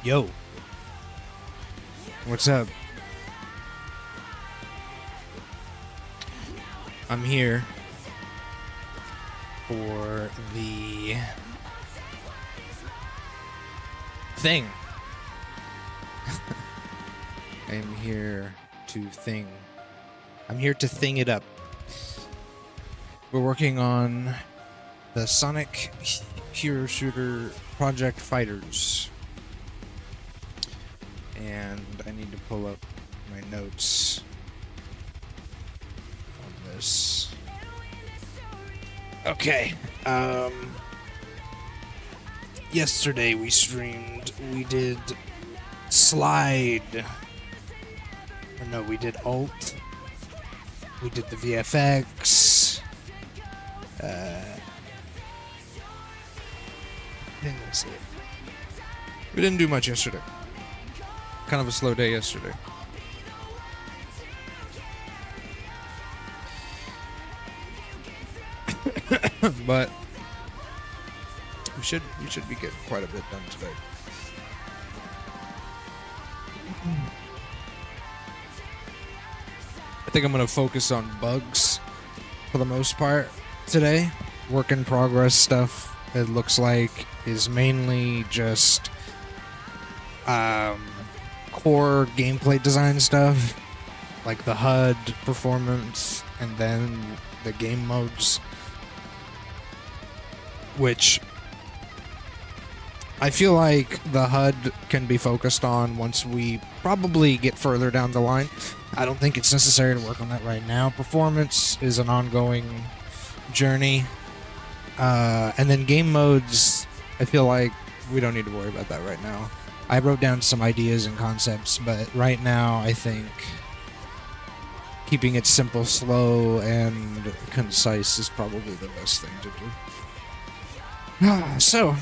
Yo. What's up? I'm here for the thing. I'm here to thing. I'm here to thing it up. We're working on the Sonic Hero Shooter Project Fighters. And I need to pull up my notes on this. Okay. Yesterday we streamed. We did Slide. Or no, we did Alt. We did the VFX. I think that's it. We didn't do much yesterday. Kind of a slow day yesterday. But we should be getting quite a bit done today. I think I'm gonna focus on bugs for the most part today. Work in progress stuff, it looks like, is mainly just core gameplay design stuff, like the HUD performance and then the game modes, which I feel like the HUD can be focused on once we probably get further down the line. I don't think it's necessary to work on that right now. Performance is an ongoing journey. And then game modes, I feel like we don't need to worry about that right now. I wrote down some ideas and concepts, but right now I think keeping it simple, slow, and concise is probably the best thing to do. So,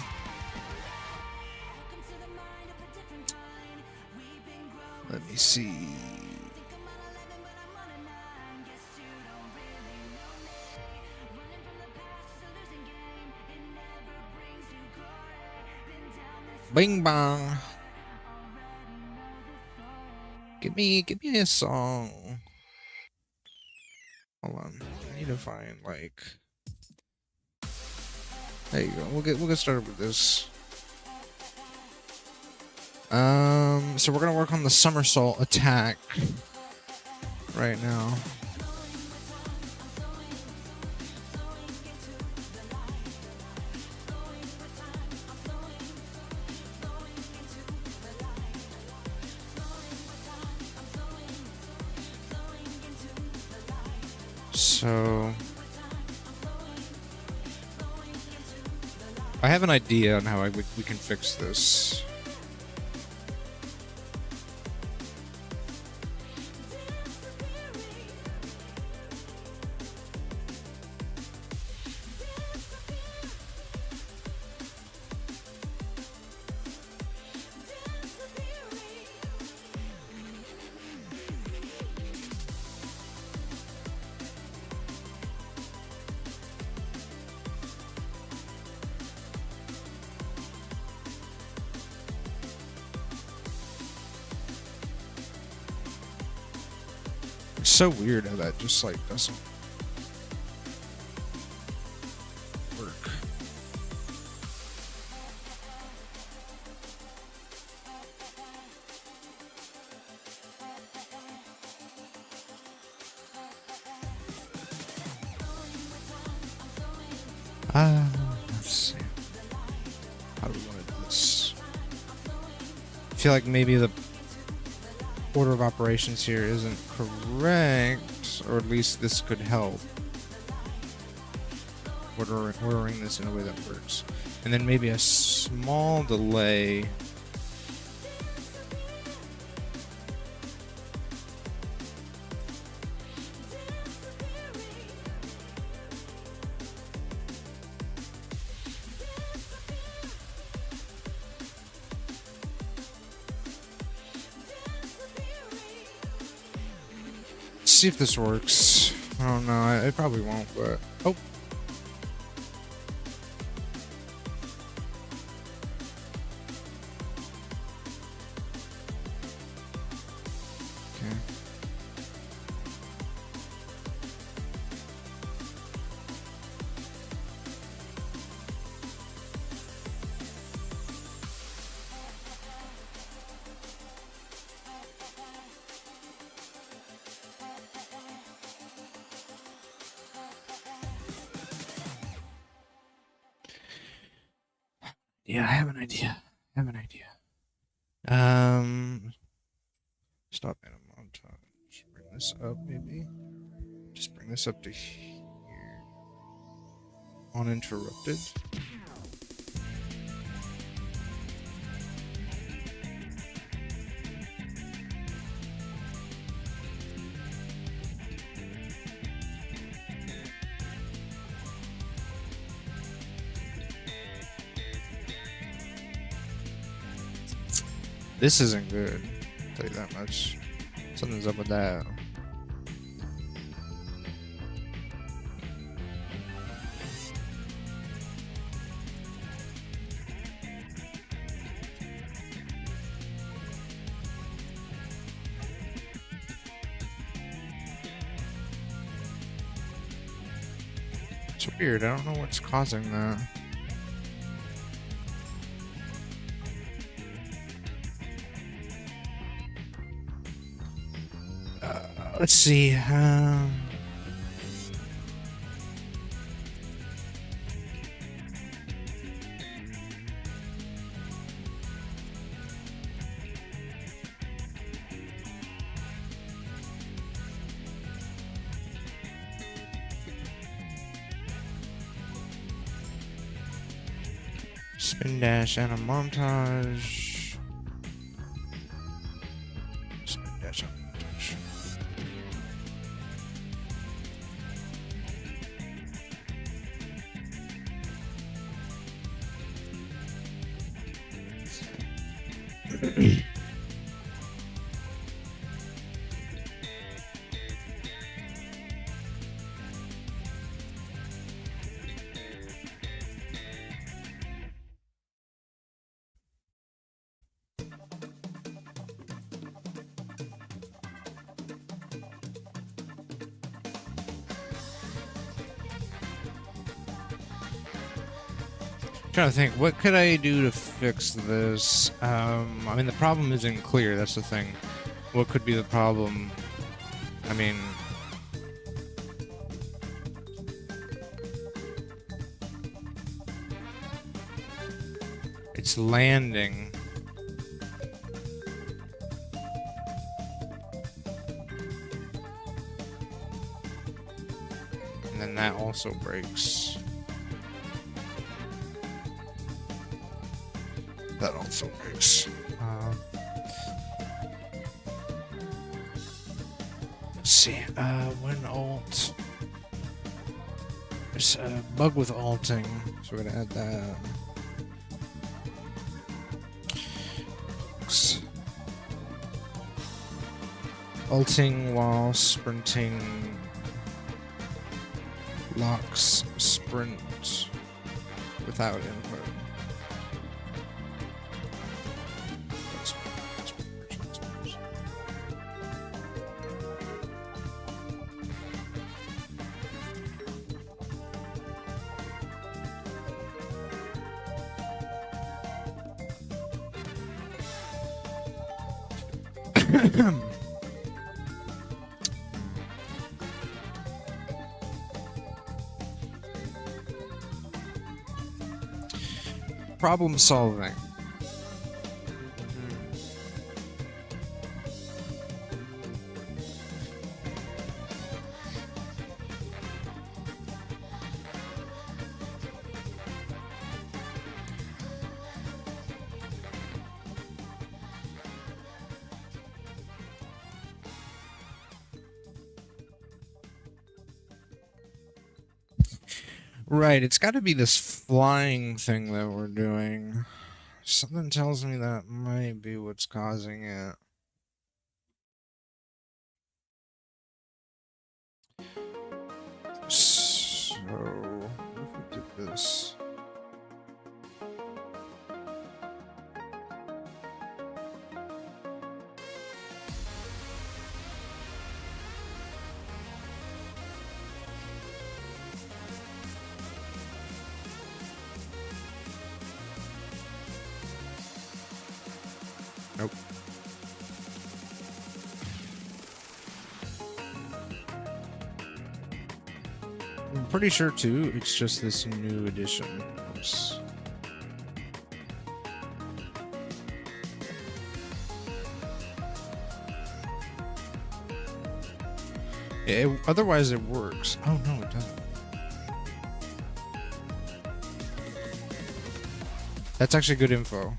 let me see. Bing bong. Give me a song. Hold on. I need to find like. There you go. We'll get started with this. So we're gonna work on the somersault attack right now. So I have an idea on how we can fix this. It's so weird how that just like doesn't work. Let's see. How do we want to do this? I feel like maybe the order of operations here isn't correct, or at least this could help. Ordering this in a way that works. And then maybe a small delay. See if this works. I don't know. It probably won't, but oh. Yeah, I have an idea. Stop in a montage. Bring this up, maybe. Just bring this up to here. Uninterrupted. This isn't good. I'll tell you that much. Something's up with that. It's weird. I don't know what's causing that. Let's see. Spin dash and a montage. Spin dash and a montage. Trying to think, what could I do to fix this? I mean, the problem isn't clear, that's the thing. What could be the problem? I mean... It's landing. And then that also breaks. That also works. Let's see. When alt. There's a bug with alting, so we're gonna add that. Alting while sprinting locks sprint without input. Problem solving. Right, it's got to be this flying thing that we're doing. Something tells me that might be what's causing it. So, what if we did this? Nope. I'm pretty sure too, it's just this new edition. Oops. Otherwise, it works. Oh no, it doesn't. That's actually good info.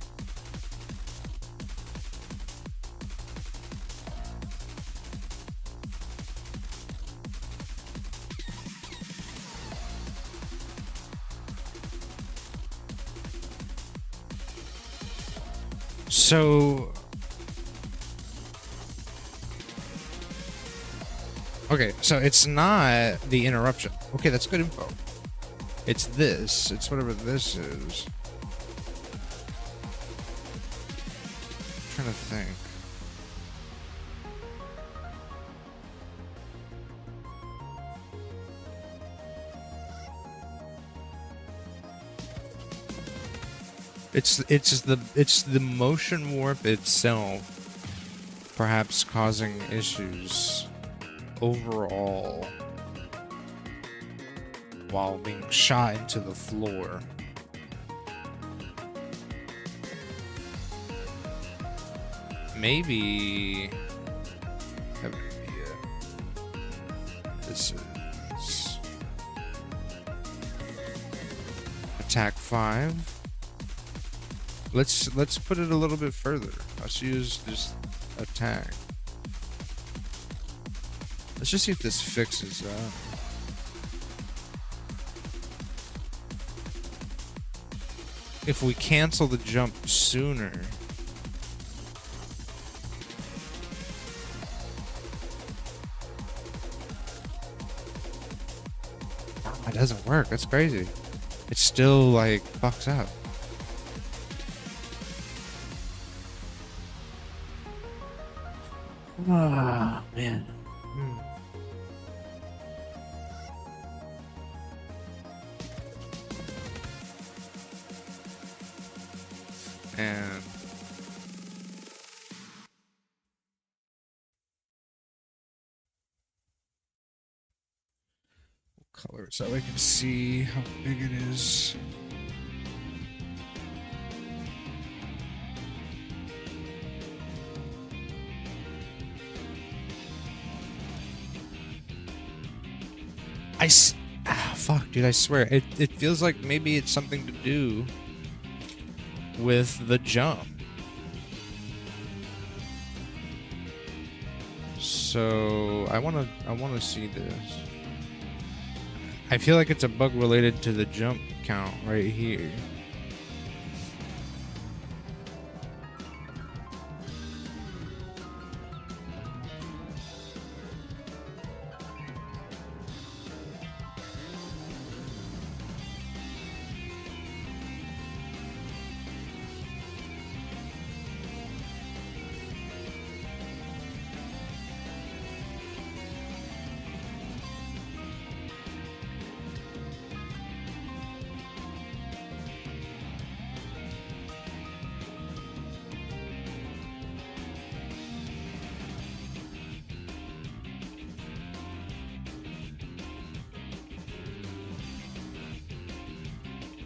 So, okay, so it's not the interruption. Okay, that's good info. It's this. It's whatever this is. I'm trying to think. It's the motion warp itself, perhaps causing issues overall while being shot into the floor. Maybe have an idea. This is attack 5. Let's put it a little bit further. Let's use just attack. Let's just see if this fixes that. If we cancel the jump sooner. Oh, it doesn't work. That's crazy. It still like fucks up. Ah, man. And we'll color it so we can see how big it is. Fuck, dude, I swear. It feels like maybe it's something to do with the jump. So I wanna see this. I feel like it's a bug related to the jump count right here.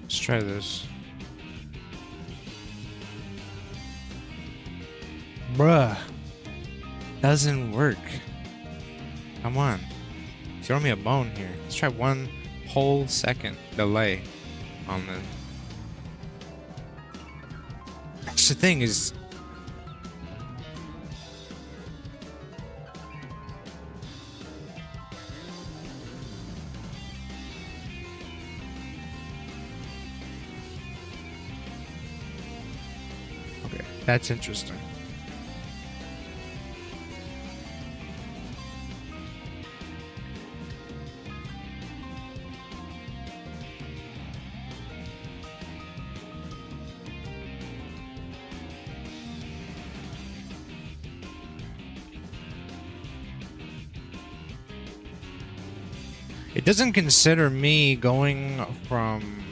Let's try this. Bruh. Doesn't work. Come on. Throw me a bone here. Let's try 1 whole second delay on this. That's the thing is... Okay, that's interesting. It doesn't consider me going from...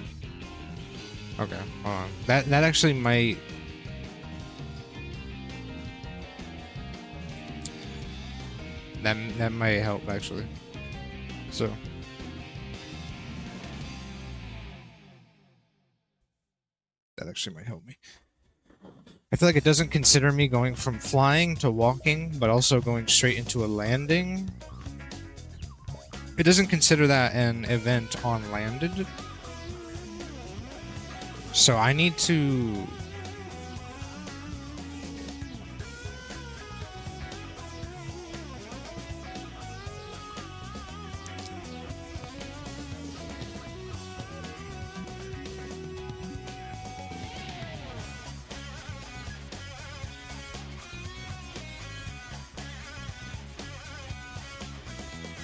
Okay, hold on. That actually might... That might help, actually. So... That actually might help me. I feel like it doesn't consider me going from flying to walking, but also going straight into a landing. It doesn't consider that an event on landed. So I need to...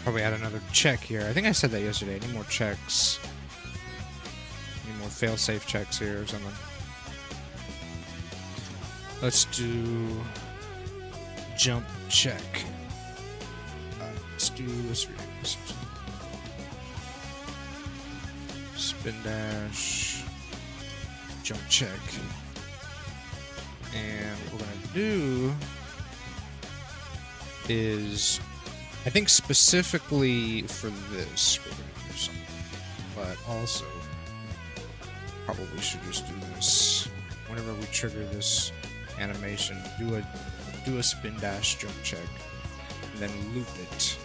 probably add another check here. I think I said that yesterday. I need more checks. Need more fail-safe checks here or something. Let's do jump check. Let's do this. Spin dash. Jump check. And what we're gonna do is, I think specifically for this, we're going to do something. But also, probably should just do this. Whenever we trigger this animation, do a spin dash jump check, and then loop it.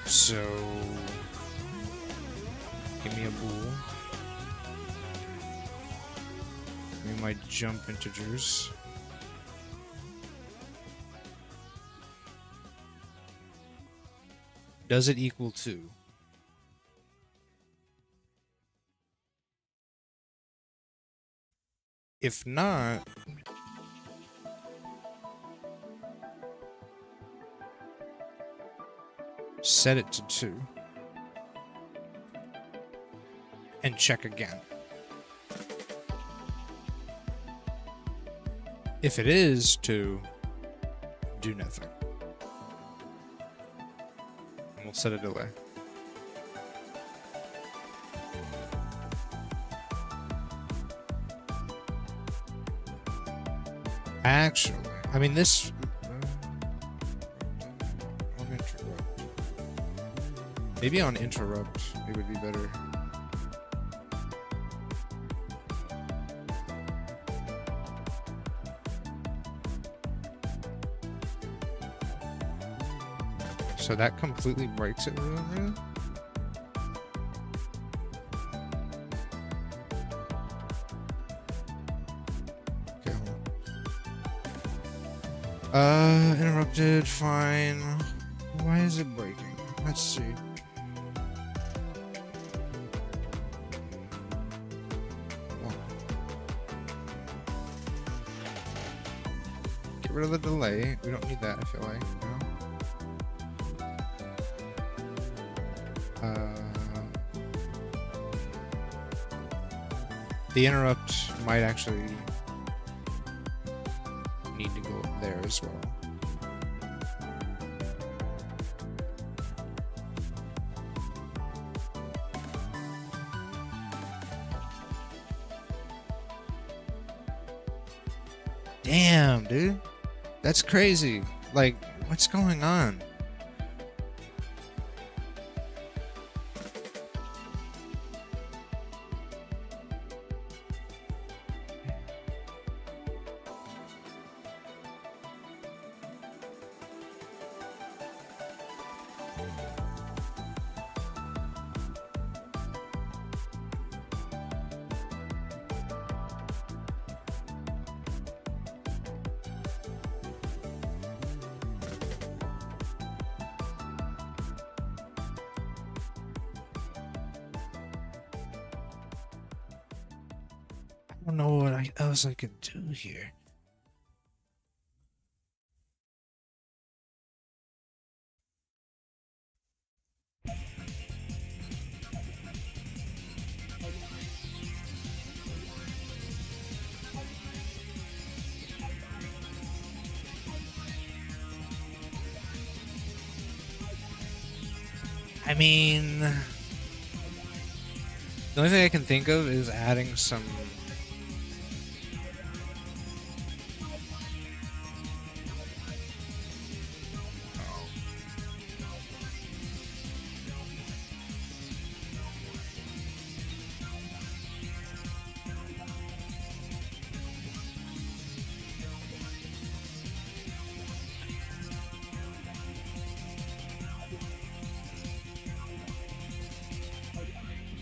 So, give me a bool. Give me my jump integers. Does it equal 2? If not, set it to 2. And check again. If it is 2, do nothing. And we'll set a delay. Actually, I mean this... on interrupt. Maybe on interrupt it would be better. So that completely breaks it, really? Okay, hold on. Interrupted, fine. Why is it breaking? Let's see. Get rid of the delay. We don't need that, I feel like. No? The interrupt might actually need to go up there as well. Damn, dude. That's crazy. Like, what's going on? I don't know what else I could do here. I mean, the only thing I can think of is adding some...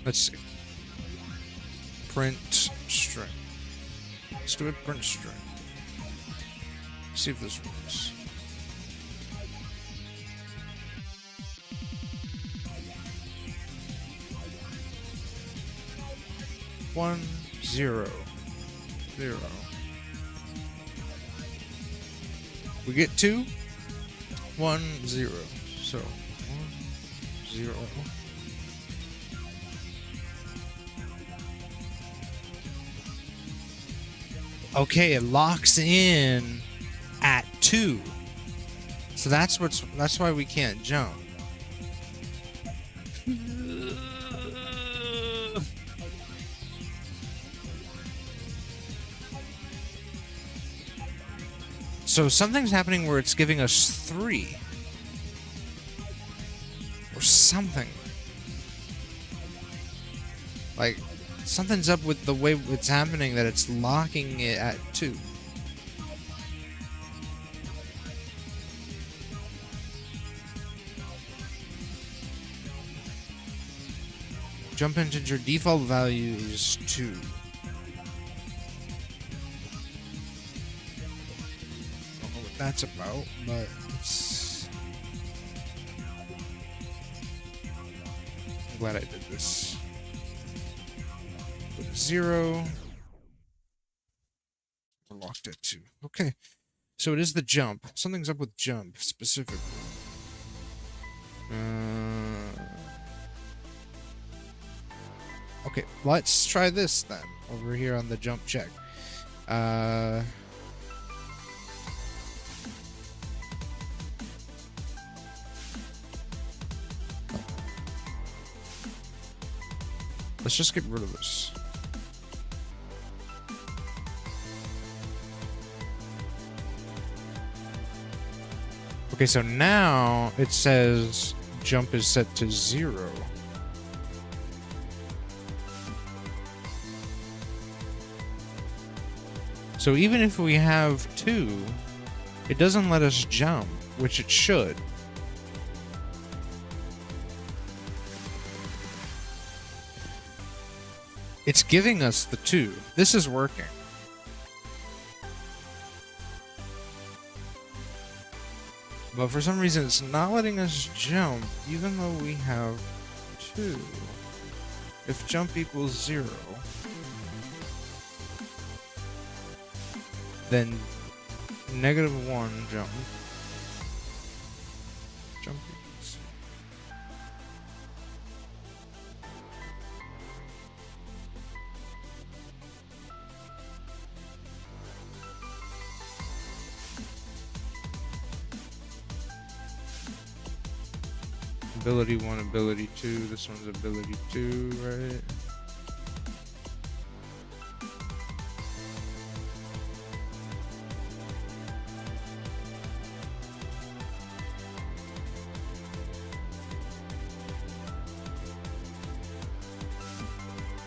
Let's see. Print string. Let's do it print string. See if this works. One, zero, zero. We get 2, 1, 0. So 1, 0. Okay, it locks in at 2. So that's why we can't jump. So something's happening where it's giving us 3. Or something. Like, something's up with the way it's happening that it's locking it at 2. Jump integer default value is 2. Don't know what that's about, but it's... I'm glad I did this. Put a 0. We're locked at 2. Okay. So it is the jump. Something's up with jump, specifically. Okay, let's try this then. Over here on the jump check. Let's just get rid of this. Okay, so now it says jump is set to 0. So even if we have 2, it doesn't let us jump, which it should. It's giving us the 2. This is working. But for some reason, it's not letting us jump, even though we have 2. If jump equals 0, then -1 jump. Jump equals 0. Ability 1, ability 2. This one's ability 2, right?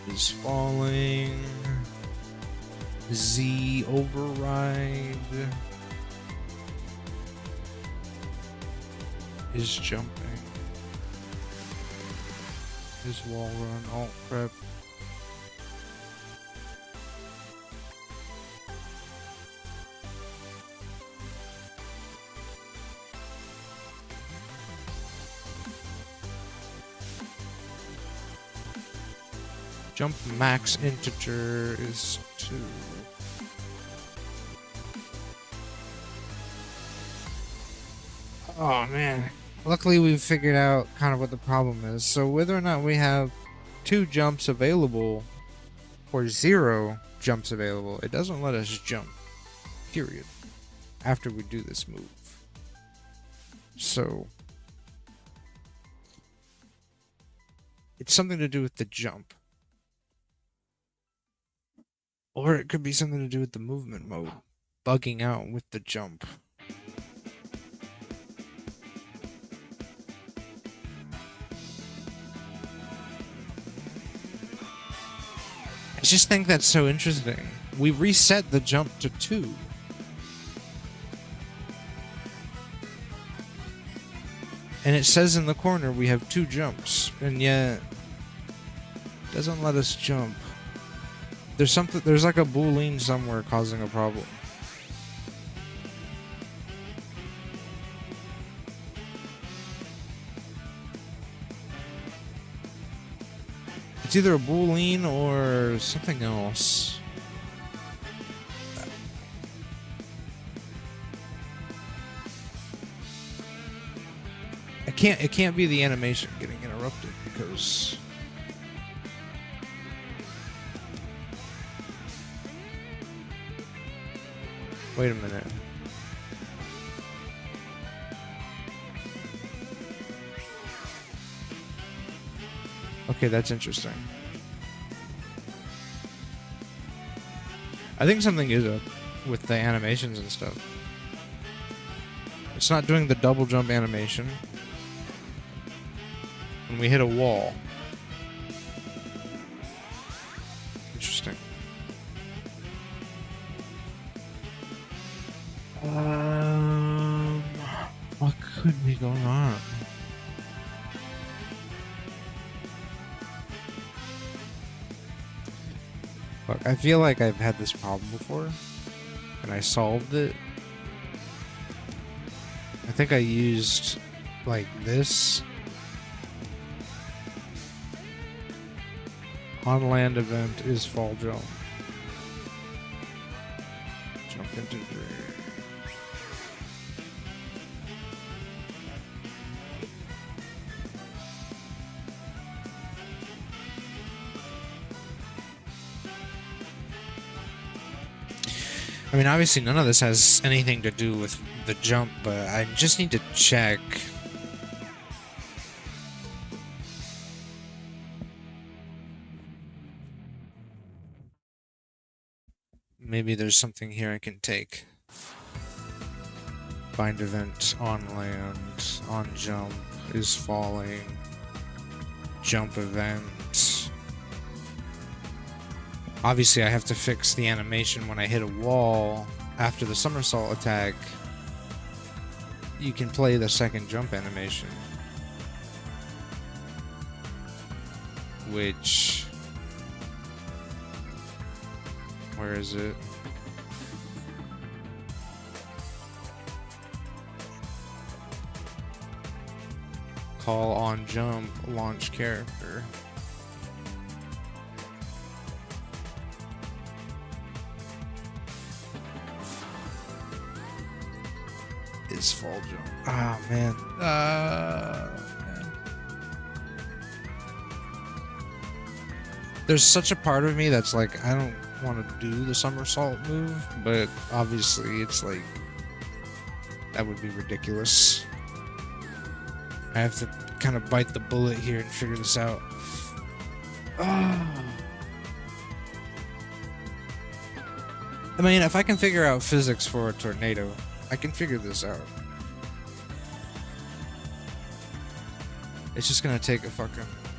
Is falling. Z override. Is jumping. Is wall run, alt prep. Jump max integer is 2. Oh man. Luckily we've figured out kind of what the problem is. So whether or not we have 2 jumps available or 0 jumps available, it doesn't let us jump. Period. After we do this move. So it's something to do with the jump. Or it could be something to do with the movement mode. Bugging out with the jump. I just think that's so interesting. We reset the jump to 2. And it says in the corner we have 2 jumps. And yet Doesn't let us jump. There's something. There's like a boolean somewhere causing a problem. It's either a boolean or something else. It can't be the animation getting interrupted because wait a minute. Okay, that's interesting. I think something is up with the animations and stuff. It's not doing the double jump animation when we hit a wall. Interesting. What could be going on? Look, I feel like I've had this problem before, and I solved it. I think I used, like, this. On land event is fall jump. Jump into the... I mean, obviously none of this has anything to do with the jump, but I just need to check. Maybe there's something here I can take. Find event on land, on jump, is falling, jump event. Obviously, I have to fix the animation when I hit a wall. After the somersault attack, you can play the second jump animation. Which... where is it? Call on jump, launch character. Is fall jump. Ah, man. Man. There's such a part of me that's like, I don't want to do the somersault move, but obviously it's like, that would be ridiculous. I have to kind of bite the bullet here and figure this out. I mean, if I can figure out physics for a tornado, I can figure this out. It's just gonna take a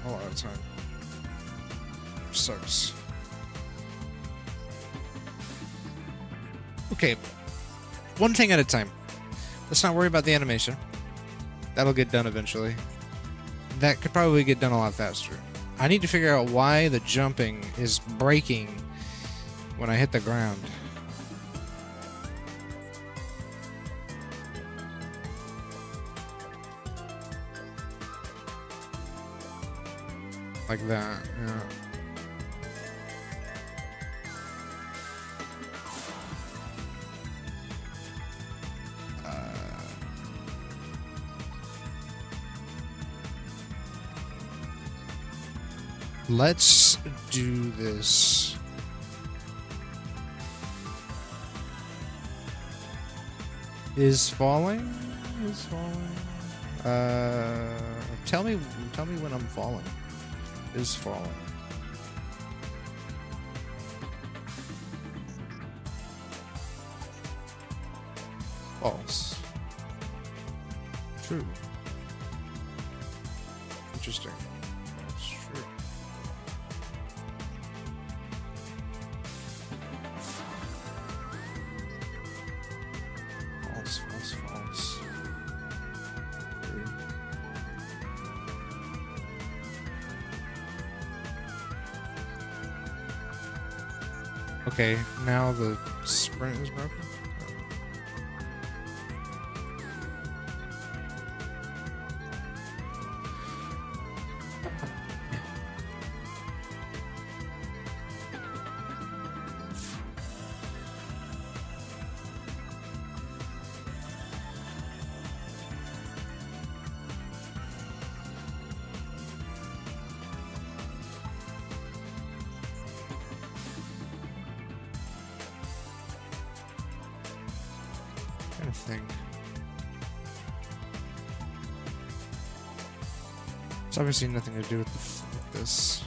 lot of time. Which sucks. Okay, one thing at a time. Let's not worry about the animation. That'll get done eventually. That could probably get done a lot faster. I need to figure out why the jumping is breaking when I hit the ground. Like that, yeah. Let's do this. Is falling? Is falling? Tell me when I'm falling. Is falling. False. True. Interesting. That's true. False, false, false. True. Okay, now the sprint is broken. Kind of thing. It's obviously nothing to do with this.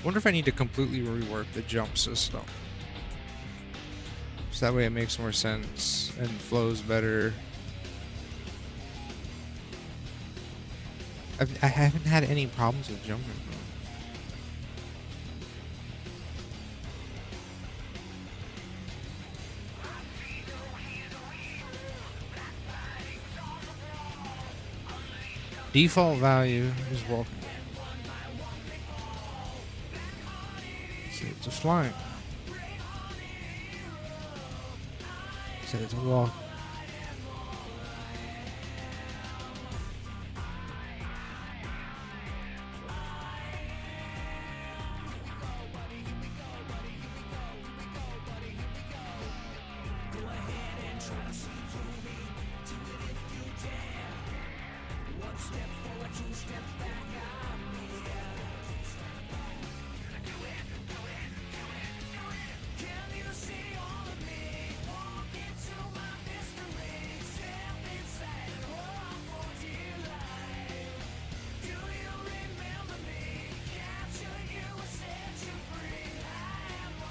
Wonder if I need to completely rework the jump system. So that way it makes more sense and flows better. I haven't had any problems with jumping, bro. Default value is walking. So it's a flying. So it's a walk.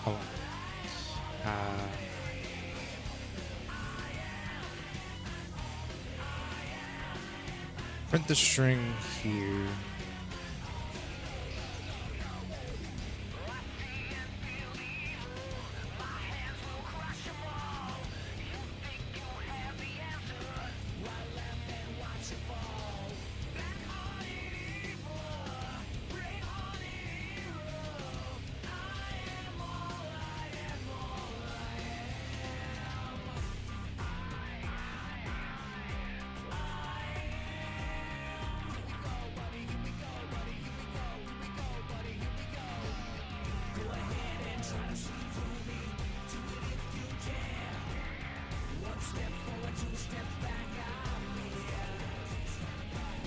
Hold on. Print the string here.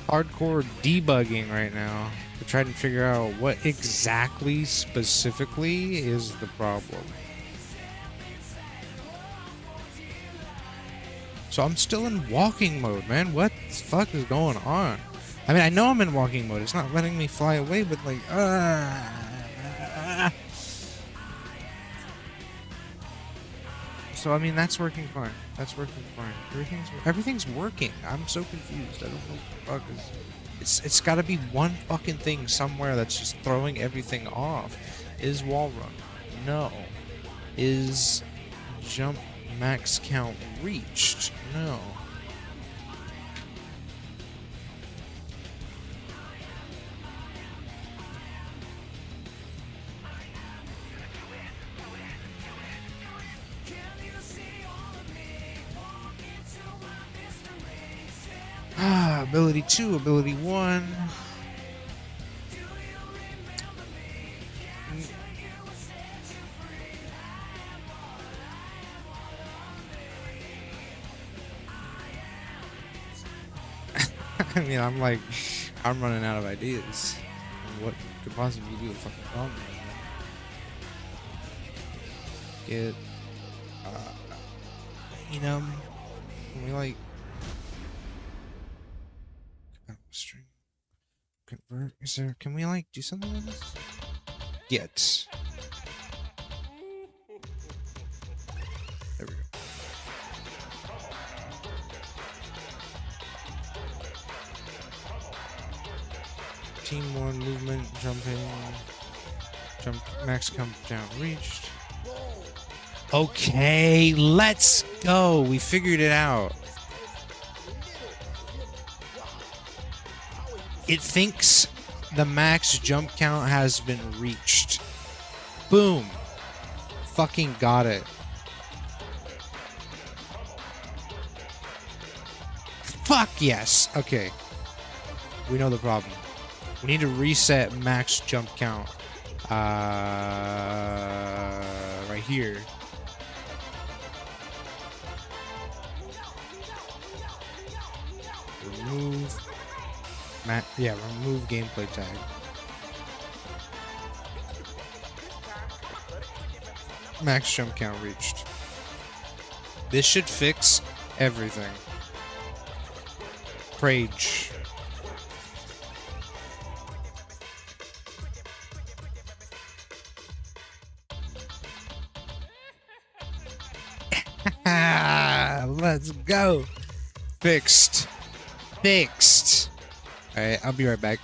Hardcore debugging right now to try to figure out what exactly specifically is the problem. So I'm still in walking mode, man. What the fuck is going on? I mean, I know I'm in walking mode. It's not letting me fly away, but like, So I mean, that's working fine. That's working fine. Everything's working. I'm so confused. I don't know what the fuck is. It's got to be one fucking thing somewhere that's just throwing everything off. Is wall run? No. Is jump max count reached? No. Ability 2, ability 1. I mean, I'm running out of ideas. What could possibly be the fucking problem right now? Get, can we like string convert? Can we like do something with this? get. There we go. Team 1 movement, jumping. Jump, max count down reached. Okay, let's go. We figured it out. It thinks the max jump count has been reached. Boom. Fucking got it. Fuck yes. Okay. We know the problem. We need to reset max jump count. Right here. Remove. Remove gameplay tag. Max jump count reached. This should fix everything. Rage. Let's go. Fixed. Fixed. All right, I'll be right back.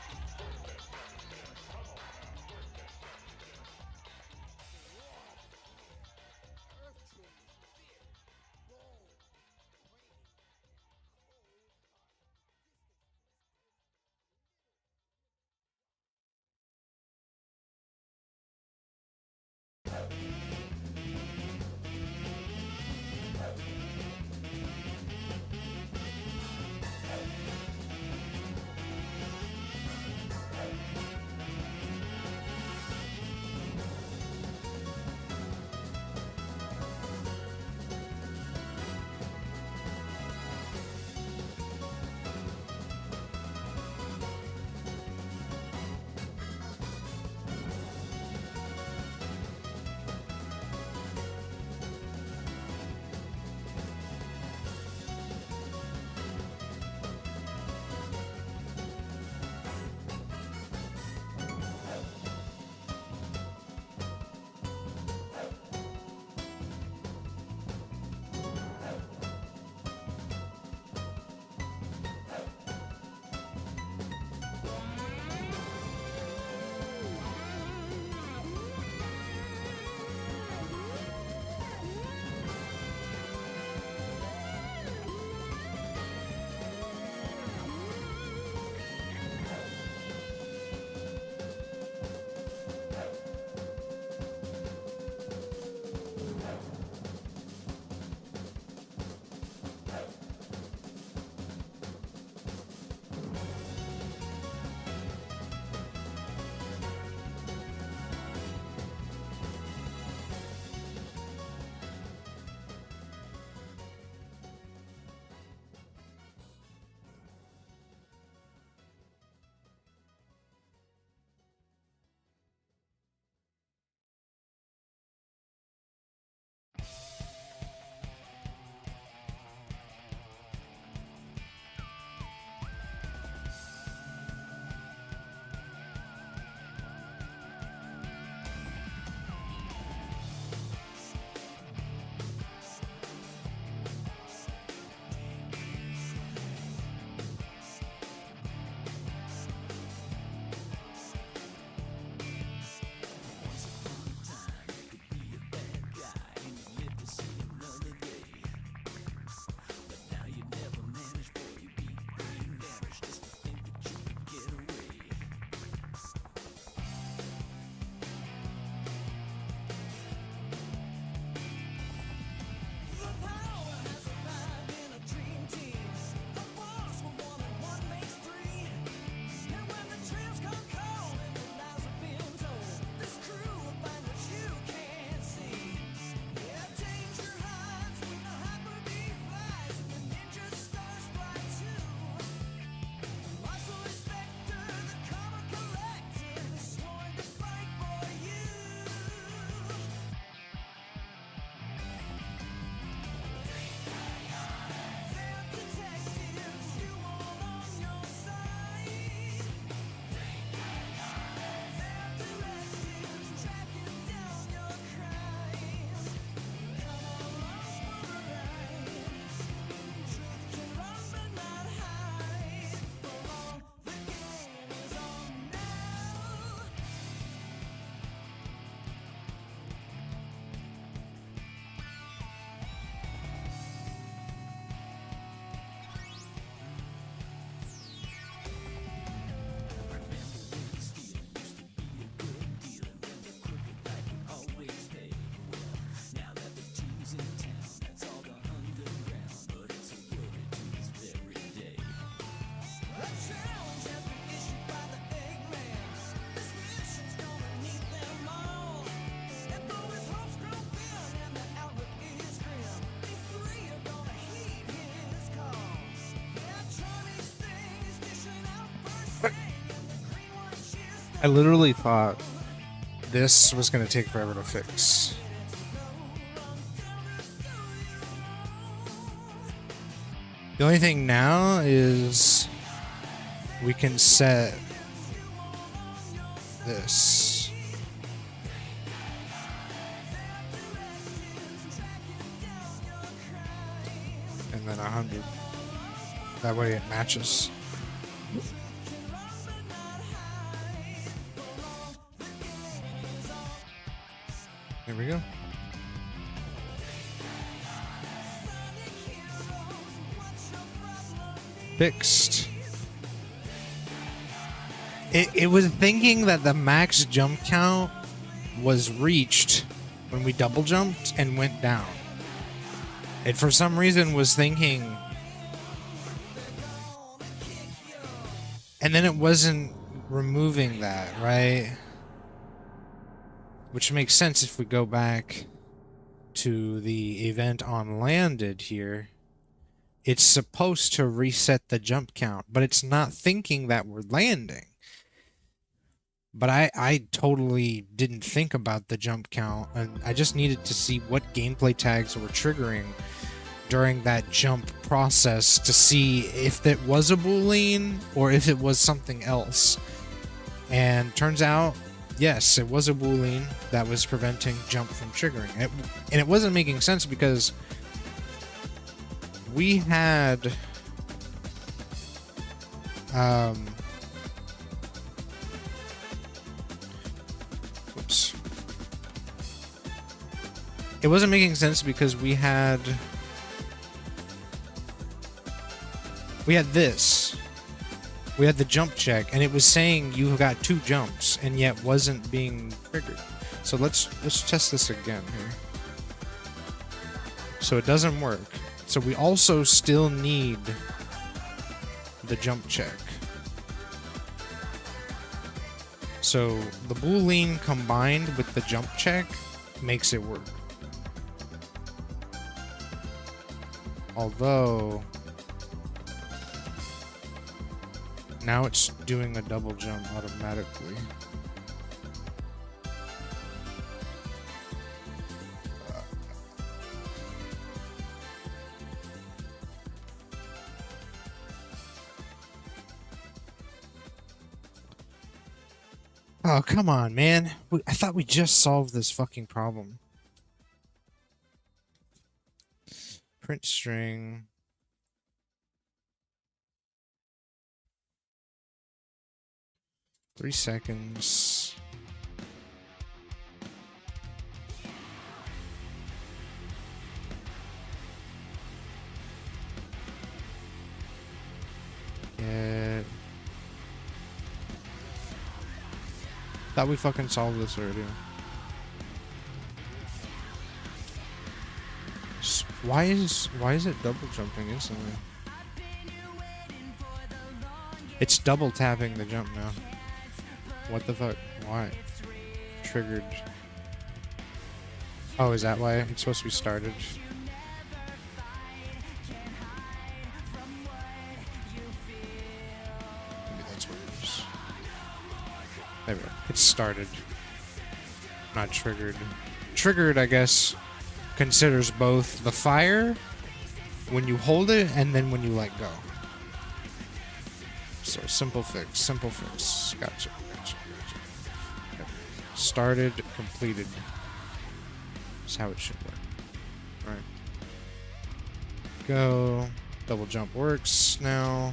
I literally thought this was going to take forever to fix. The only thing now is we can set this. And then 100. That way it matches. There we go. Fixed. It was thinking that the max jump count was reached when we double jumped and went down. It for some reason was thinking, and then it wasn't removing that, right? Which makes sense if we go back to the event on landed here. It's supposed to reset the jump count, but it's not thinking that we're landing. But I totally didn't think about the jump count, and I just needed to see what gameplay tags were triggering during that jump process to see if it was a boolean or if it was something else. And turns out, yes, it was a boolean that was preventing jump from triggering. And it wasn't making sense because we had oops. It wasn't making sense because we had this. We had the jump check, and it was saying you got 2 jumps, and yet wasn't being triggered. So let's test this again here. So it doesn't work. So we also still need the jump check. So the boolean combined with the jump check makes it work. Although now it's doing a double jump automatically. Oh, come on, man. I thought we just solved this fucking problem. Print string. Three seconds. Get. Thought we fucking solved this already. Why is it double jumping instantly? It's double tapping the jump now. What the fuck? Why? Triggered. Oh, is that why it's supposed to be started? Maybe that's what it is. There we go. It's started. Not triggered. Triggered, I guess, considers both the fire when you hold it and then when you let go. So simple fix, simple fix. Gotcha. Started, completed. That's how it should work. Alright. Go. Double jump works now.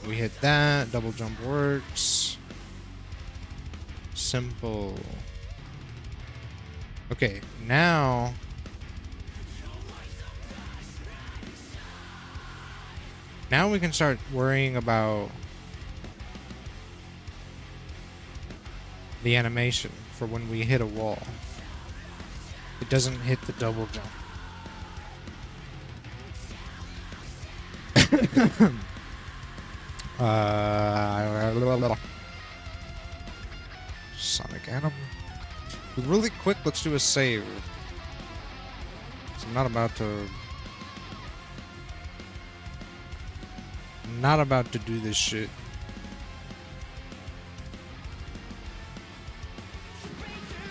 We hit that. Double jump works. Simple. Okay, now we can start worrying about the animation for when we hit a wall. It doesn't hit the double jump. Sonic Animal. Really quick, let's do a save. I'm not about to do this shit.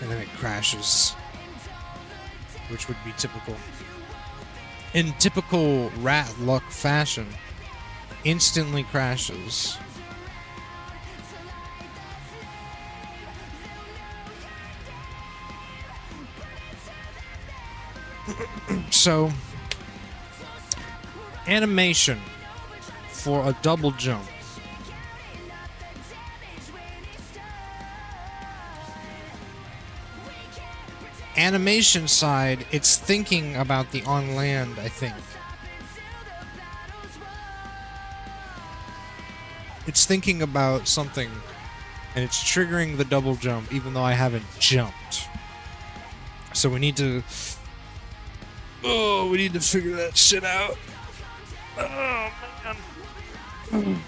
and then it crashes, which would be typical. In typical rat luck fashion, instantly crashes. So, animation for a double jump. Animation side, it's thinking about the on land, I think. It's thinking about something, and it's triggering the double jump, even though I haven't jumped. So we need to... Oh, we need to figure that shit out. Oh, man.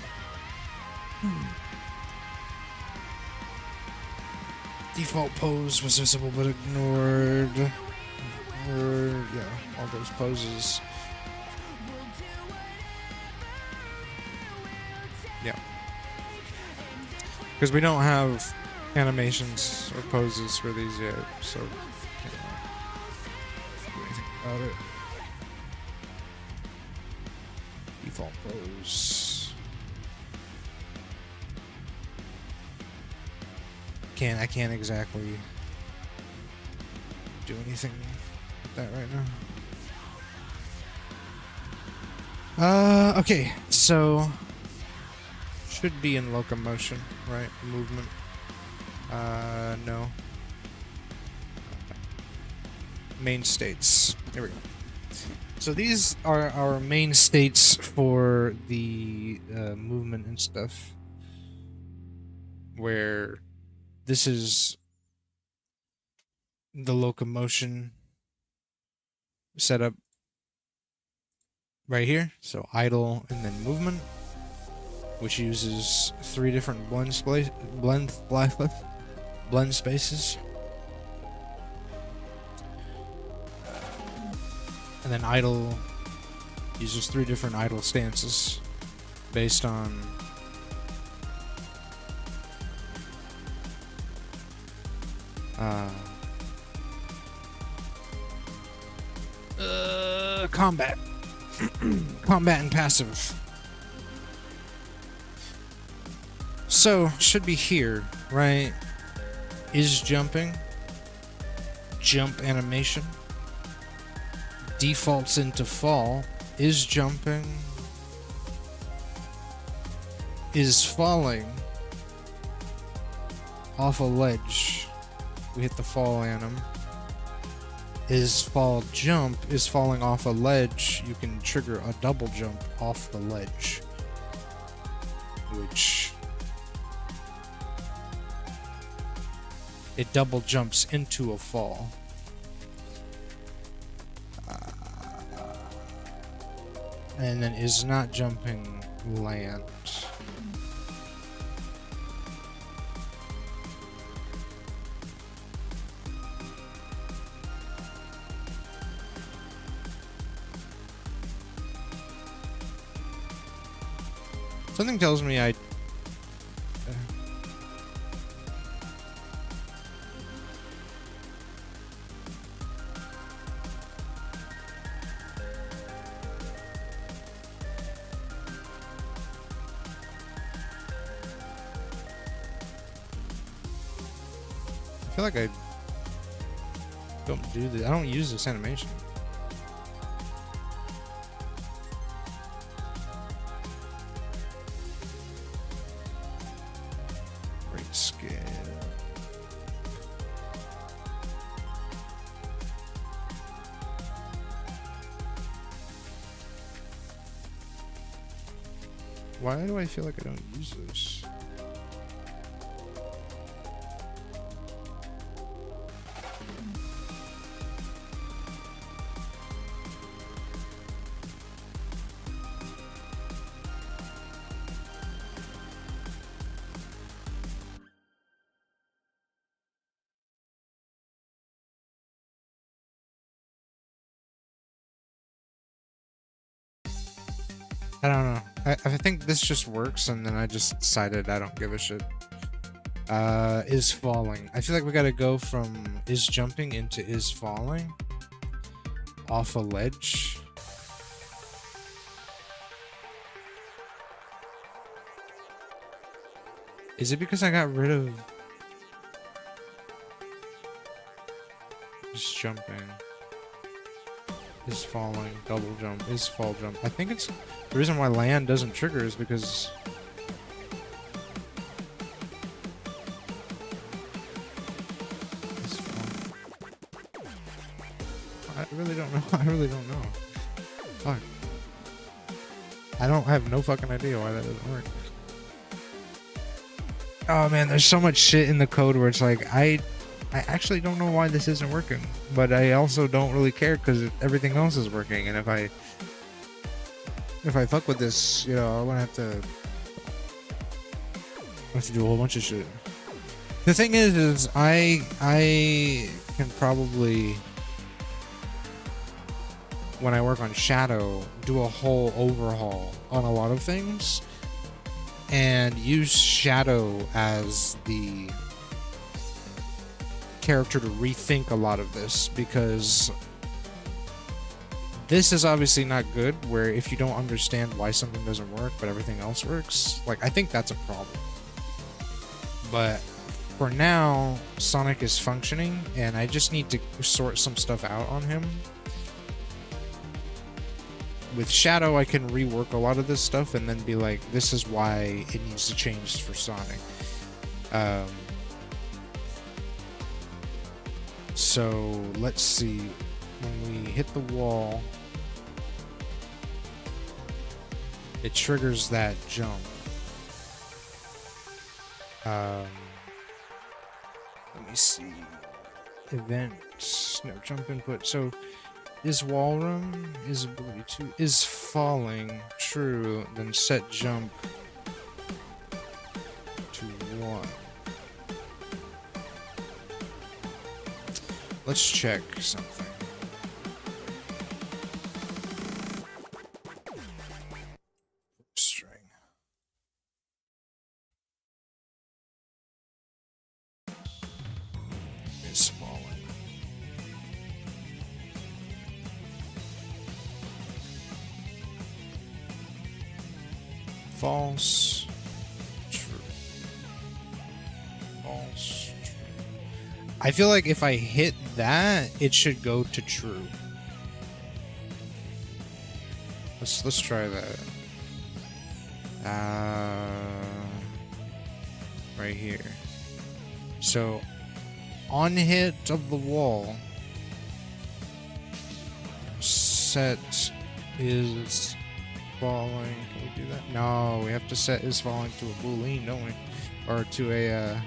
Default pose was visible but ignored. Yeah, all those poses. Yeah. Because we don't have animations or poses for these yet, so can't do anything about it. Default pose. I can't exactly do anything with that right now. Okay, so should be in locomotion, right? Movement. No. Main states. There we go. So these are our main states for the movement and stuff, where this is the locomotion setup right here. So idle and then movement, which uses 3 different blend spaces. And then idle uses 3 different idle stances based on combat. Combat and passive. So, should be here, right? Is jumping. Jump animation. Defaults into fall. Is jumping. Is falling. Off a ledge. We hit the fall anim. Is fall jump. Is falling off a ledge. You can trigger a double jump off the ledge. Which... it double jumps into a fall. And then is not jumping land. Something tells me I... I feel like I don't do this. I don't use this animation. Rate scale. Why do I feel like I don't use this? I don't know. I think this just works, and then I just decided I don't give a shit. Is falling. I feel like we gotta go from is jumping into is falling. Off a ledge. Is it because I got rid of is jumping? Is falling, double jump, is fall jump. I think it's the reason why land doesn't trigger is because I really don't know. I really don't know. Fuck. I have no fucking idea why that doesn't work. Oh man, there's so much shit in the code where it's like I actually don't know why this isn't working, but I also don't really care because everything else is working. And if I fuck with this, you know, I'm gonna have to do a whole bunch of shit. The thing is I can probably, when I work on Shadow, do a whole overhaul on a lot of things and use Shadow as the character to rethink a lot of this, because this is obviously not good where if you don't understand why something doesn't work but everything else works. Like, I think that's a problem. But for now, Sonic is functioning and I just need to sort some stuff out on him. With Shadow, I can rework a lot of this stuff and then be like, this is why it needs to change for Sonic. So let's see. When we hit the wall, it triggers that jump. Let me see. Event. No, jump input. So is wall run, is ability 2, is falling true, then set jump to 1. Let's check something. String. Is falling. False. True. False. True. I feel like if I hit that, it should go to true. Let's try that. Right here. So on hit of the wall, set is falling. Can we do that? No, we have to set is falling to a boolean, don't we? Or to a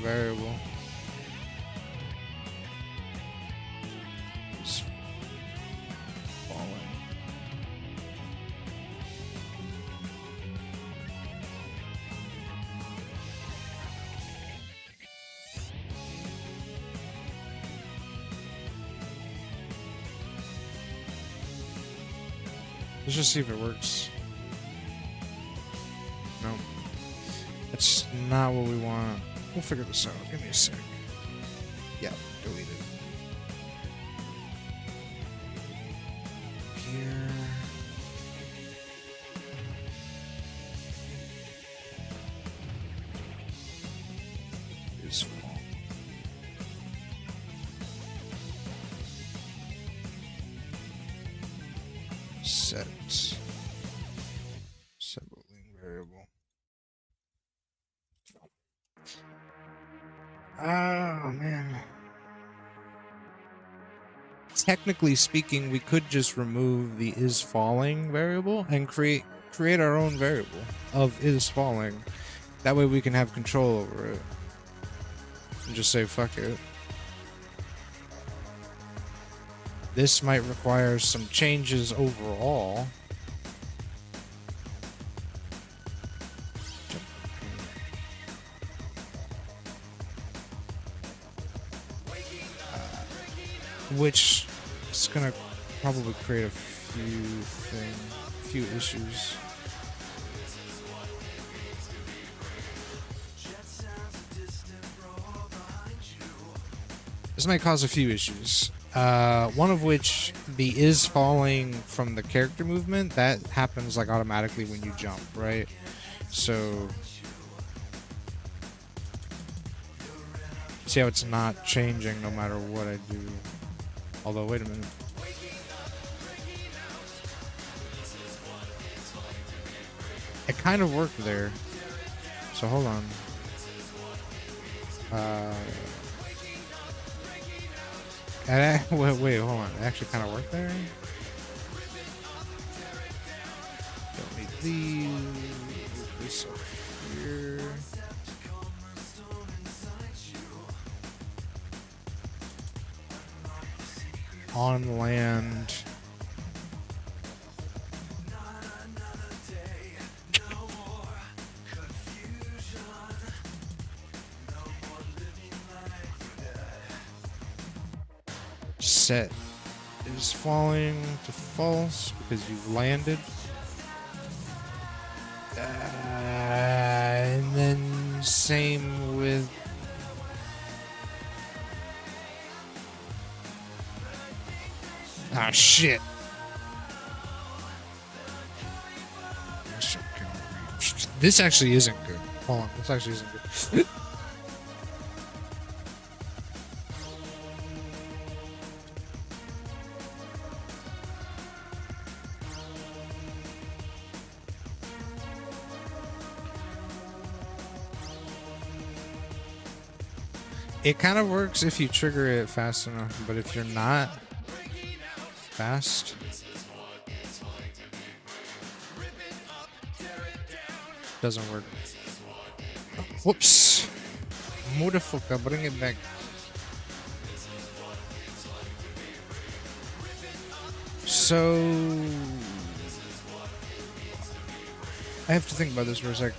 variable. Is falling. Let's just see if it works. No. That's not what we want. We'll figure this out. Give me a sec. Yeah, delete it. Here. Is wrong. Set boolean variable. Oh man. Technically speaking, we could just remove the is falling variable and create our own variable of is falling. That way we can have control over it. And just say fuck it. This might require some changes overall. Which is gonna probably create a few issues. this might cause a few issues. One of which, the is falling from the character movement, that happens like automatically when you jump, right? So see how it's not changing no matter what I do. Although, wait a minute. It kind of worked there. So hold on. Wait, hold on. It actually kind of worked there. Don't need these. Move this up here. On land. Set is falling to false because you've landed. And then same with shit. This actually isn't good. Hold on, this actually isn't good. It kind of works if you trigger it fast enough, but if you're not fast, doesn't work. Whoops. Motherfucker, bring it back. So I have to think about this for a sec.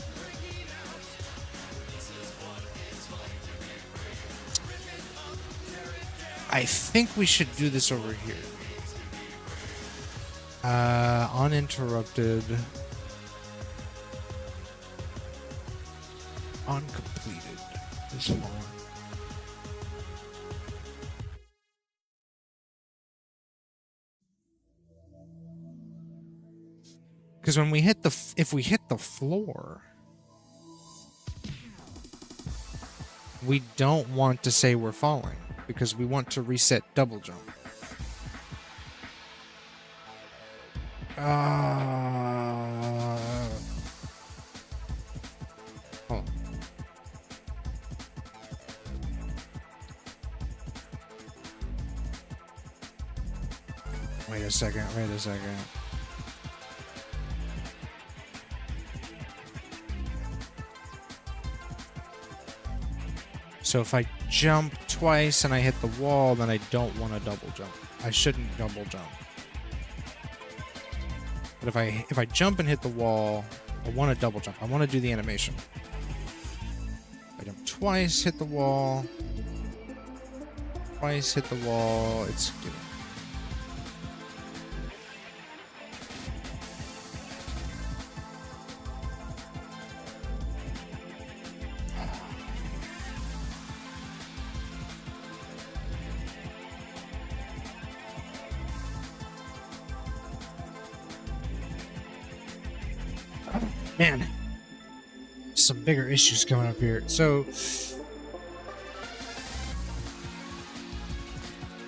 I think we should do this over here. Uninterrupted. Uncompleted. This one. Because when we hit the, if we hit the floor, we don't want to say we're falling because we want to reset double jump. Hold on. Wait a second. So if I jump twice and I hit the wall, then I don't want to double jump. I shouldn't double jump. But if I jump and hit the wall, I want to double jump. I want to do the animation. I jump twice, hit the wall. Twice, hit the wall. It's good. Man, some bigger issues coming up here. So,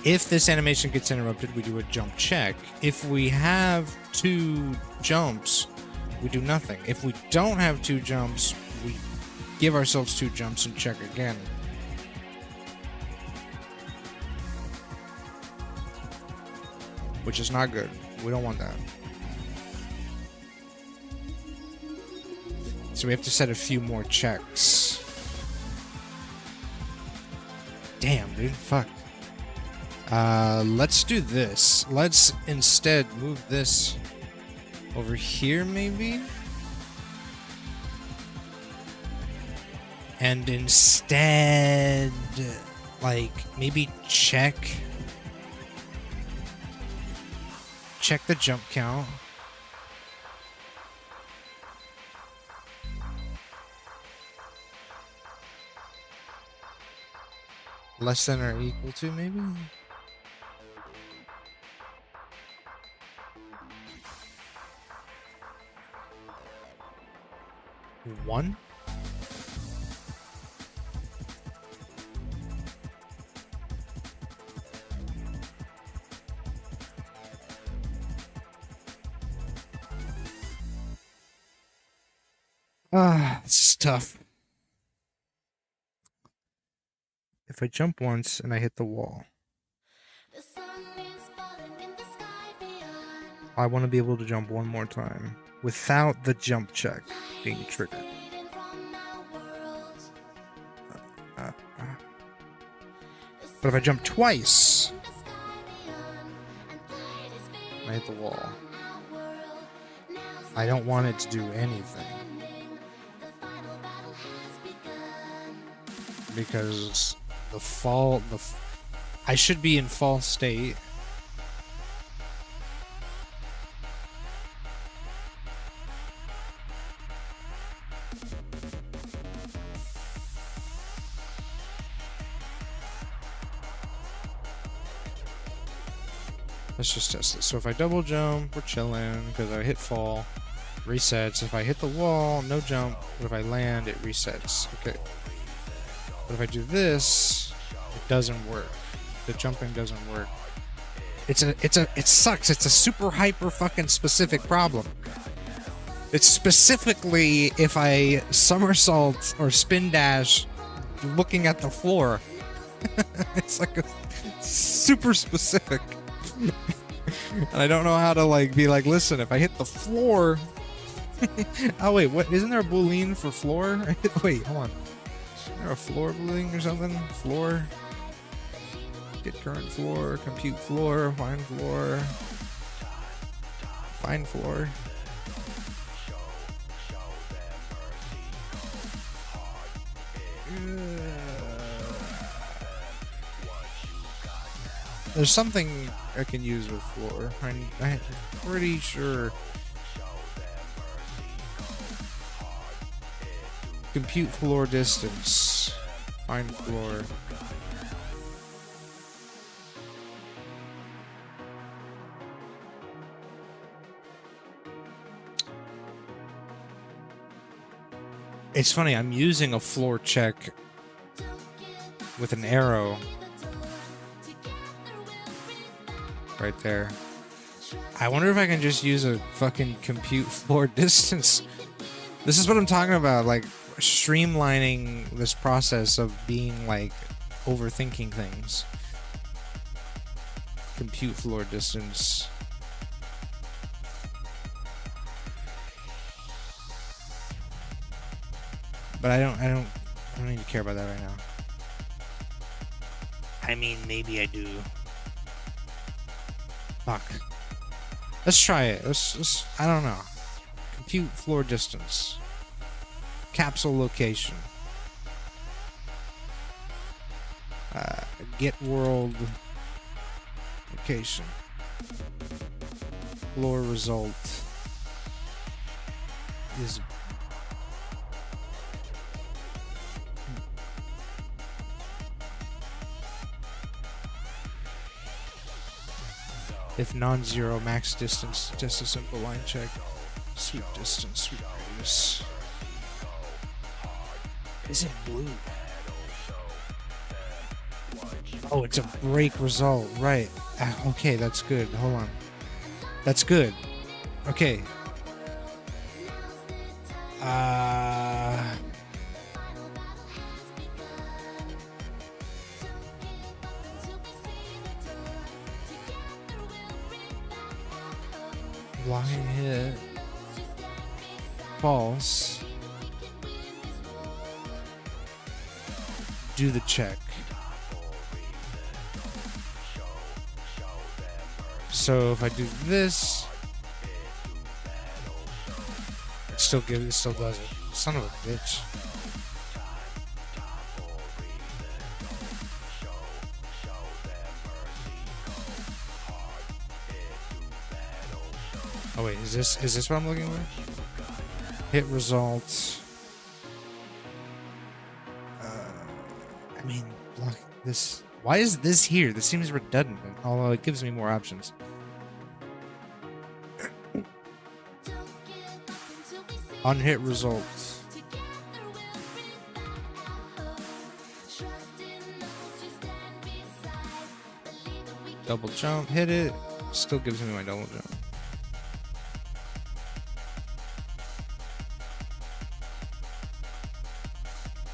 if this animation gets interrupted, we do a jump check. If we have 2 jumps, we do nothing. If we don't have 2 jumps, we give ourselves 2 jumps and check again. Which is not good. We don't want that. So we have to set a few more checks. Damn, dude. Fuck. Let's do this. Let's instead move this over here, maybe? And instead, like, maybe check the jump count. Less than or equal to, maybe? One? This is tough. If I jump once and I hit the wall, I want to be able to jump one more time without the jump check being triggered. But if I jump twice, I hit the wall. I don't want it to do anything. Because I should be in fall state. Let's just test this. So if I double jump, we're chilling because I hit fall, resets. If I hit the wall, no jump. But if I land, it resets. Okay. But if I do this, it doesn't work. The jumping doesn't work. It sucks. It's a super hyper fucking specific problem. It's specifically if I somersault or spin dash looking at the floor. It's like a super specific. And I don't know how to like be like, listen, if I hit the floor. Oh wait, what? Isn't there a boolean for floor? Wait, hold on. Is there a floor boolean or something? Floor. Get current floor, compute floor, find floor. Find floor. There's something I can use with floor. I'm pretty sure. Compute floor distance. Find floor. It's funny, I'm using a floor check with an arrow right there. I wonder if I can just use a fucking compute floor distance. This is what I'm talking about, like streamlining this process of being like overthinking things. Compute floor distance. But I don't need to care about that right now. I mean, maybe I do. Fuck. Let's try it. Let's I don't know. Compute floor distance. Capsule location. Get world location. Floor result is if non-zero, max distance, just a simple line check. Sweep distance, sweep radius. Is it blue? Oh, it's a break result, right. Okay, that's good. Hold on. That's good. Okay. Line hit. False. Do the check. So if I do this, it still does it. Son of a bitch. Oh wait, is this what I'm looking for? Hit results. I mean, block this? Why is this here? This seems redundant, although it gives me more options. Unhit results. Double jump, hit it. Still gives me my double jump.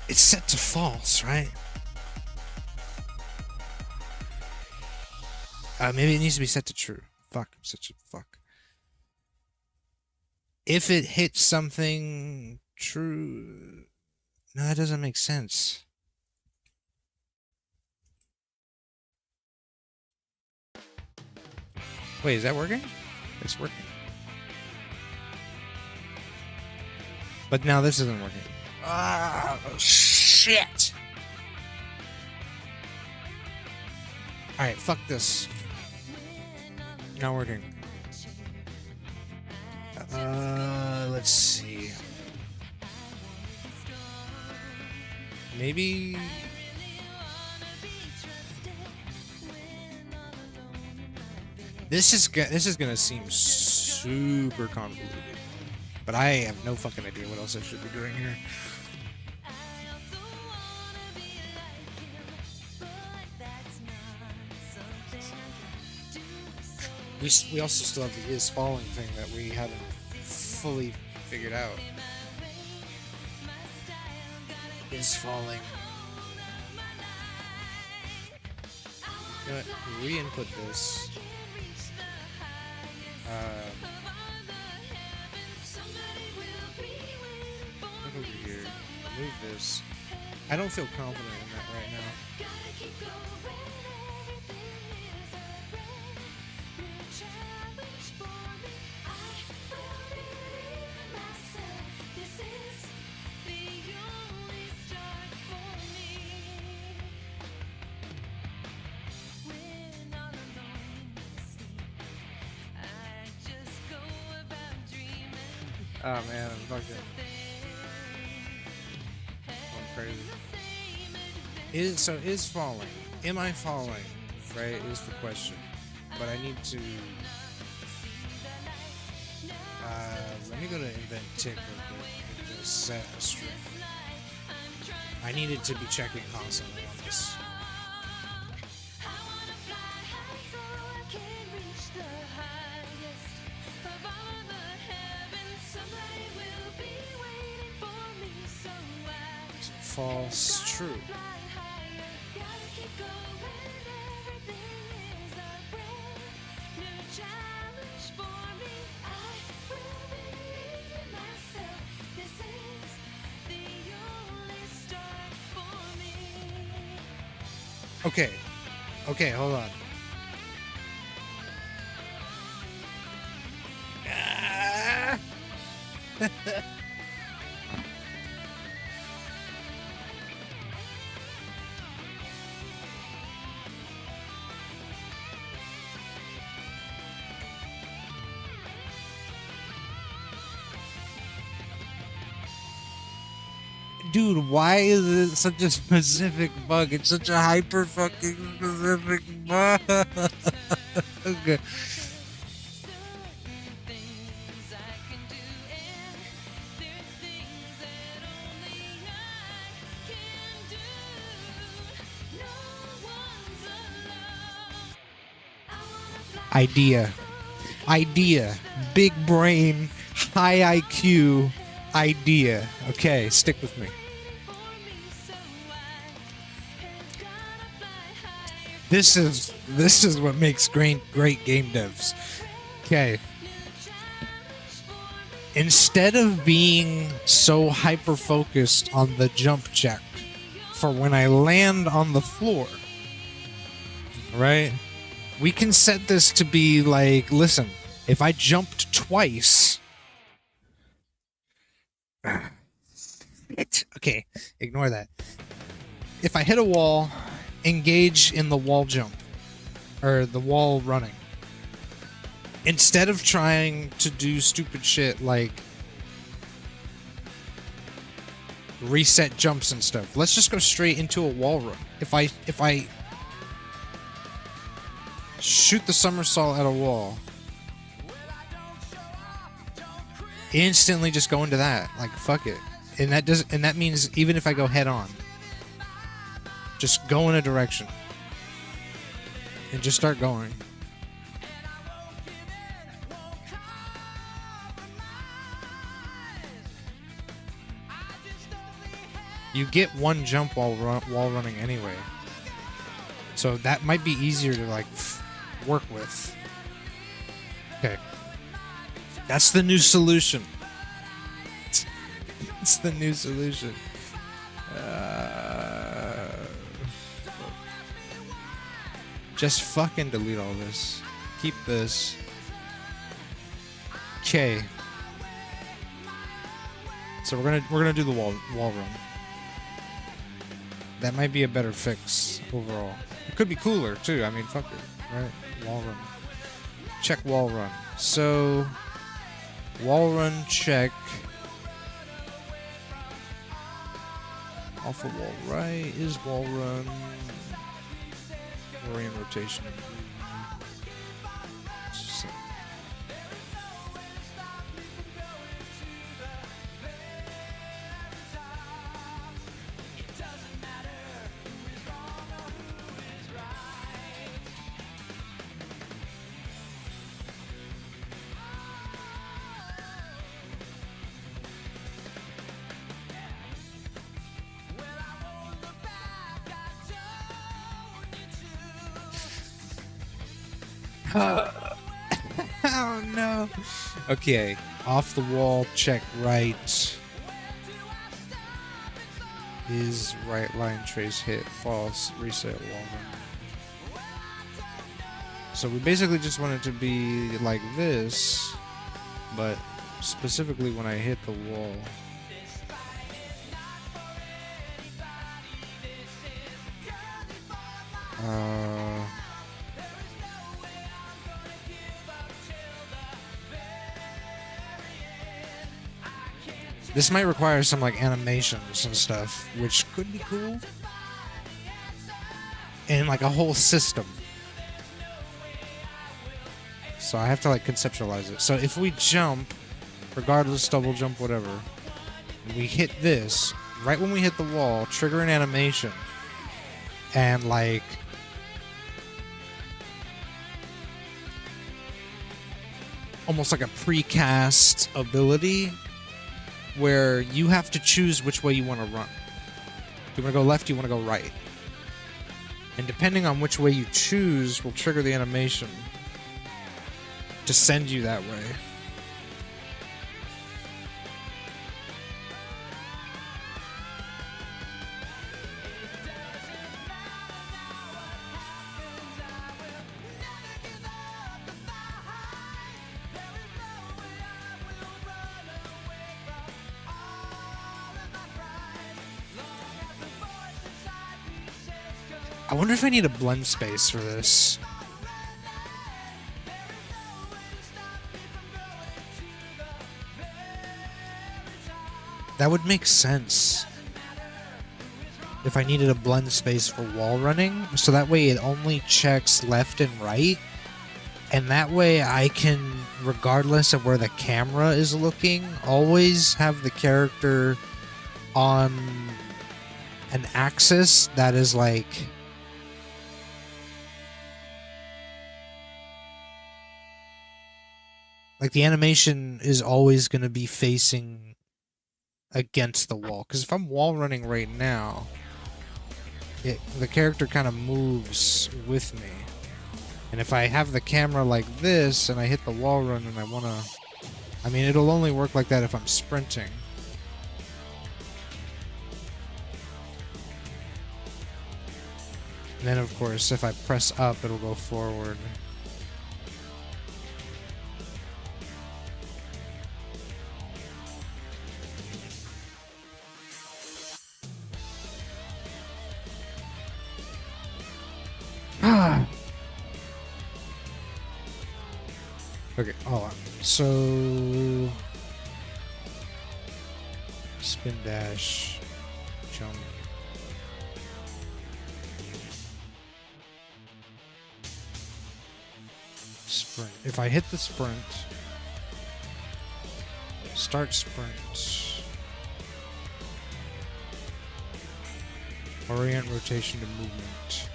It's set to false, right? Maybe it needs to be set to true. Fuck, I'm such a fuck. If it hits something true... No, that doesn't make sense. Wait, is that working? It's working. But now this isn't working. Ah, shit! Alright, fuck this. Not working. Let's see. Maybe... This is gonna seem super convoluted, but I have no fucking idea what else I should be doing here. We also still have the is falling thing that we haven't fully figured out. Is falling. You know what? Re-input this. Look over here. Remove this. I don't feel confident in that right now. Oh man, I'm fucking going crazy. Is falling. Am I falling? Right, is the question. But I need to let me go to invent tick real quick and just set a string. I needed to be checking constantly on this. False, true. Okay, hold on. Dude, why is it such a specific bug? It's such a hyper fucking specific bug. Okay. Idea. Big brain, high IQ, idea. Okay, stick with me. This is what makes great game devs. Okay. Instead of being so hyper focused on the jump check for when I land on the floor, right? We can set this to be like, listen, if I jumped twice, okay, ignore that. If I hit a wall, engage in the wall jump or the wall running. Instead of trying to do stupid shit like reset jumps and stuff. Let's just go straight into a wall run. If I shoot the somersault at a wall, instantly just go into that. Like, fuck it. And that means even if I go head on, just go in a direction and just start going. You get one jump while running anyway, so that might be easier to like work with. Okay, that's the new solution. It's the new solution. Just fucking delete all this. Keep this. Okay. So we're gonna do the wall run. That might be a better fix overall. It could be cooler too. I mean, fuck it, right? Wall run. Check wall run. So wall run check. Off of wall right is wall run. Orient rotation. So. Oh no. Okay, off the wall, check right. Is right line trace hit, false, reset wall run. So we basically just want it to be like this, but specifically when I hit the wall. This might require some like animations and stuff, which could be cool. And like a whole system. So I have to like conceptualize it. So if we jump, regardless, double jump, whatever, we hit this, right when we hit the wall, trigger an animation. And like almost like a precast ability where you have to choose which way you want to run. Do you want to go left? Do you want to go right? And depending on which way you choose will trigger the animation to send you that way. I wonder if I need a blend space for this. That would make sense. If I needed a blend space for wall running, so that way it only checks left and right. And that way I can, regardless of where the camera is looking, always have the character on an axis that is like the animation is always going to be facing against the wall. Because if I'm wall running right now, the character kind of moves with me. And if I have the camera like this and I hit the wall run and I want to... I mean, it'll only work like that if I'm sprinting. And then, of course, if I press up, it'll go forward. Okay, hold on. So spin dash. jump. Sprint. If I hit the sprint, start sprint, orient rotation to movement.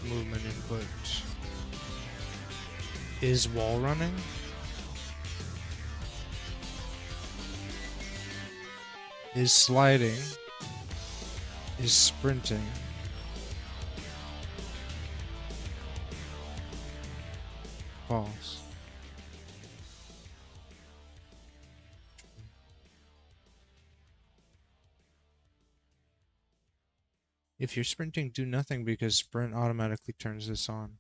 Movement input is wall running. Is sliding. Is sprinting. False. If you're sprinting, do nothing because sprint automatically turns this on.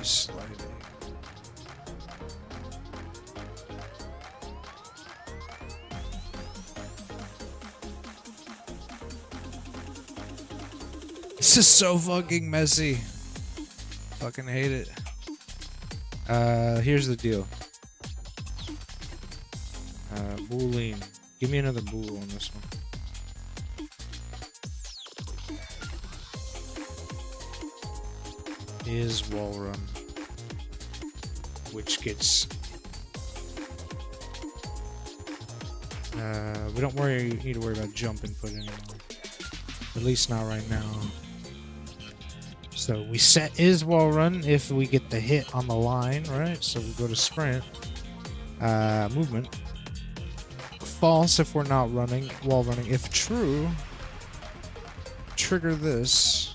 Sliding. This is so fucking messy. Fucking hate it. Here's the deal. Boolean. Give me another bool on this one. Is wall run, which gets we don't need to worry about jump input anymore, at least not right now. So we set is wall run if we get the hit on the line, right? So we go to sprint, movement, false if we're not running, wall running. If true, trigger this,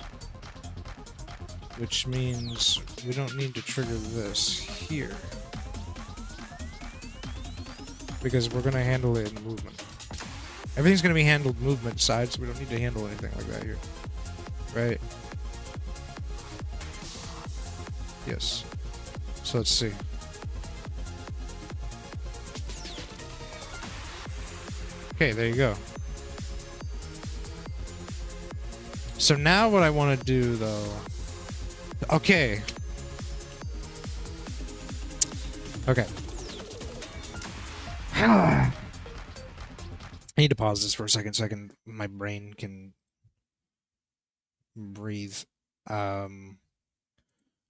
which means we don't need to trigger this here because we're going to handle it in movement. Everything's going to be handled movement side, so we don't need to handle anything like that here. Right? Yes. So let's see. Okay, there you go. So now what I want to do, though... Okay. Okay. I need to pause this for a second so my brain can breathe.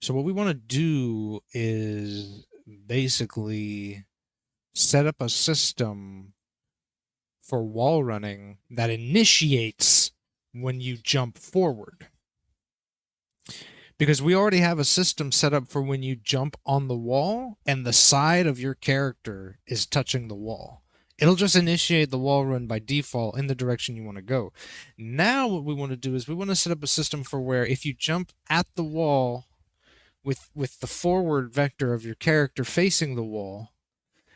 So what we want to do is basically set up a system for wall running that initiates when you jump forward. Because we already have a system set up for when you jump on the wall and the side of your character is touching the wall. It'll just initiate the wall run by default in the direction you want to go. Now what we want to do is we want to set up a system for where if you jump at the wall with the forward vector of your character facing the wall,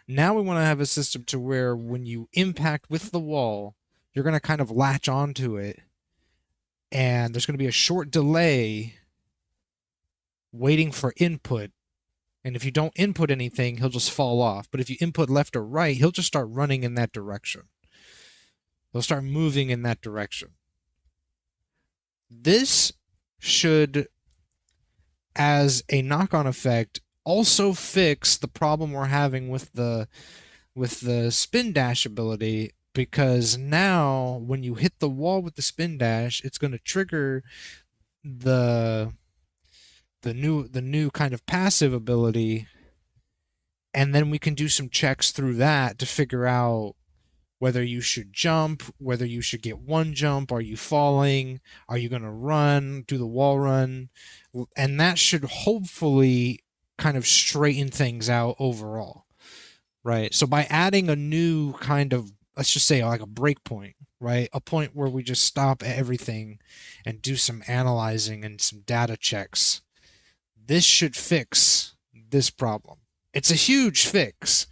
now we want to have a system to where when you impact with the wall, you're going to kind of latch onto it and there's going to be a short delay waiting for input, and if you don't input anything, he'll just fall off. But if you input left or right, he'll just start running in that direction. He'll start moving in that direction. This should, as a knock-on effect, also fix the problem we're having with the spin dash ability, because now when you hit the wall with the spin dash, it's going to trigger the new kind of passive ability, and then we can do some checks through that to figure out whether you should jump, whether you should get one jump, are you falling, are you going to run, do the wall run, and that should hopefully kind of straighten things out overall, right? So by adding a new kind of, let's just say like a breakpoint, right? A point where we just stop everything and do some analyzing and some data checks. This should fix this problem. It's a huge fix,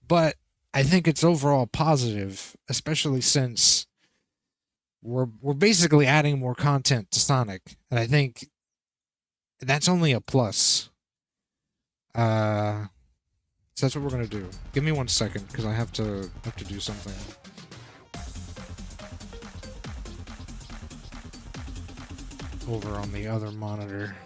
but I think it's overall positive, especially since we're basically adding more content to Sonic, and I think that's only a plus. So that's what we're gonna do. Give me 1 second, because I have to do something. Over on the other monitor.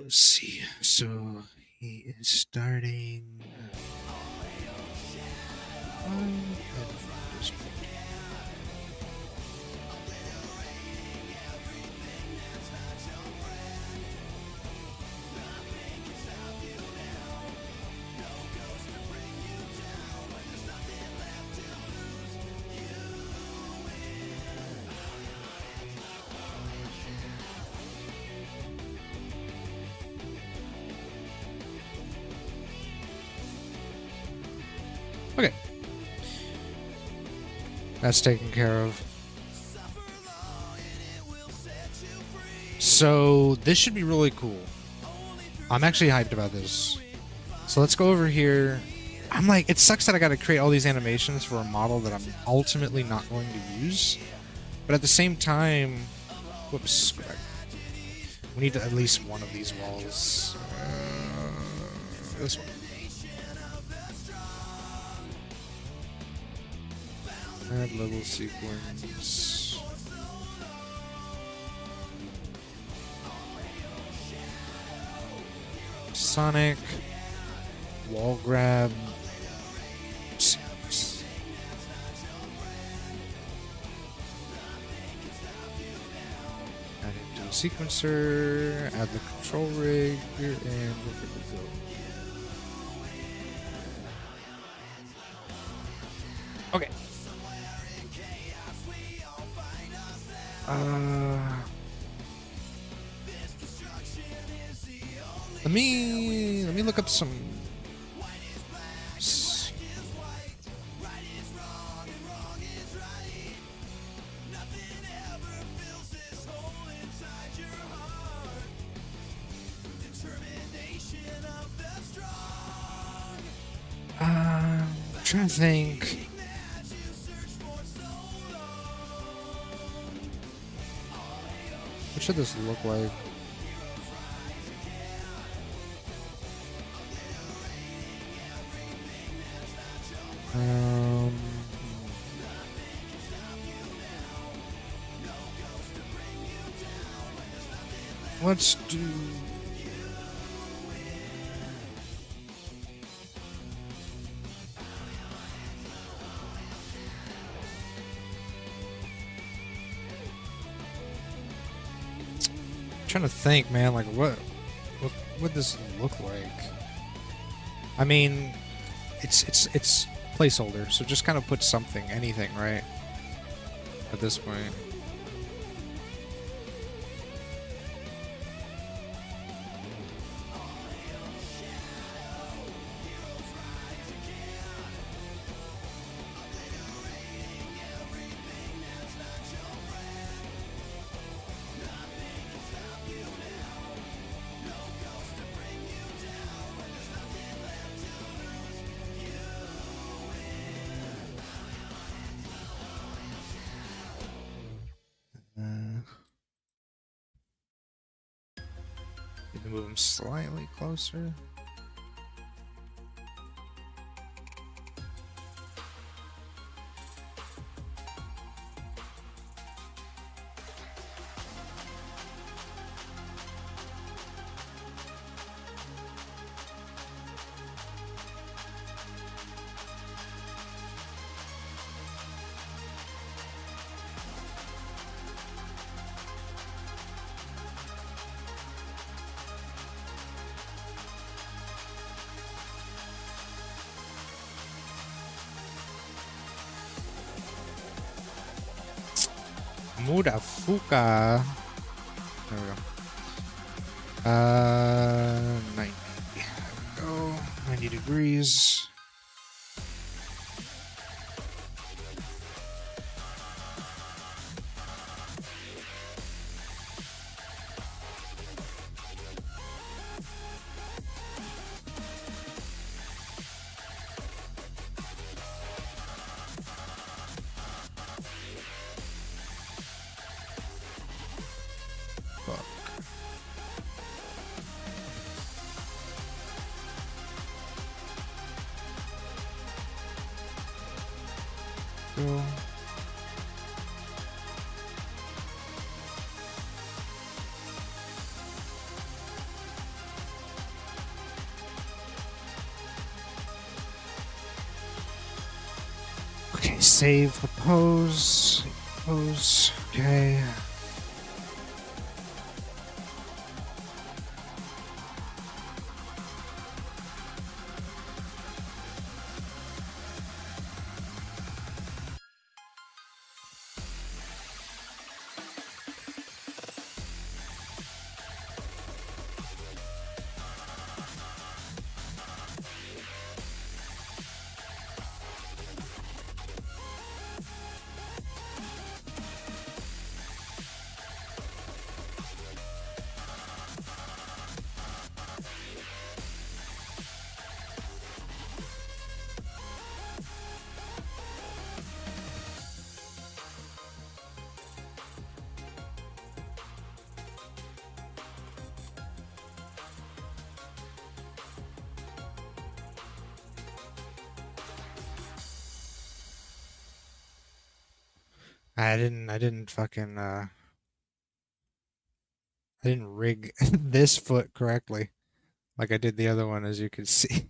Let's see. So he is starting. Okay. That's taken care of. So this should be really cool. I'm actually hyped about this. So let's go over here. I'm like, it sucks that I gotta create all these animations for a model that I'm ultimately not going to use. But at the same time, whoops, go back. We need at least one of these walls. This one. Add level sequence. Sonic. Wall grab. Sequence. Add into a sequencer. Add the control rig. And we're good to go. Okay. Let me look up some. I'm trying to think. What should this look like? Let's do. I'm trying to think, man. Like, what would this look like? I mean, it's placeholder, so just kind of put something, anything, right? At this point. Need to move him slightly closer. Murafuka. There we go. 90. There we go. 90 degrees. Save the pose. Pose. Okay. I didn't fucking I didn't rig this foot correctly like I did the other one, as you can see.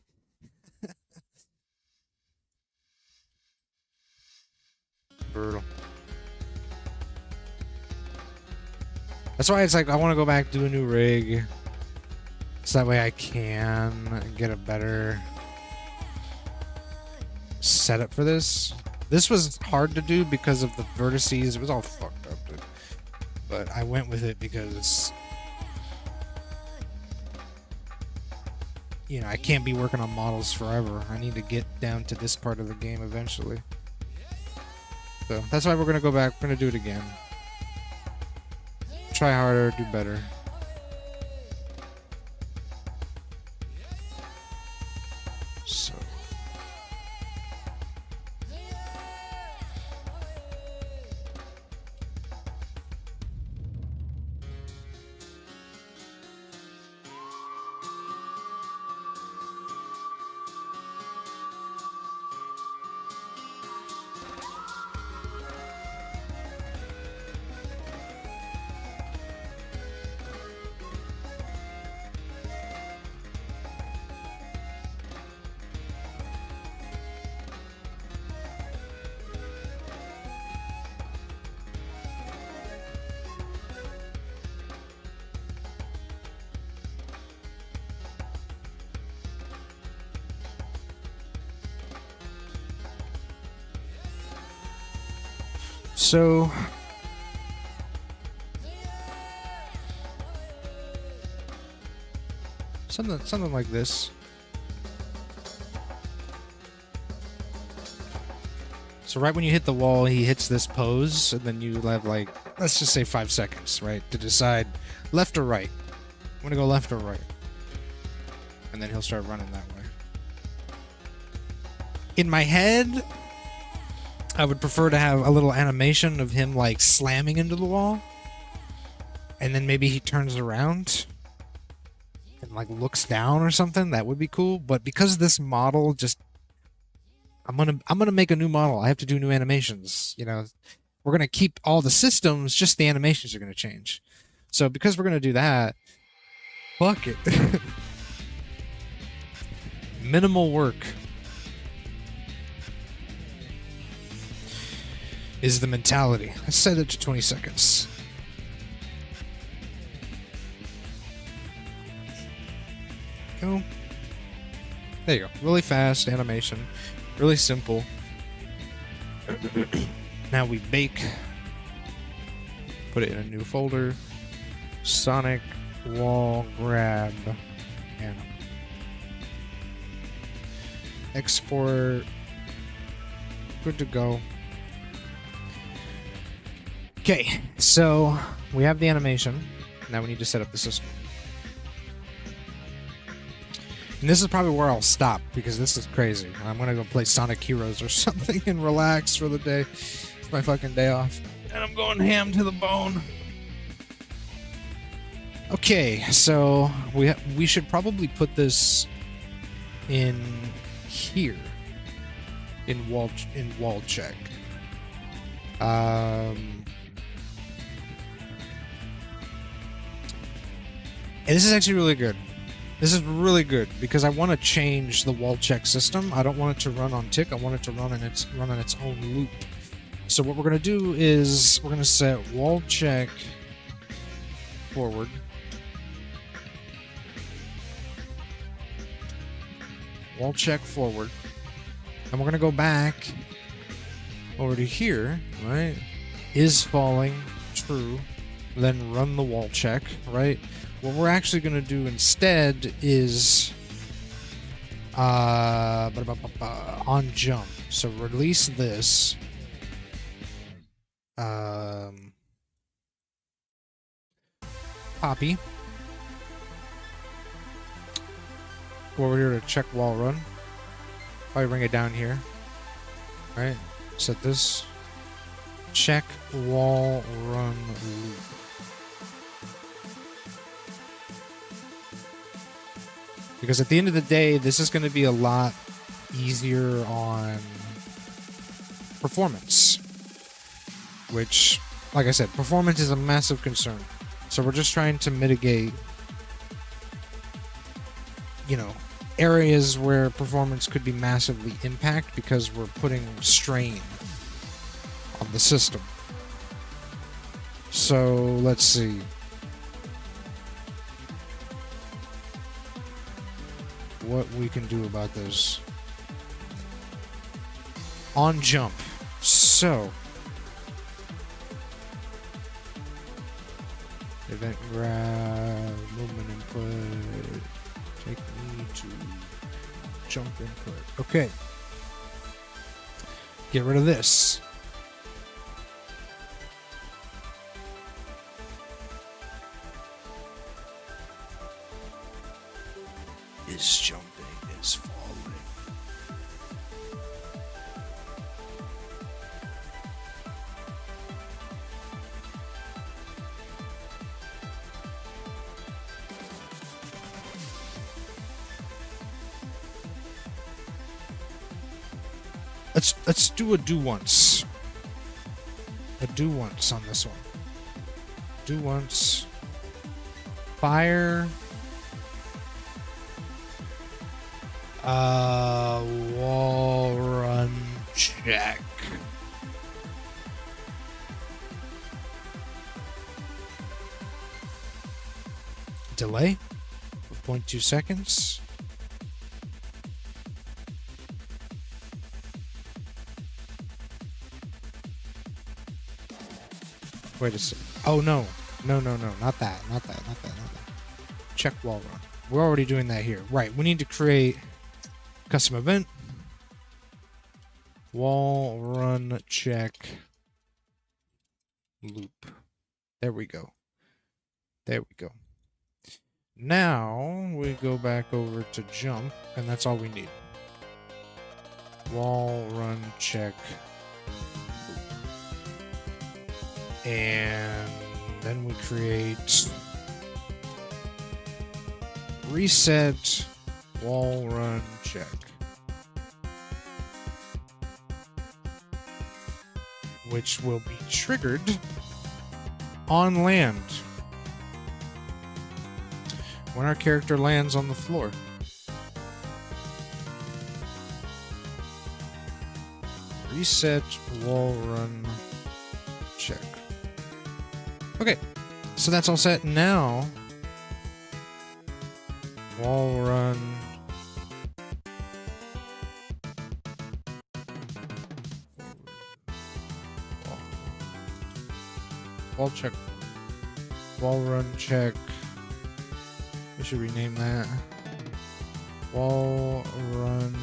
Brutal. That's why it's like I want to go back, do a new rig, so that way I can get a better setup for this. This was hard to do because of the vertices. It was all fucked up, dude. But I went with it because, you know, I can't be working on models forever. I need to get down to this part of the game eventually. So that's why we're gonna go back. We're gonna do it again. Try harder, do better. So. So something like this. So right when you hit the wall, he hits this pose, and then you have like, let's just say 5 seconds, right, to decide left or right. I'm gonna go left or right, and then he'll start running that way. In my head, I would prefer to have a little animation of him like slamming into the wall, and then maybe he turns around and like looks down or something. That would be cool. But because this model just, I'm gonna make a new model. I have to do new animations. You know, we're gonna keep all the systems, just the animations are gonna change. So because we're gonna do that, fuck it. Minimal work is the mentality. I set it to 20 seconds. Go. There you go. Really fast animation. Really simple. Now we bake. Put it in a new folder. Sonic wall grab. And export. Good to go. Okay, so we have the animation. Now we need to set up the system. And this is probably where I'll stop, because this is crazy. I'm gonna go play Sonic Heroes or something and relax for the day. It's my fucking day off. And I'm going ham to the bone. Okay, so we should probably put this in here. In wall check. And this is actually really good. This is really good because I want to change the wall check system. I don't want it to run on tick. I want it to run on its own loop. So what we're going to do is we're going to set wall check forward. Wall check forward. And we're going to go back over to here, right? Is falling, true. Then run the wall check, right? What we're actually going to do instead is on jump. So release this. Copy. Go over here to check wall run. Probably bring it down here. Right? Set this. Check wall run loop. Because at the end of the day, this is going to be a lot easier on performance. Which, like I said, performance is a massive concern. So we're just trying to mitigate, you know, areas where performance could be massively impacted because we're putting strain on the system. So let's see. What we can do about this. On jump. So event grab, movement input, take me to jump input. Okay. Get rid of this. Is jumping, is falling. Let's do a do once. A do once on this one. Do once. Fire. Wall run check. Delay of 0.2 seconds. Wait a second. Oh no. No, not that. Check wall run. We're already doing that here. Right, we need to create custom event. Wall run check loop. There we go. Now we go back over to jump, and that's all we need. Wall run check loop. And then we create reset wall run check. Which will be triggered on land when our character lands on the floor. Reset wall run check. Okay, so that's all set. Now, wall run. Wall check. Wall run check. We should rename that. Wall run.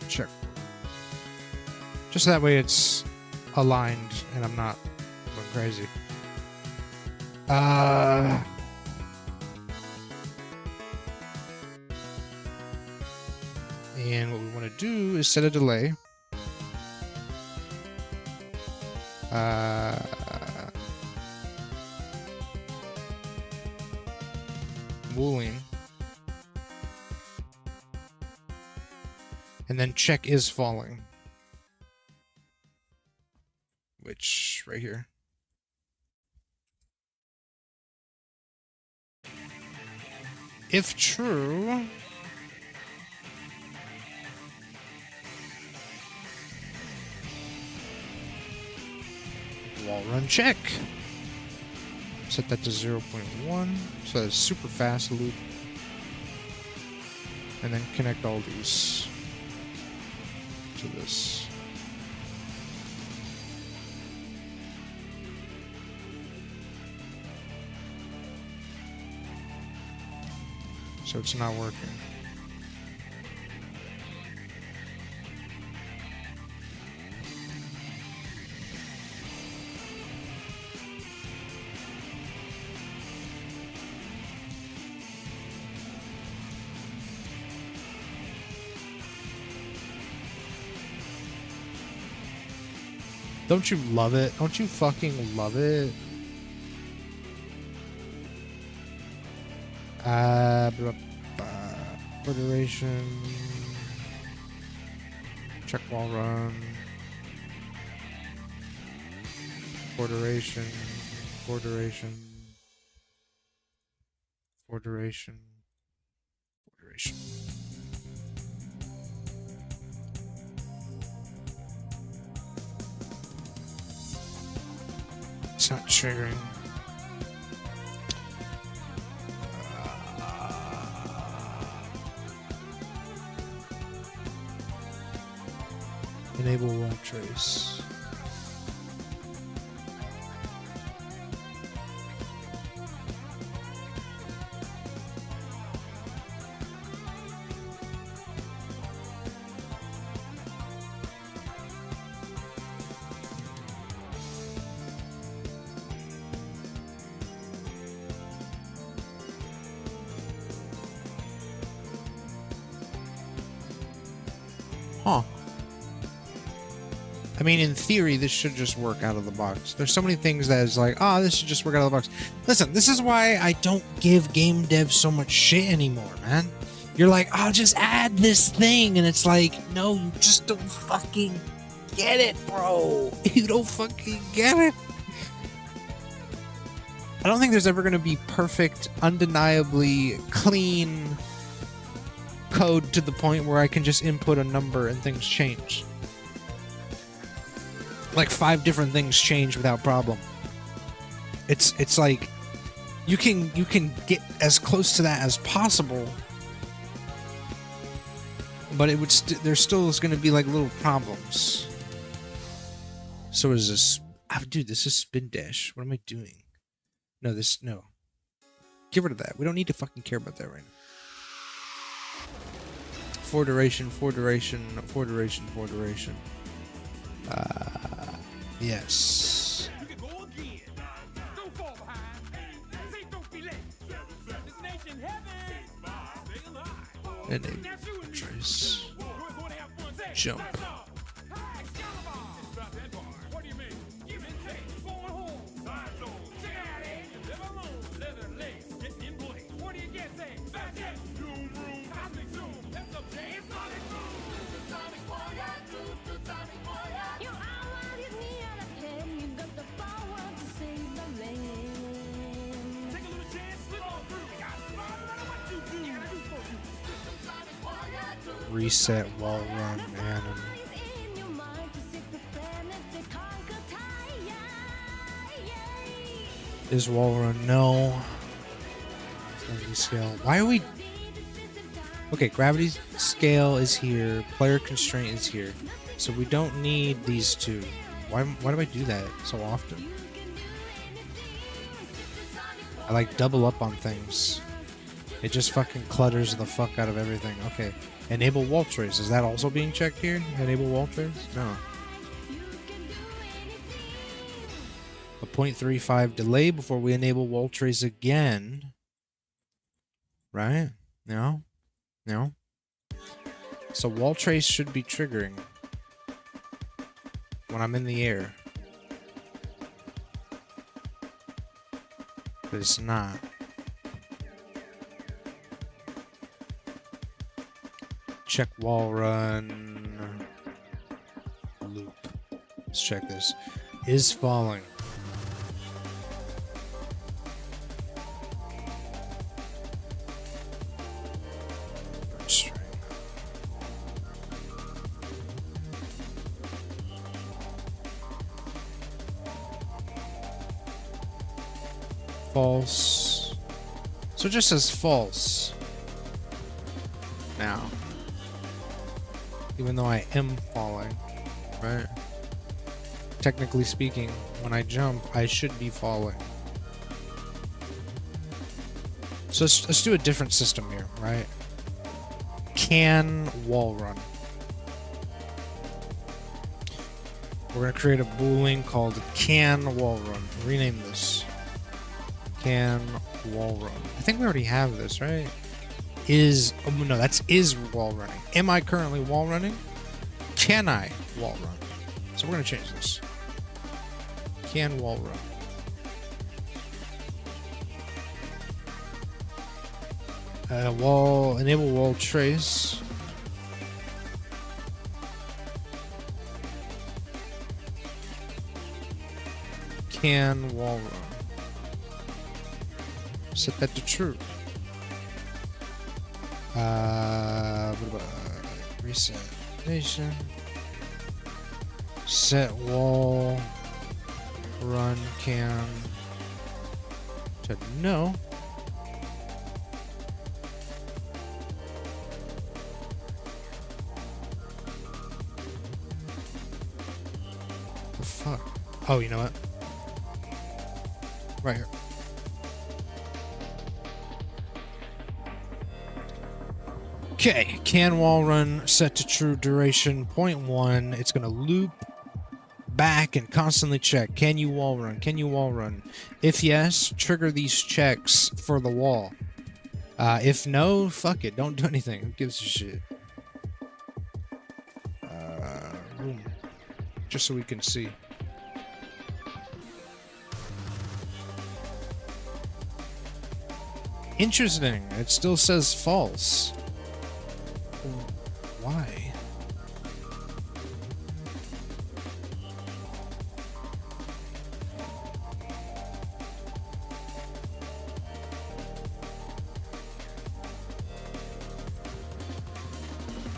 Check. Just that way it's aligned and I'm not going crazy. And what we want to do is set a delay. Boolean. And then check is falling. switch right here. If true, wall run check. Set that to 0.1, so that's super fast loop. And then connect all these to this. So it's not working. Don't you love it? Don't you fucking love it? Duration. Check wall run. Duration. Duration. Duration. Duration. It's not triggering. Enable wall trace. Huh. I mean, in theory, this should just work out of the box. There's so many things that is like, oh, this should just work out of the box. Listen, this is why I don't give game devs so much shit anymore, man. You're like, oh, just add this thing. And it's like, no, you just don't fucking get it, bro. You don't fucking get it. I don't think there's ever going to be perfect, undeniably clean code to the point where I can just input a number and things change. Like 5 different things change without problem. It's like you can get as close to that as possible, but it would there still is going to be like little problems. So is this? Oh, dude, this is spin dash. What am I doing? No, no. Get rid of that. We don't need to fucking care about that right now. For duration. Yes. Enable trace. Jump. Reset wall run anim. Is wall run? No. Gravity scale. Why are we? Okay, gravity scale is here. Player constraint is here. So we don't need these two. Why do I do that so often? I like double up on things. It just fucking clutters the fuck out of everything. Okay. Enable wall trace. Is that also being checked here? Enable wall trace? No. A 0.35 delay before we enable wall trace again. Right? No? No? So wall trace should be triggering when I'm in the air. But it's not. Check wall run loop. Let's check this. is falling. False. So it just says false now. Even though I am falling, right? Technically speaking, when I jump, I should be falling. So let's do a different system here, right? Can wall run. We're going to create a boolean called can wall run. Rename this. Can wall run. I think we already have this, right? Is, oh no, that's is wall running. Am I currently wall running? Can I wall run? So we're going to change this. Can wall run. Enable wall trace. Can wall run. Set that to true. What about reset nation? Set wall run can to no. The fuck? Oh, you know what? Right here. Okay, can wall run set to true duration 0.1. It's going to loop back and constantly check. Can you wall run? Can you wall run? If yes, trigger these checks for the wall. If no, fuck it. Don't do anything. Who gives a shit? Boom. Just so we can see. Interesting. It still says false. Why?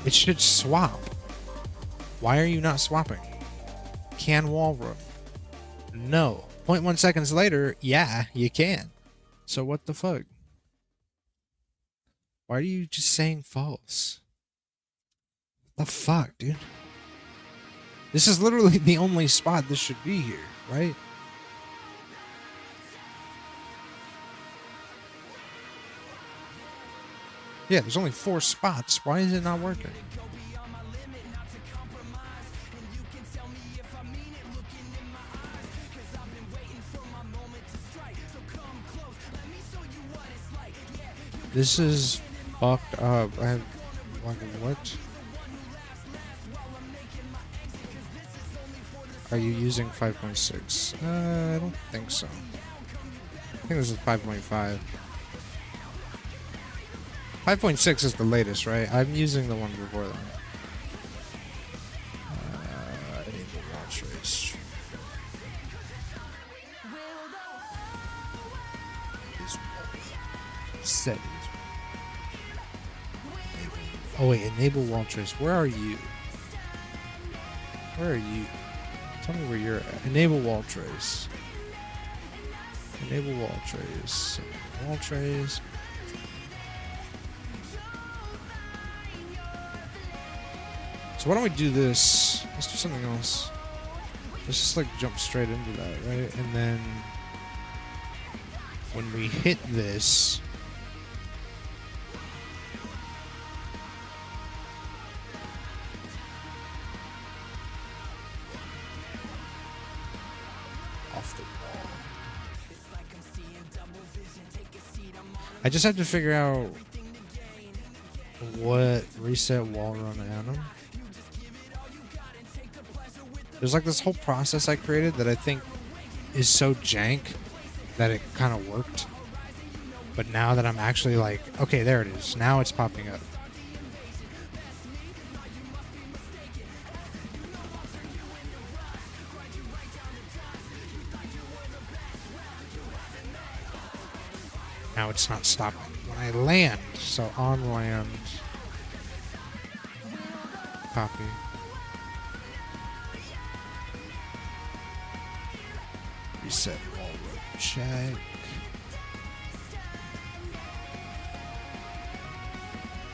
It should swap. Why are you not swapping? Can wall run? No. 0.1 seconds later, yeah, you can. So what the fuck? Why are you just saying false? The fuck, dude? This is literally the only spot this should be here, right? Yeah, there's only 4 spots. Why is it not working? This is fucked up. I have, like, what? Are you using 5.6? I don't think so. I think this is 5.5. 5.6 is the latest, right? I'm using the one before that. I need to watch race. Set. Oh wait, enable wall trace. Where are you? Where are you? Tell me where you're at. Enable wall trace. Enable wall trace. Wall trace. So why don't we do this? Let's do something else. Let's just like jump straight into that, right? And then when we hit this, off the wall. I just have to figure out what reset wall run anim. There's like this whole process I created that I think is so jank that it kind of worked. But now that I'm actually like, okay, there it is. Now it's popping up. Now it's not stopping when I land. So on land, copy. Reset wall road check.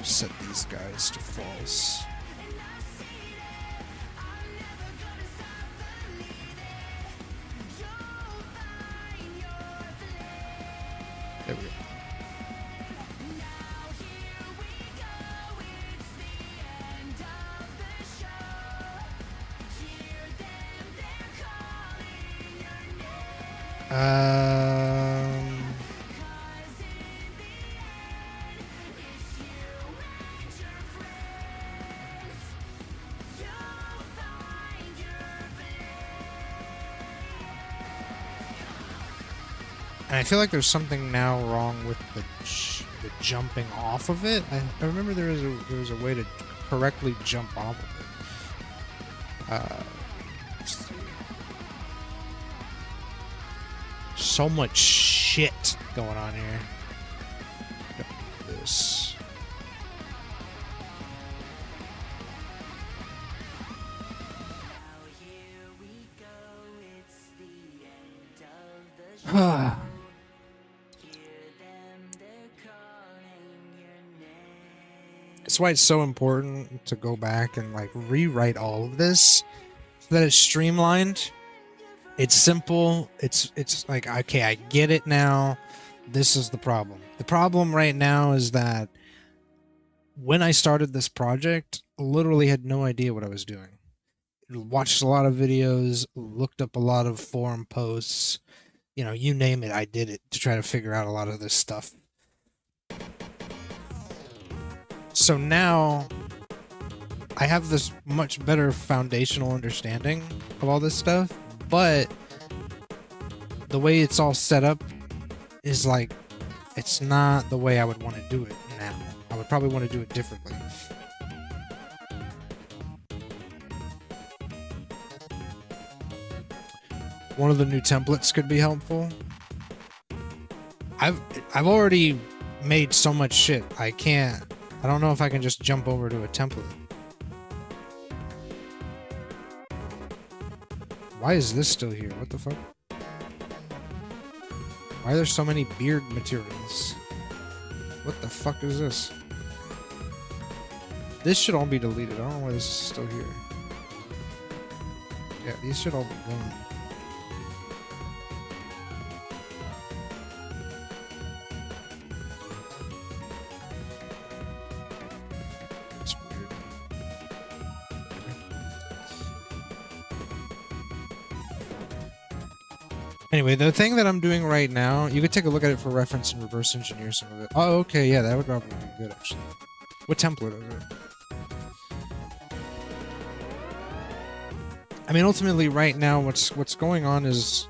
Set these guys to false. There we go. And I feel like there's something now wrong with the jumping off of it. I remember there was a way to correctly jump off of it. Let's see. So much shit going on here. This. That's why it's so important to go back and like rewrite all of this so that it's streamlined. It's simple. It's like, okay, I get it now. This is the problem. The problem right now is that when I started this project, I literally had no idea what I was doing. Watched a lot of videos, looked up a lot of forum posts, you know, you name it, I did it to try to figure out a lot of this stuff. So now I have this much better foundational understanding of all this stuff, but the way it's all set up is like, it's not the way I would want to do it now. I would probably want to do it differently. One of the new templates could be helpful. I've already made so much shit. I don't know if I can just jump over to a template. Why is this still here? What the fuck? Why are there so many beard materials? What the fuck is this? This should all be deleted. I don't know why this is still here. Yeah, these should all be gone. That's weird. Anyway, the thing that I'm doing right now, you could take a look at it for reference and reverse engineer some of it. Oh, okay, yeah, that would probably be good, actually. What template is it? I mean, ultimately, right now, what's going on is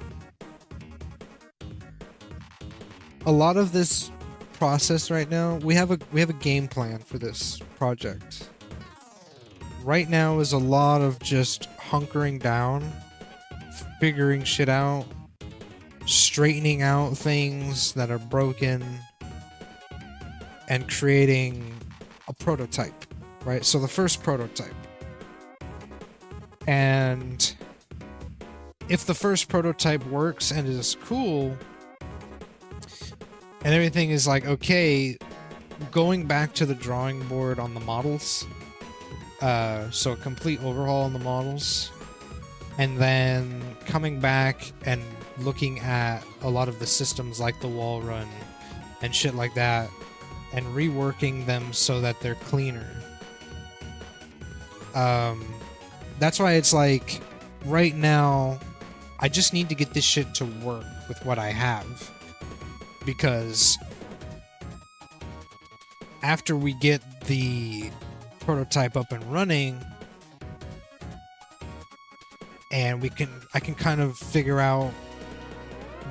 a lot of this process right now. We have a game plan for this project. Right now is a lot of just hunkering down, figuring shit out, straightening out things that are broken, and creating a prototype, right? So the first prototype. And if the first prototype works and is cool, and everything is like, okay, going back to the drawing board on the models, so a complete overhaul on the models, and then coming back and looking at a lot of the systems like the wall run and shit like that, and reworking them so that they're cleaner. That's why it's like, right now, I just need to get this shit to work with what I have. Because after we get the prototype up and running, and I can kind of figure out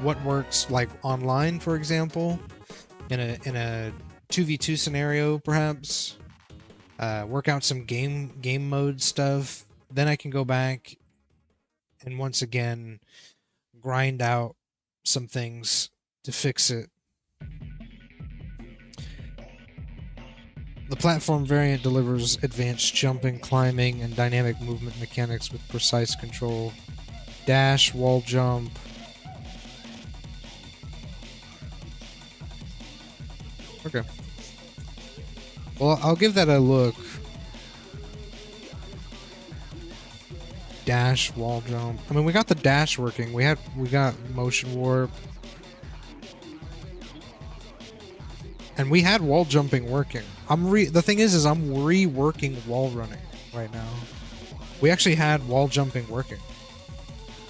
what works, like online, for example, in a 2v2 scenario, perhaps, work out some game mode stuff. Then I can go back and once again grind out some things to fix it. The platform variant delivers advanced jumping, climbing, and dynamic movement mechanics with precise control. Dash, wall jump. Okay. Well, I'll give that a look. Dash, wall jump. I mean, we got the dash working. We got motion warp. And we had wall jumping working. The thing is I'm reworking wall running right now. We actually had wall jumping working.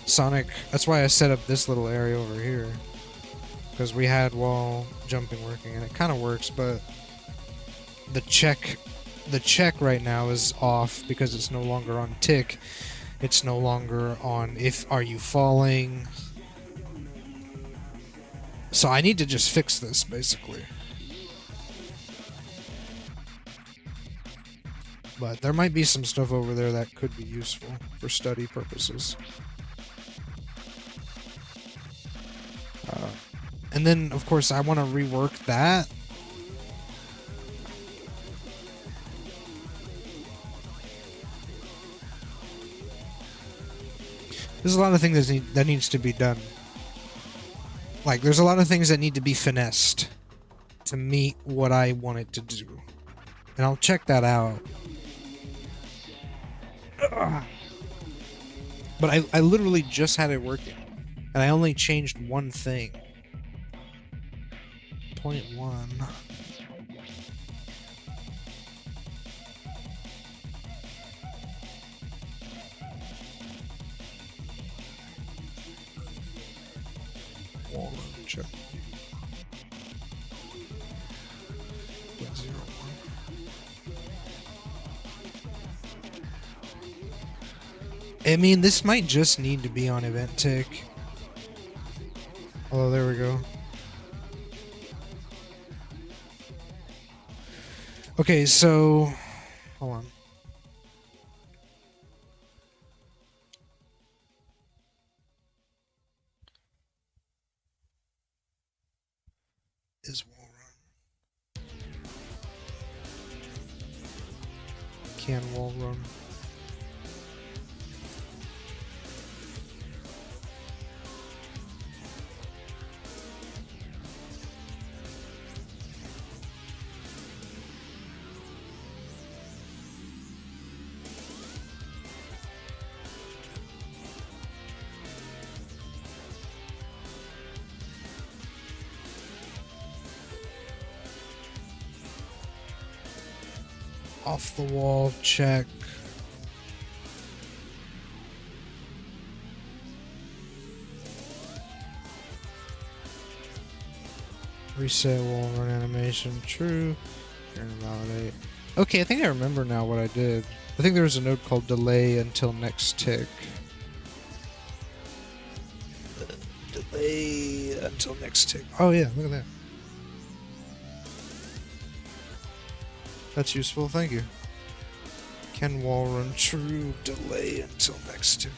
Sonic, that's why I set up this little area over here. Because we had wall jumping working, and it kind of works, but the check right now is off because it's no longer on tick. It's no longer on are you falling. So I need to just fix this, basically. But there might be some stuff over there that could be useful for study purposes. And then, of course, I want to rework that. There's a lot of things that needs to be done. Like, there's a lot of things that need to be finessed to meet what I want it to do. And I'll check that out. But I literally just had it working. And I only changed one thing. 0.1. Wall check. 0.01. I mean, this might just need to be on event tick. Oh, there we go. Okay, so hold on. Is wall run? Can wall run? Off the wall, check. Reset wall run animation, true. Validate. Okay, I think I remember now what I did. I think there was a node called delay until next tick. Delay until next tick. Oh yeah, look at that. That's useful, thank you. Can wall run true, delay until next tick.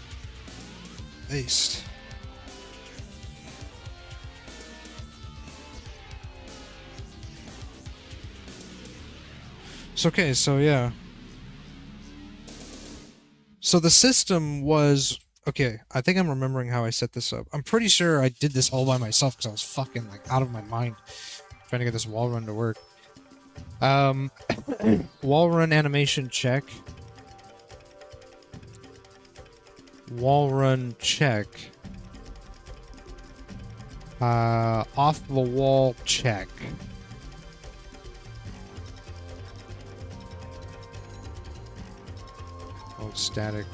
Based. So, okay, so yeah. So the system was... Okay, I think I'm remembering how I set this up. I'm pretty sure I did this all by myself because I was fucking, like, out of my mind trying to get this wall run to work. Wall run animation check. Wall run check. Off the wall check. Oh, static.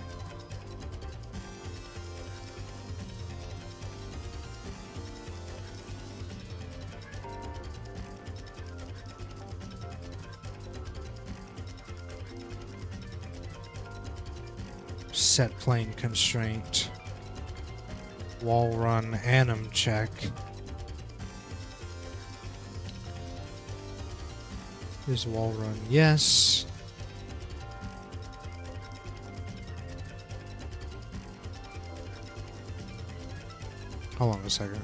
Set plane constraint. Wall run anim check. Here's wall run, yes. Hold on a second.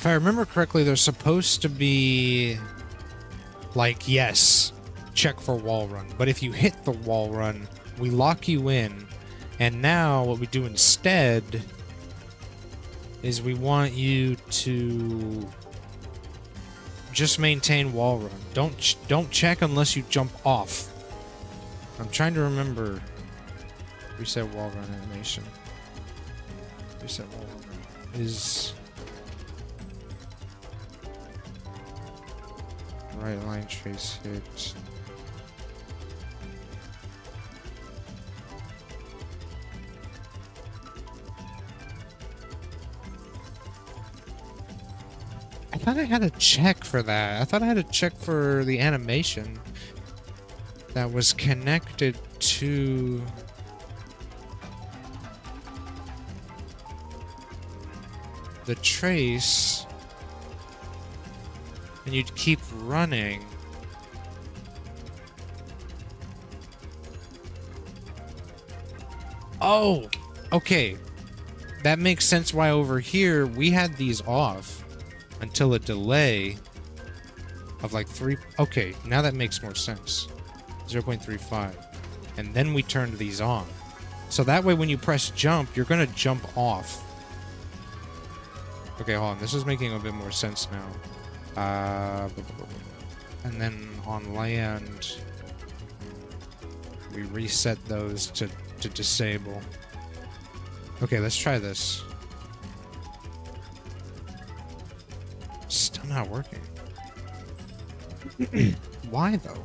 If I remember correctly, there's supposed to be like, yes, check for wall run. But if you hit the wall run, we lock you in. And now what we do instead is we want you to just maintain wall run. Don't check unless you jump off. I'm trying to remember. Reset wall run animation. Reset wall run is right line trace hit. I thought I had a check for that. I thought I had a check for the animation that was connected to the trace, and you'd keep running. Oh, okay. That makes sense why over here we had these off until a delay of like 3. Okay, now that makes more sense. 0.35. And then we turned these on. So that way when you press jump, you're going to jump off. Okay, hold on. This is making a bit more sense now. And then on land, we reset those to disable. Okay, let's try this. Still not working. Why though?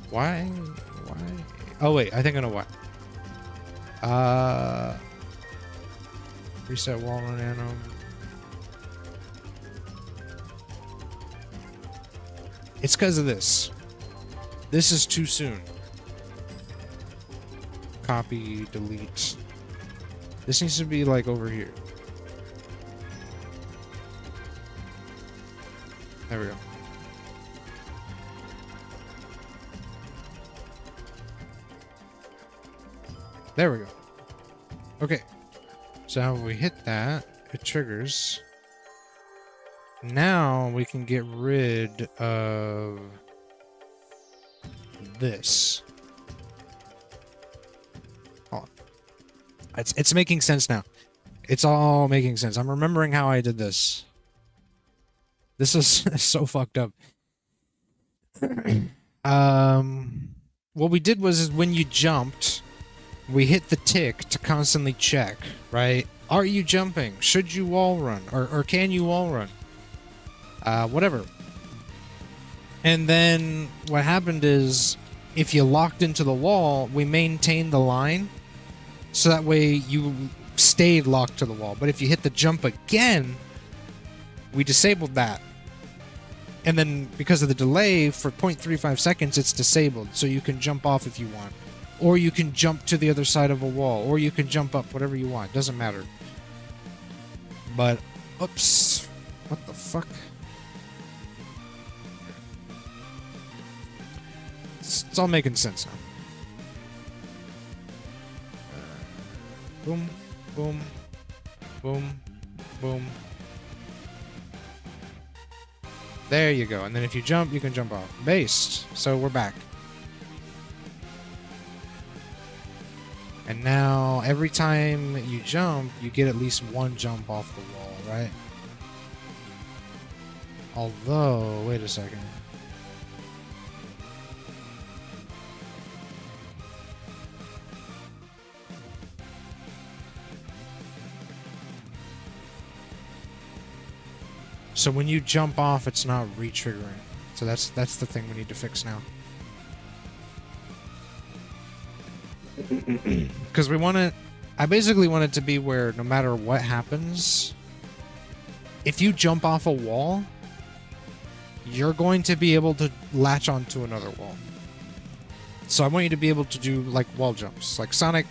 Why? Oh wait, I think I know why. Reset wall run anim. It's because of this. This is too soon. Copy, delete. This needs to be like over here. There we go. There we go. Okay. So when we hit that, it triggers. Now we can get rid of this. Hold on. It's making sense now. It's all making sense. I'm remembering how I did this. This is so fucked up. What we did was when you jumped, we hit the tick to constantly check, right? Are you jumping? Should you wall run? Or can you wall run? Whatever. And then what happened is, if you locked into the wall, we maintained the line, so that way you stayed locked to the wall. But if you hit the jump again, we disabled that. And then because of the delay, for 0.35 seconds, it's disabled. So you can jump off if you want. Or you can jump to the other side of a wall. Or you can jump up, whatever you want. Doesn't matter. But, oops. What the fuck? It's all making sense now. Boom, boom, boom, boom. There you go. And then if you jump, you can jump off. Based. So we're back. And now, every time you jump, you get at least one jump off the wall, right? Although, wait a second. So when you jump off, it's not re-triggering. So that's the thing we need to fix now. Because we want it... I basically want it to be where no matter what happens, if you jump off a wall, you're going to be able to latch onto another wall. So I want you to be able to do, like, wall jumps. Like, Sonic,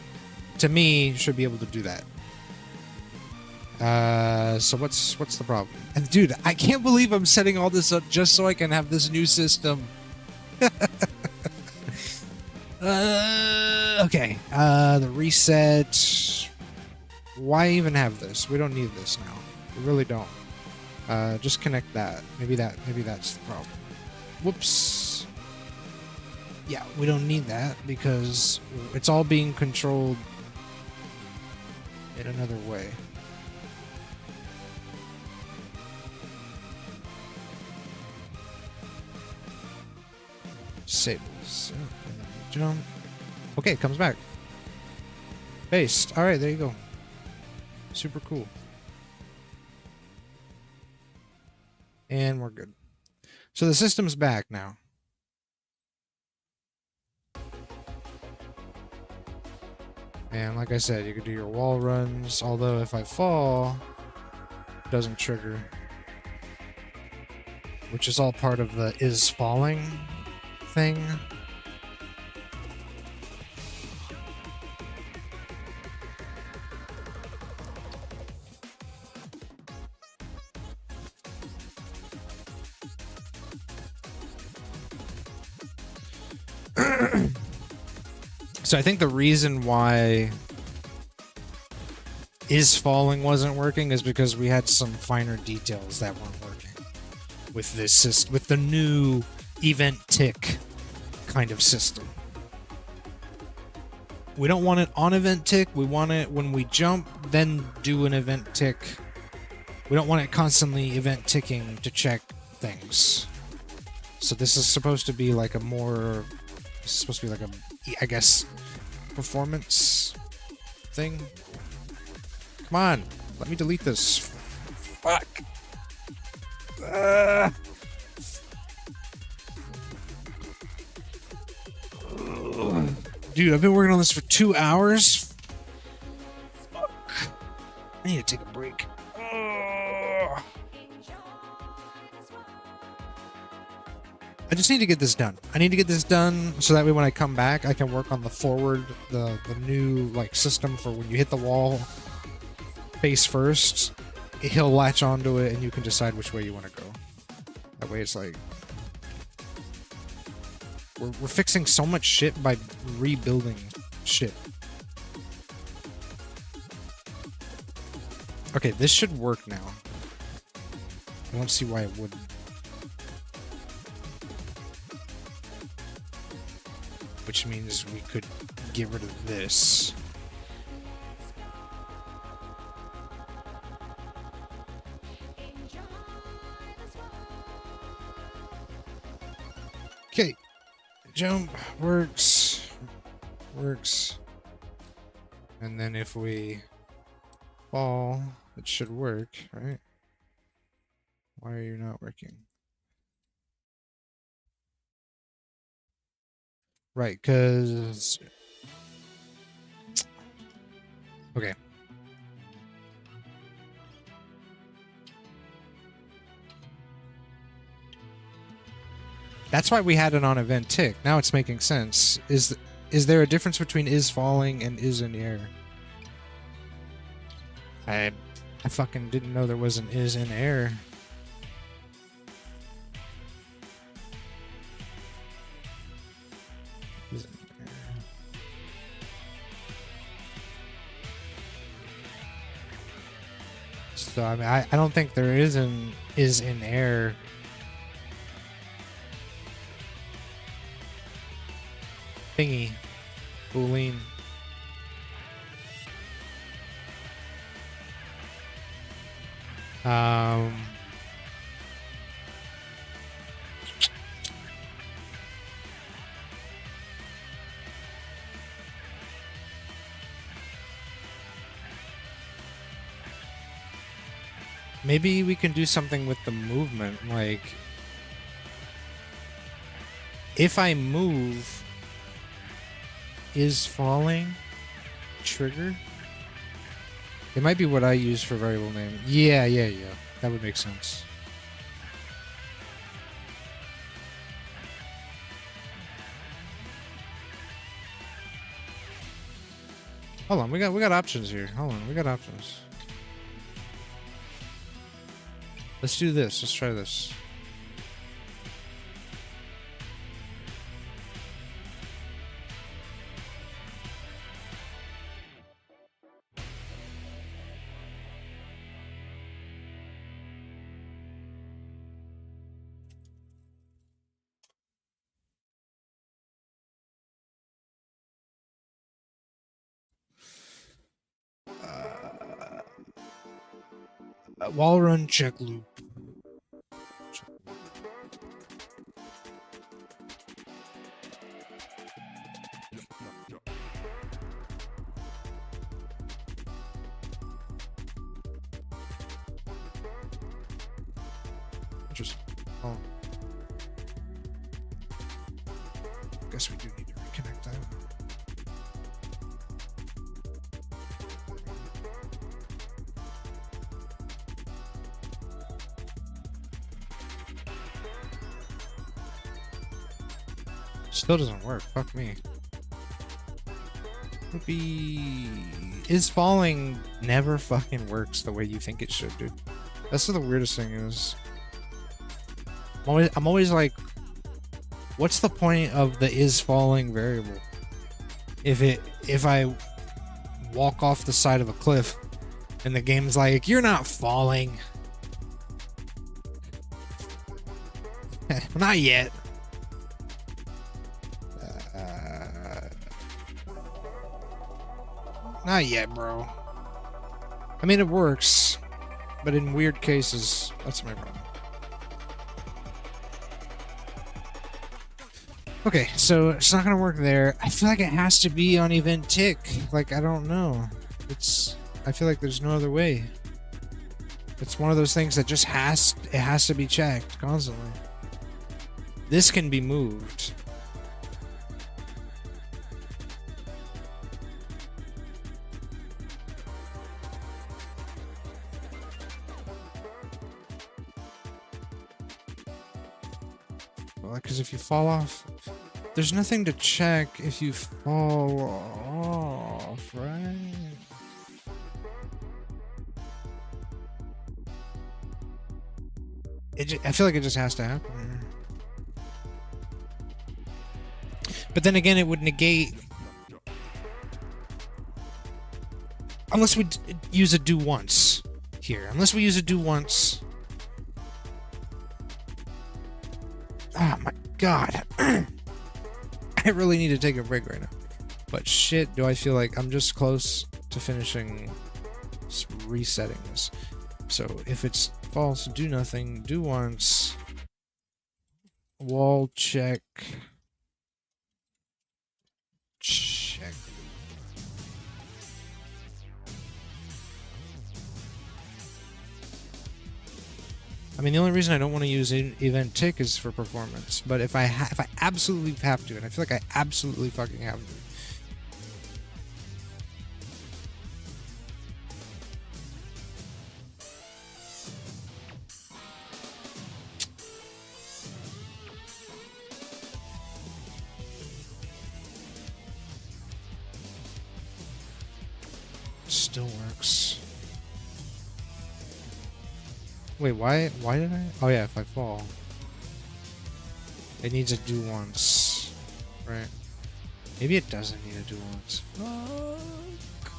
to me, should be able to do that. So what's the problem? And dude, I can't believe I'm setting all this up just so I can have this new system. Okay. The reset. Why even have this? We don't need this now. We really don't. Just connect that. Maybe that's the problem. Whoops. Yeah, we don't need that because it's all being controlled in another way. Disables. And then we jump. Okay, it comes back. Based. Alright, there you go. Super cool. And we're good. So the system's back now. And like I said, you can do your wall runs, although if I fall, it doesn't trigger. Which is all part of the is falling thing. So I think the reason why is falling wasn't working is because we had some finer details that weren't working with this system, with the new event tick kind of system. We don't want it on event tick. We want it when we jump, then do an event tick. We don't want it constantly event ticking to check things. So this is supposed to be like a more, this is supposed to be like a, I guess, performance thing. Come on, let me delete this. Fuck. Dude, I've been working on this for 2 hours. Fuck. I need to take a break. I just need to get this done. I need to get this done so that way when I come back, I can work on the forward, the new like system for when you hit the wall face first. He'll latch onto it and you can decide which way you want to go. That way it's like we're fixing so much shit by rebuilding shit. Okay, this should work now. I don't see why it wouldn't. Which means we could get rid of this. Okay. Jump works. Works. And then if we fall, it should work, right? Why are you not working? Right, because... Okay. That's why we had it on event tick. Now it's making sense. Is there a difference between is falling and is in air? I fucking didn't know there was an is in air. Is in air. So I mean, I don't think there is an is in air. Thingy. Boolean. Maybe we can do something with the movement, like if I move, is falling trigger? It might be what I use for variable name. Yeah. That would make sense. Hold on, we got options here. Hold on, we got options. Let's do this. Let's try this. Wall run check loop. Interesting. Oh. Guess we do need to reconnect that. Still doesn't work. Fuck me. Is falling never fucking works the way you think it should, dude. That's what the weirdest thing is. I'm always like, what's the point of the is falling variable? If I walk off the side of a cliff and the game's like, you're not falling. Not yet. Not yet, bro. I mean, it works, but in weird cases, that's my problem. Okay, so it's not gonna work there. I feel like it has to be on event tick. Like, I don't know. I feel like there's no other way. It's one of those things that just has to be checked constantly. This can be moved. Because if you fall off, there's nothing to check if you fall off, right? I feel like it just has to happen. But then again, it would negate, unless we use a do once here. Unless we use a do once. Oh my god. I really need to take a break right now. But shit, do I feel like I'm just close to finishing resetting this. So if it's false, do nothing, do once. Wall check. Check. I mean, the only reason I don't want to use event tick is for performance. But if I absolutely have to, and I feel like I absolutely fucking have to. Still works. Wait, why did I? Oh yeah, if I fall. It needs a do once. Right. Maybe it doesn't need a do once. Fuck.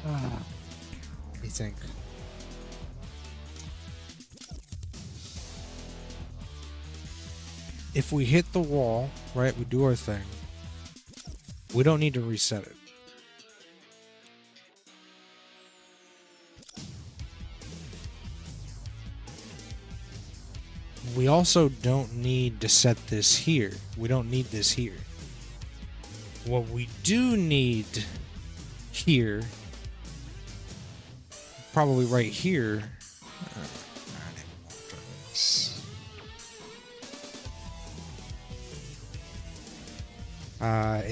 Oh. What do you think? If we hit the wall, right, we do our thing. We don't need to reset it. We also don't need to set this here. We don't need this here. What we do need here, probably right here.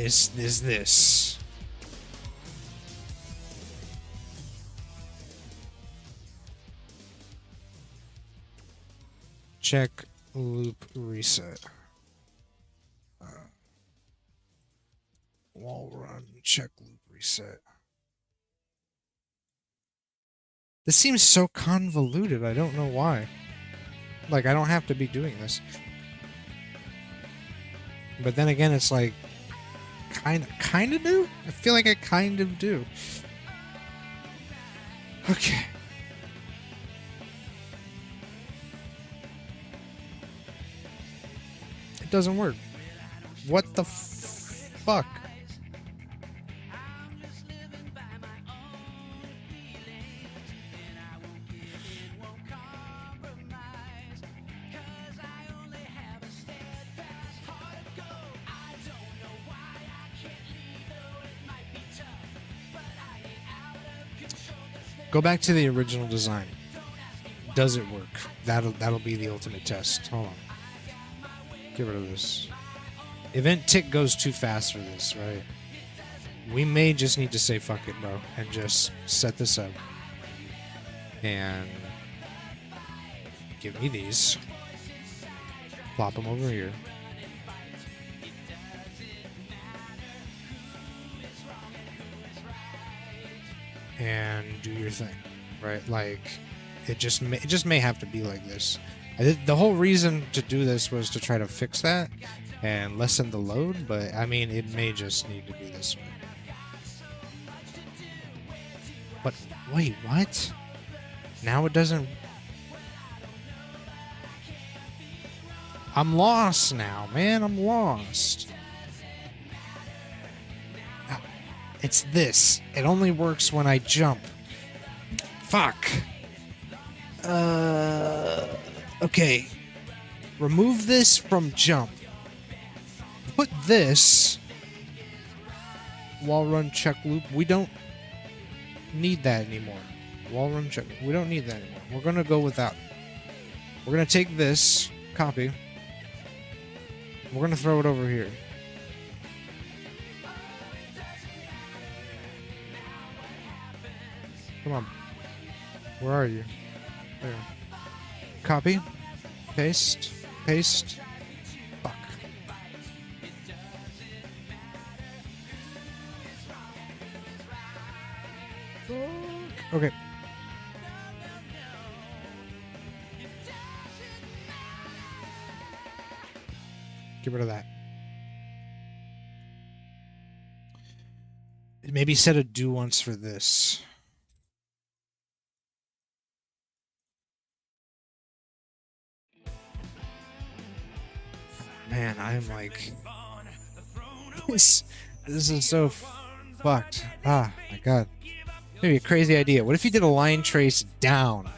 Is this. Check loop reset. Wall run check loop reset. This seems so convoluted. I don't know why. Like, I don't have to be doing this. But then again, it's like kind of do? I feel like I kind of do. Okay. It doesn't work. What the fuck? Go back to the original design. Does it work? That'll be the ultimate test. Hold on. Get rid of this. Event tick goes too fast for this, right? We may just need to say fuck it, bro, and just set this up. And give me these. Plop them over here. And do your thing, right? Like, it just may have to be like this. The whole reason to do this was to try to fix that and lessen the load, but I mean, it may just need to be this way. But wait, what? Now it doesn't. I'm lost now, man. I'm lost. It's this. It only works when I jump. Fuck. Okay. Remove this from jump. Put this wall run check loop. We don't need that anymore. Wall run check. We don't need that anymore. We're gonna go without. We're gonna take this copy. We're gonna throw it over here. Come on. Where are you? There. Copy. Paste. Paste. Fuck. Okay. Get rid of that. Maybe set a do once for this. Man, I'm like, this is so fucked. Ah, my god. Maybe a crazy idea. What if you did a line trace down?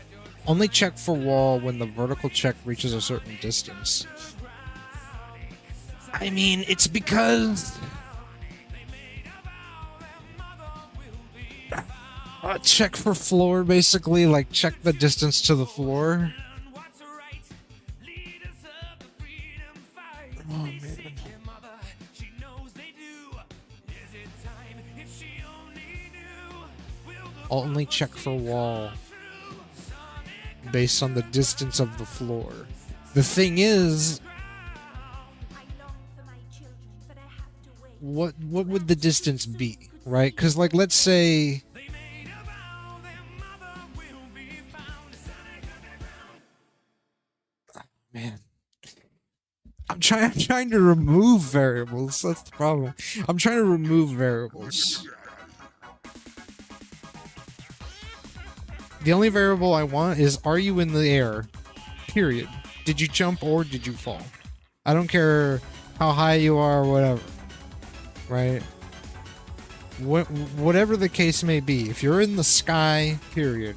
Only check for wall when the vertical check reaches a certain distance. I mean, it's because check for floor, basically, like check the distance to the floor. Oh, man. Only check for wall based on the distance of the floor. The thing is, what would the distance be, right? Because, like, let's say man, I'm trying to remove variables. That's the problem. I'm trying to remove variables. The only variable I want is, are you in the air? Period. Did you jump or did you fall? I don't care how high you are or whatever. Right? Whatever the case may be, if you're in the sky, period,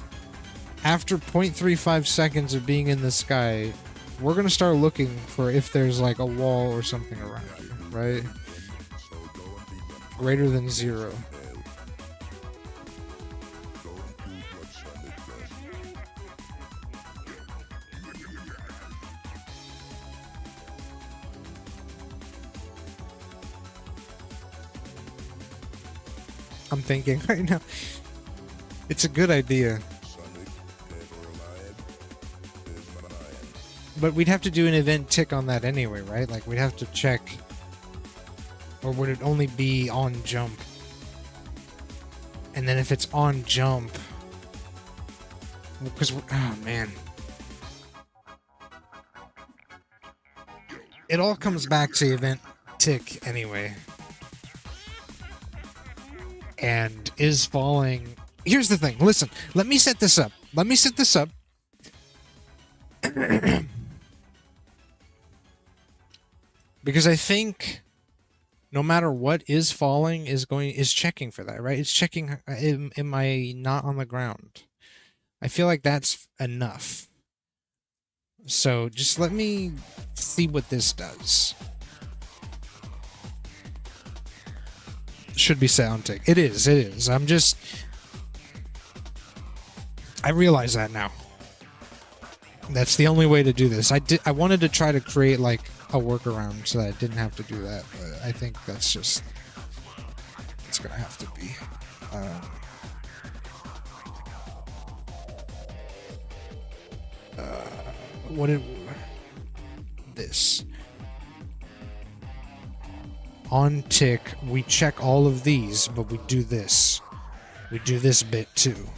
after 0.35 seconds of being in the sky, we're going to start looking for if there's like a wall or something around you, right? Greater than 0. I'm thinking right now. It's a good idea. But we'd have to do an event tick on that anyway, right? Like, we'd have to check. Or would it only be on jump? And then if it's on jump... Because, oh man. It all comes back to event tick anyway. And is falling... Here's the thing. Listen, let me set this up. Let me set this up. Because I think no matter what is falling is checking for that, right? It's checking, am I not on the ground? I feel like that's enough. So just let me see what this does. Should be sound tick. It is. I realize that now. That's the only way to do this. I wanted to try to create like a workaround so that I didn't have to do that, but I think that's just, it's gonna have to be. What did this? On tick, we check all of these, but we do this. We do this bit too.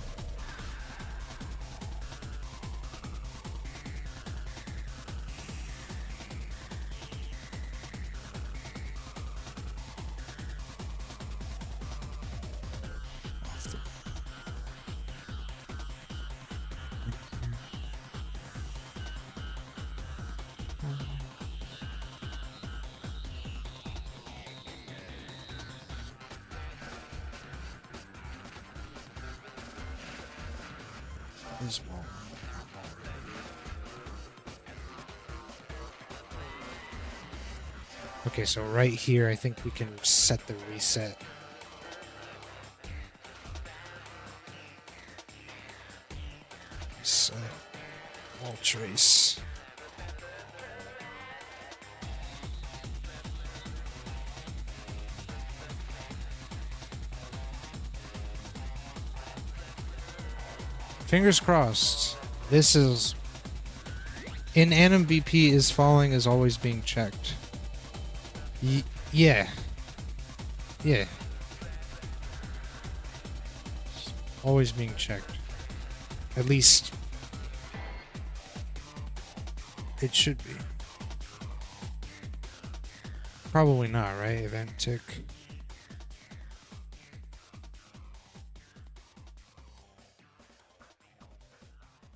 Okay, so right here, I think we can set the reset. Set wall trace. Fingers crossed. This is... In anim BP is falling is always being checked. Yeah. Yeah. Always being checked. At least... it should be. Probably not, right? Event tick.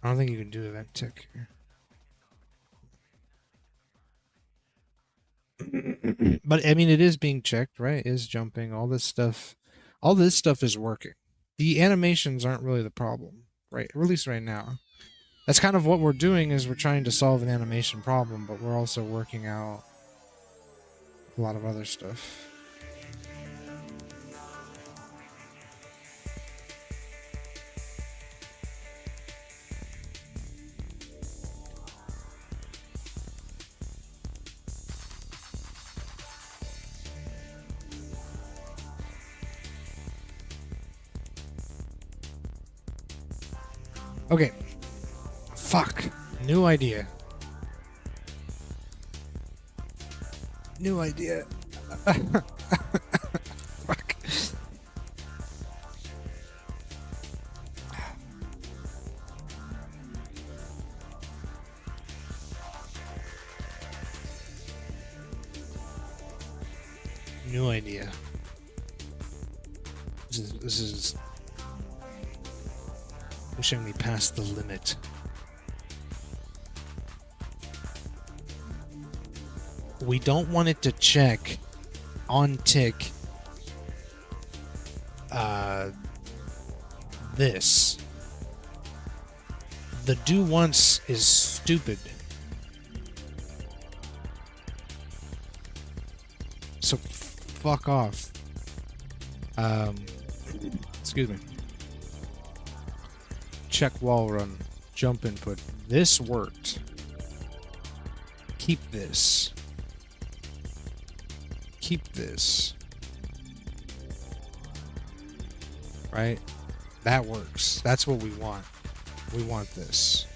I don't think you can do event tick here. But I mean, it is being checked, right? It is jumping, all this stuff. All this stuff is working. The animations aren't really the problem, right? Or at least right now. That's kind of what we're doing, is we're trying to solve an animation problem, but we're also working out a lot of other stuff. Okay. Fuck. New idea. New idea. Fuck. New idea. This is pushing me past the limit. We don't want it to check on tick this. The do once is stupid. So fuck off. Excuse me. Check wall run. Jump input. This worked. Keep this. Keep this. Right? That works. That's what we want. We want this.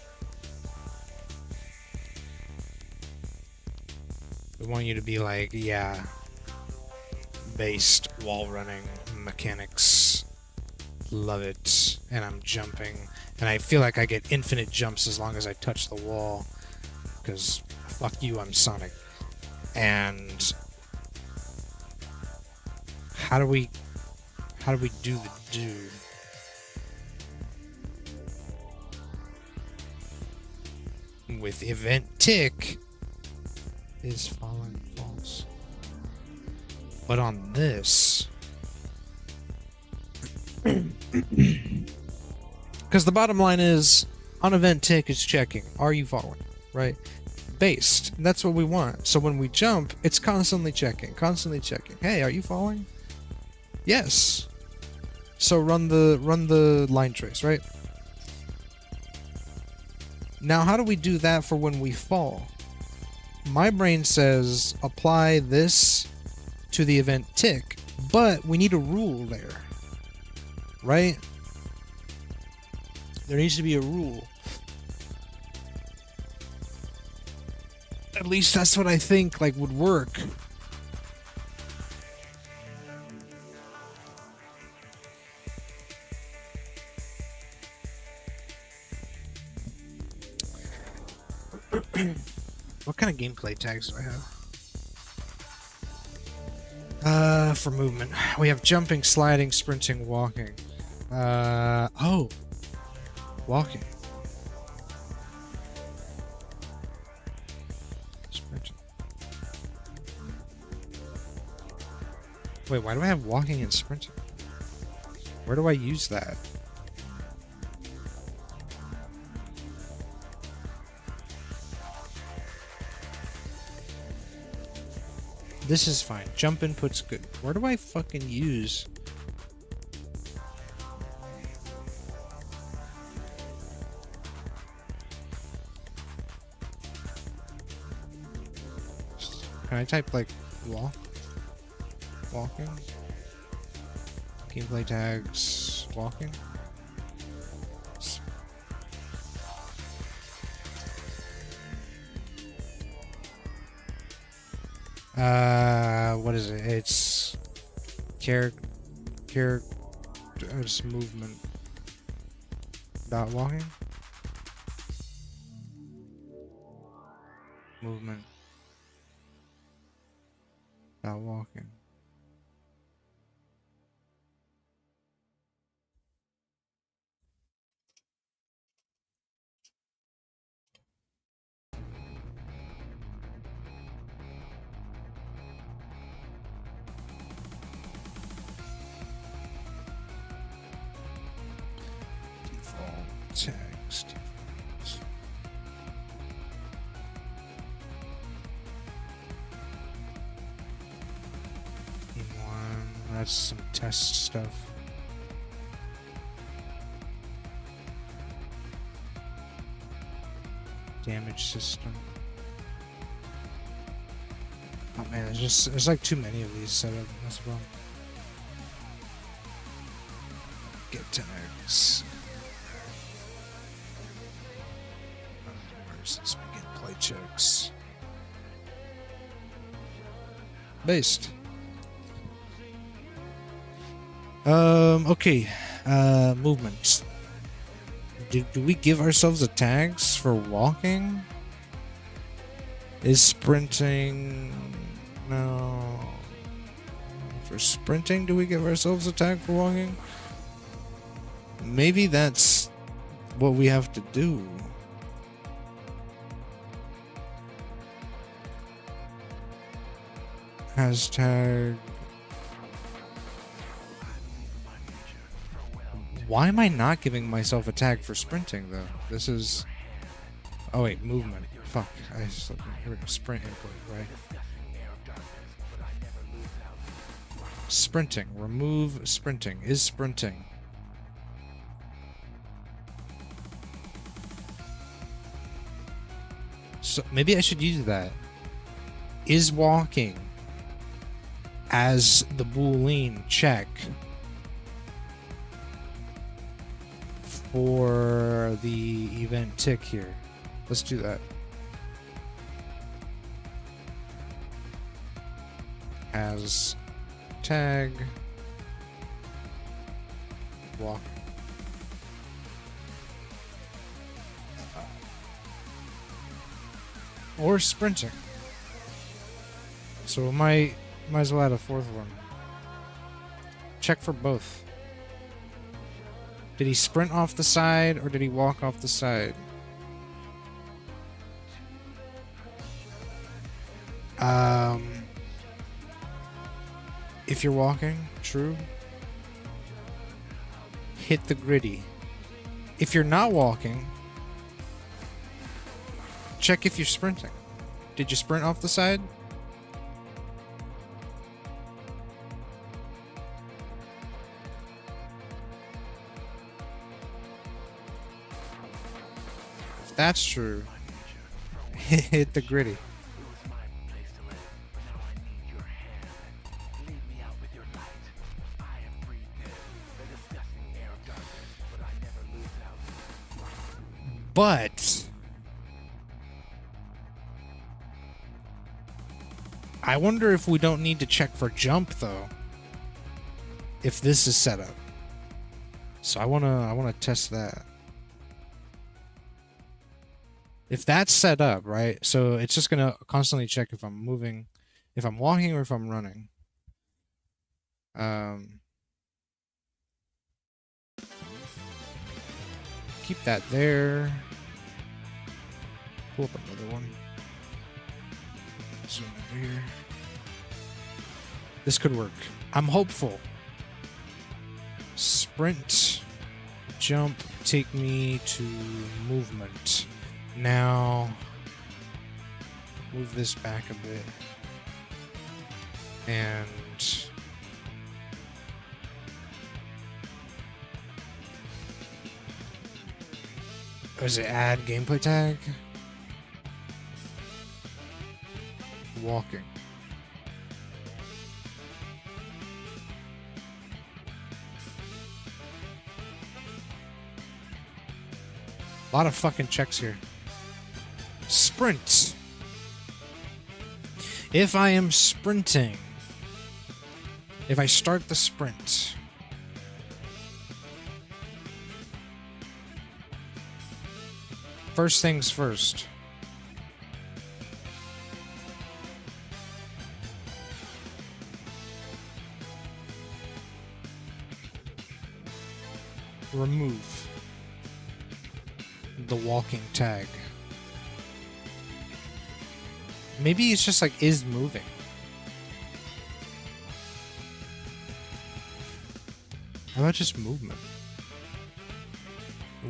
We want you to be like, yeah, based wall running mechanics. Love it. And I'm jumping. And I feel like I get infinite jumps as long as I touch the wall. Because fuck you, I'm Sonic. And how do we do the do? With event tick is falling false. But on this, because the bottom line is, on event tick is checking, are you following, right? Based, that's what we want. So when we jump, it's constantly checking. Hey, are you following? Yes. So run the line trace, right? Now, how do we do that for when we fall? My brain says apply this to the event tick, but we need a rule there, right? There needs to be a rule. At least that's what I think like would work. What kind of gameplay tags do I have? For movement, we have jumping, sliding, sprinting, walking. Oh, walking. Sprinting. Wait, why do I have walking and sprinting? Where do I use that? This is fine. Jump input's good. Where do I fucking use? Can I type like walking? Gameplay tags, walking? What is it? It's it's movement dot walking. Movement dot walking. Text. That's some test stuff. Damage system. Oh man, there's like too many of these set up as well. Get tags. Where's this? We get play checks. Based. Okay. Movement. Do we give ourselves a tags for walking? Is sprinting... No. For sprinting, do we give ourselves a tag for walking? Maybe that's what we have to do. Hashtag... Why am I not giving myself a tag for sprinting, though? This is... Oh, wait, movement. Fuck. I just... Here we go. Sprint input, right? Sprinting. Remove sprinting. Is sprinting. So, maybe I should use that. Is walking as the Boolean check for the event tick here. Let's do that. As tag walk. Or sprinting. So might as well add a fourth one. Check for both. Did he sprint off the side or did he walk off the side? If you're walking, true. Hit the gritty. If you're not walking, check if you're sprinting. Did you sprint off the side? If that's true, hit the gritty. But I wonder if we don't need to check for jump though. If this is set up. So I wanna test that. If that's set up, right? So it's just gonna constantly check if I'm moving, if I'm walking or if I'm running. Keep that there. Pull up another one. Zoom over here. This could work. I'm hopeful. Sprint, jump, take me to movement. Now, move this back a bit. And does it add gameplay tag? Walking. A lot of fucking checks here. Sprint. If I am sprinting, if I start the sprint, first things first. Remove the walking tag. Maybe it's just like is moving. How about just movement?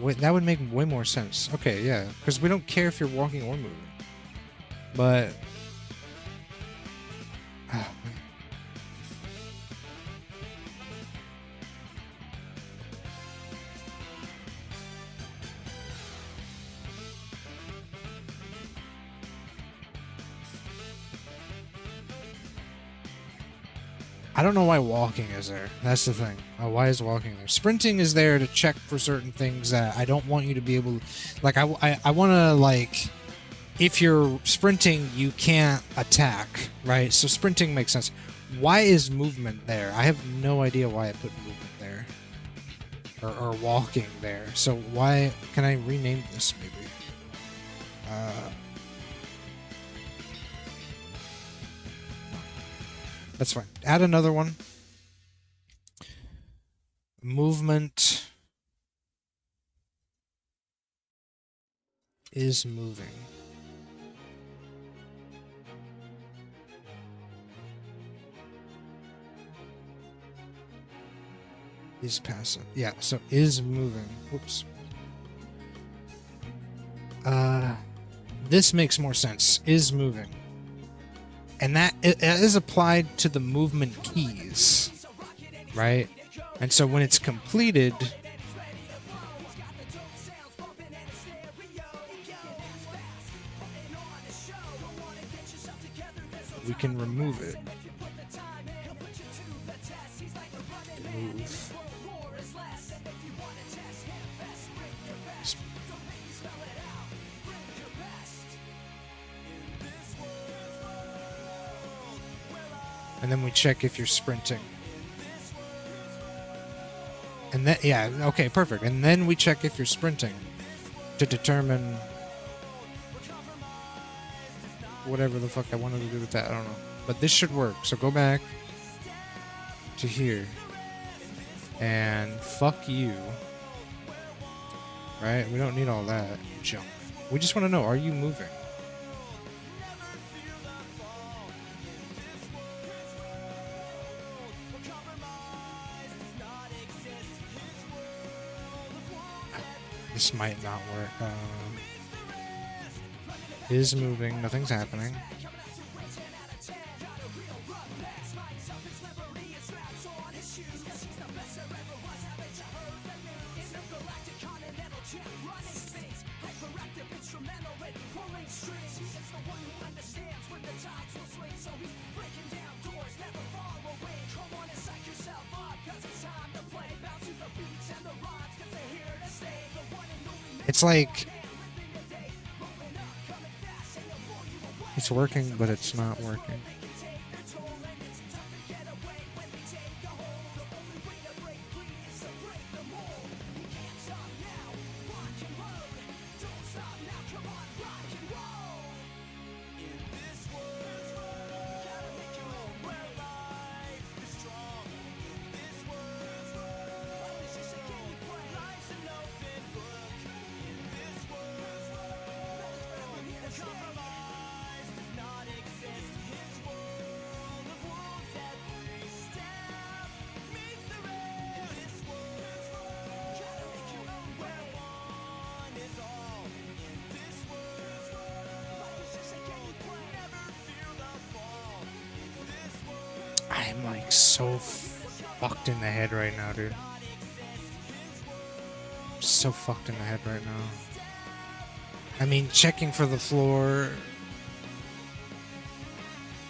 Wait, that would make way more sense. Okay, yeah, because we don't care if you're walking or moving. But I don't know why walking is there. That's the thing. Why is walking there? Sprinting is there to check for certain things that I don't want you to be able to... Like, I want to, like... If you're sprinting, you can't attack, right? So sprinting makes sense. Why is movement there? I have no idea why I put movement there. Or walking there. So why... Can I rename this, maybe? That's fine. Add another one. Movement is moving. Is passive. Yeah, so is moving. Whoops. This makes more sense. Is moving. And that is applied to the movement keys, right? And so when it's completed, we can remove it. Remove. And then we check if you're sprinting. And then, yeah, okay, perfect. And then we check if you're sprinting to determine whatever the fuck I wanted to do with that. I don't know. But this should work. So go back to here. And fuck you. Right? We don't need all that junk. We just want to know, are you moving? This might not work. Is moving. Nothing's happening. It's like it's working, but it's not working. I'm like so fucked in the head right now, dude. So fucked in the head right now. I mean, checking for the floor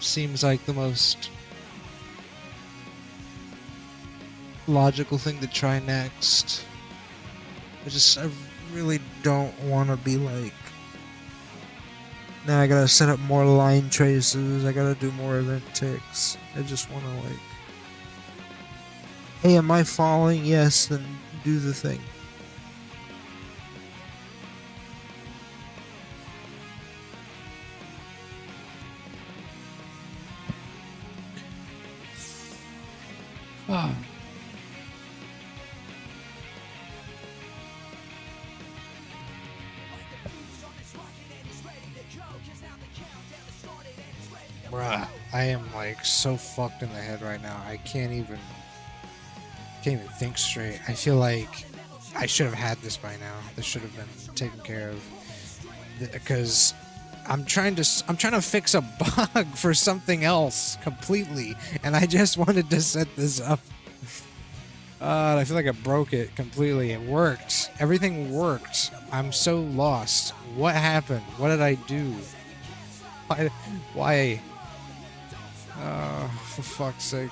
seems like the most logical thing to try next. I really don't want to be like, now I gotta set up more line traces, I gotta do more event ticks. I just want to like, hey, am I falling? Yes, then do the thing. Bruh, I am like so fucked in the head right now. I can't even think straight. I feel like I should have had this by now. This should have been taken care of. Because I'm trying to fix a bug for something else completely, and I just wanted to set this up. I feel like I broke it completely. It worked. Everything worked. I'm so lost. What happened? What did I do? Why? For fuck's sake.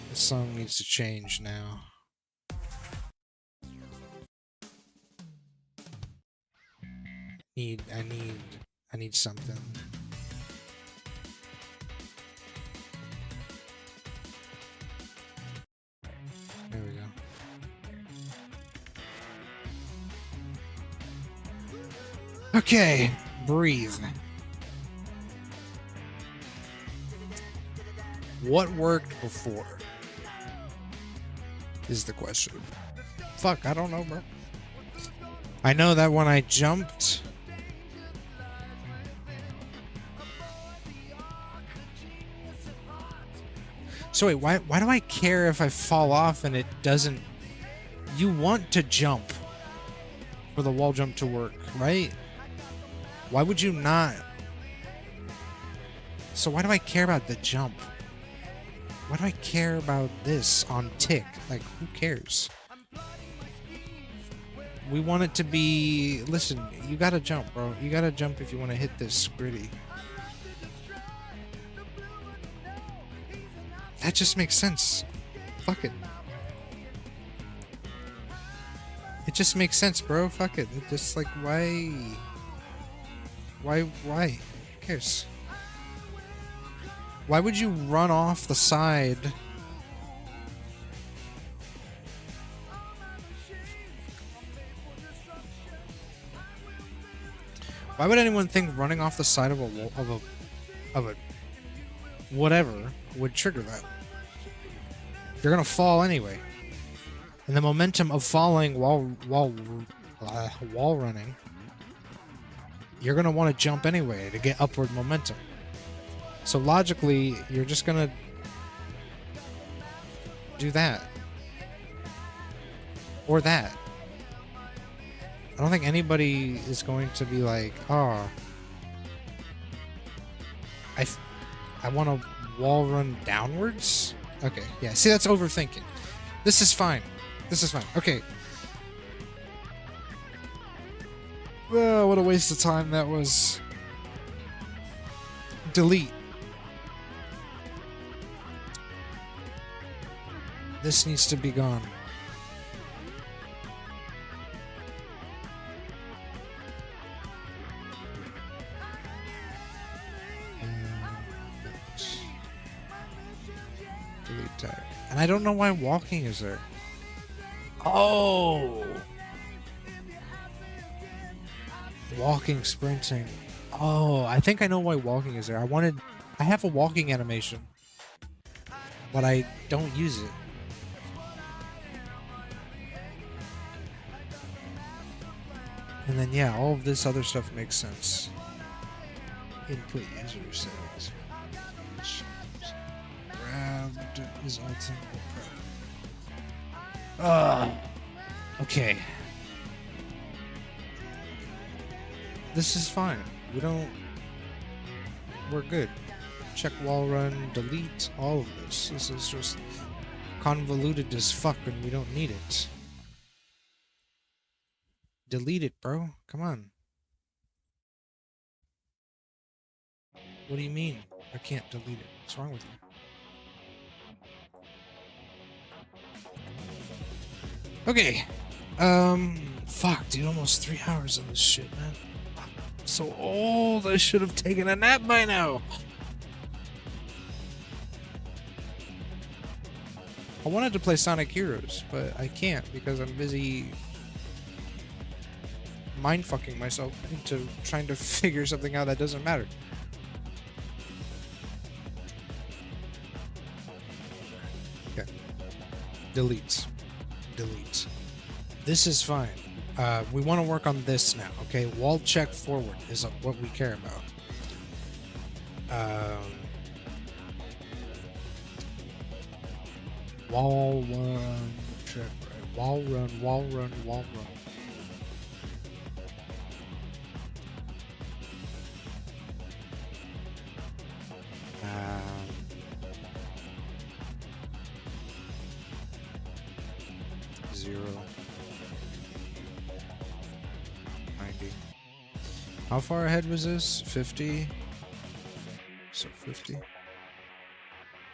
This song needs to change now. I need something. There we go. Okay, breathe. What worked before? Is the question. Fuck, I don't know, bro. I know that when I jumped, so wait, why do I care if I fall off and it doesn't? You want to jump for the wall jump to work, right? Why would you not? So why do I care about the jump? Why do I care about this on tick? Like, who cares? We want it to be... Listen, you gotta jump, bro. You gotta jump if you want to hit this gritty. That just makes sense. Fuck it. It just makes sense, bro. Fuck it. It just like, why? Who cares? Why would you run off the side? Why would anyone think running off the side of a wall, of a whatever would trigger that? You're gonna fall anyway, and the momentum of falling while running, you're gonna want to jump anyway to get upward momentum. So logically, you're just gonna do that. Or that. I don't think anybody is going to be like, oh, I want to wall run downwards? Okay, yeah, see, that's overthinking. This is fine. This is fine. Okay. Oh, what a waste of time that was. Delete. This needs to be gone. Delete tag. And I don't know why walking is there. Oh! Walking, sprinting. Oh, I think I know why walking is there. I have a walking animation, but I don't use it. And then, yeah, all of this other stuff makes sense. Input user settings. Grabbed is ultimate. Okay. This is fine. We're good. Check wall run, delete all of this. This is just convoluted as fuck and we don't need it. Delete it, bro. Come on. What do you mean? I can't delete it. What's wrong with you? Okay. Fuck, dude. Almost 3 hours of this shit, man. I'm so old. I should have taken a nap by now. I wanted to play Sonic Heroes, but I can't because I'm busy mind-fucking myself into trying to figure something out that doesn't matter. Okay. Delete. Delete. This is fine. We want to work on this now, okay? Wall check forward is what we care about. Wall run, check, right? Wall run, wall run, wall run. 0, 90. How far ahead was this? 50. So 50.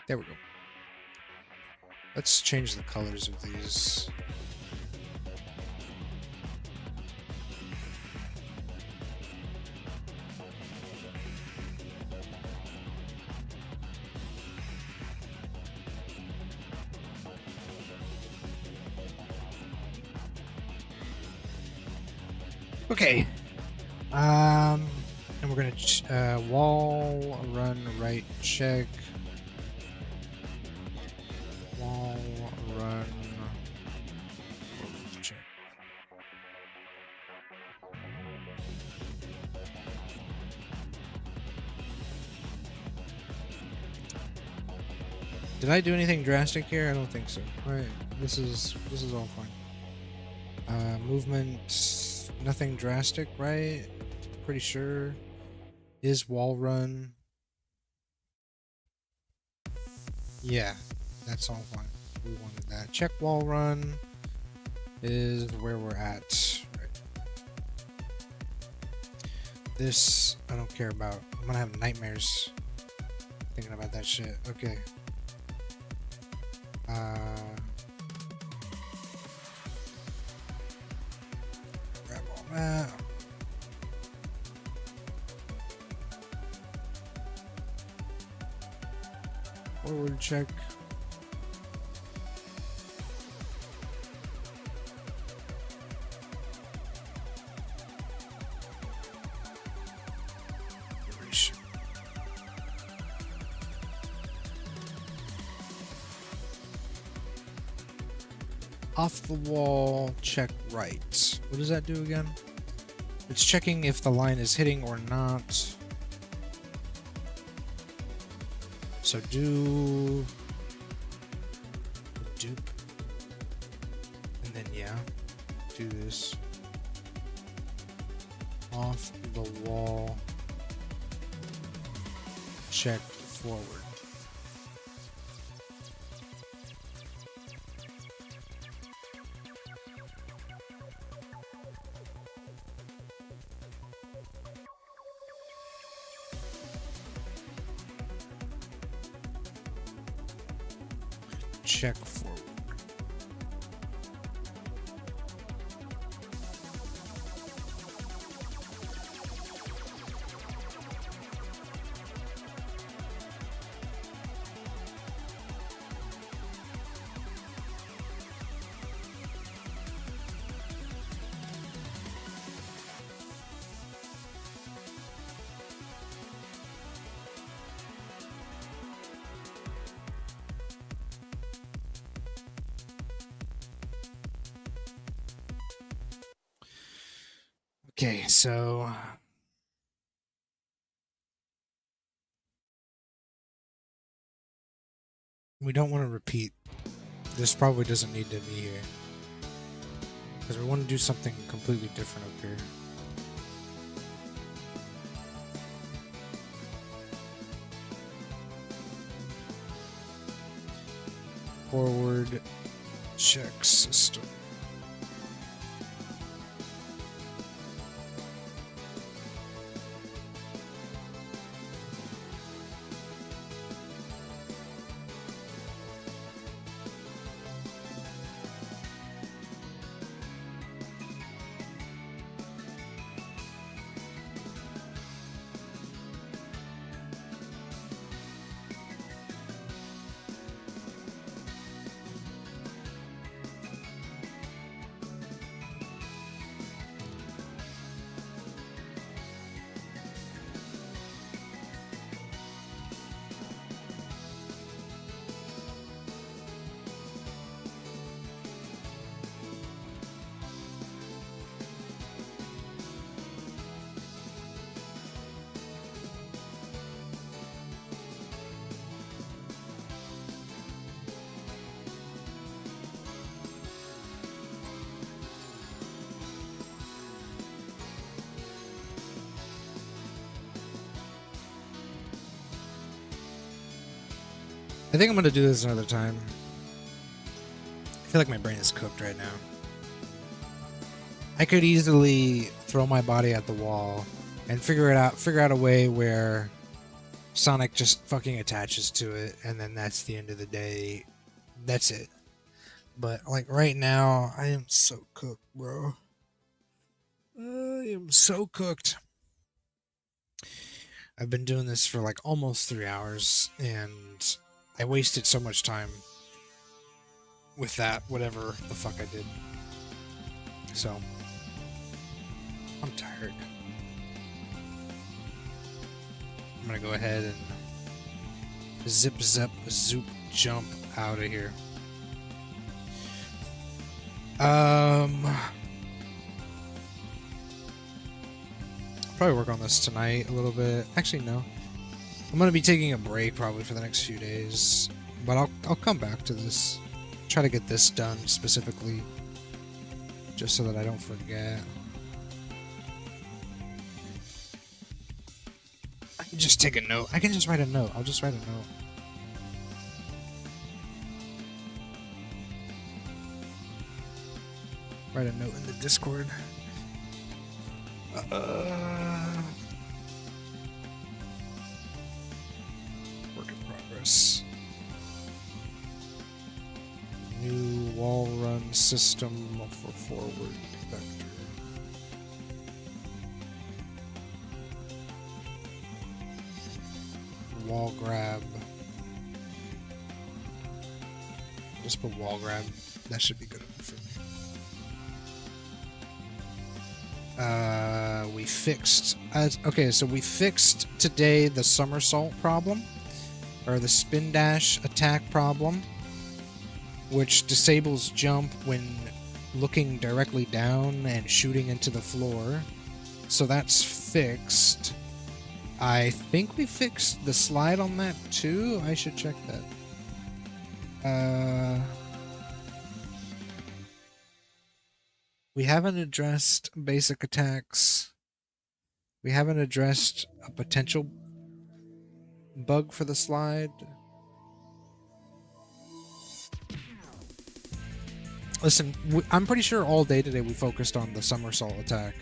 There we go. Let's change the colors of these. Okay. And we're gonna wall run right check. Wall run check. Did I do anything drastic here? I don't think so. Alright, this is all fine. Movement, nothing drastic, right? Pretty sure. Is wall run. Yeah, that's all fine. We wanted that. Check wall run is where we're at. Right. This I don't care about. I'm gonna have nightmares thinking about that shit. Okay. Grab all that. Forward check. Off the wall, check right. What does that do again? It's checking if the line is hitting or not. So do dupe, and then yeah, do this. Off the wall. Check forward. Check forward. Okay, so we don't want to repeat. This probably doesn't need to be here. Because we want to do something completely different up here. Forward check system. I think I'm gonna do this another time. I feel like my brain is cooked right now. I could easily throw my body at the wall and figure out a way where Sonic just fucking attaches to it, and then that's the end of the day. That's it. But like right now, I am so cooked, bro. I am so cooked. I've been doing this for like almost 3 hours, and I wasted so much time with that, whatever the fuck I did. So, I'm tired. I'm gonna go ahead and zip, zap, zoop, jump out of here. Probably work on this tonight a little bit. Actually, no. I'm gonna be taking a break probably for the next few days, but I'll come back to this. Try to get this done specifically, just so that I don't forget. I can just take a note. I can just write a note. I'll just write a note. Write a note in the Discord. Work in progress. New wall run system for forward vector. Wall grab. Just put wall grab. That should be good enough for me. We fixed. Okay, so we fixed today the somersault problem, or the spin dash attack problem, which disables jump when looking directly down and shooting into the floor. So that's fixed. I think we fixed the slide on that too. I should check that. We haven't addressed basic attacks. We haven't addressed a potential bug for the slide. Listen, I'm pretty sure all day today we focused on the somersault attack.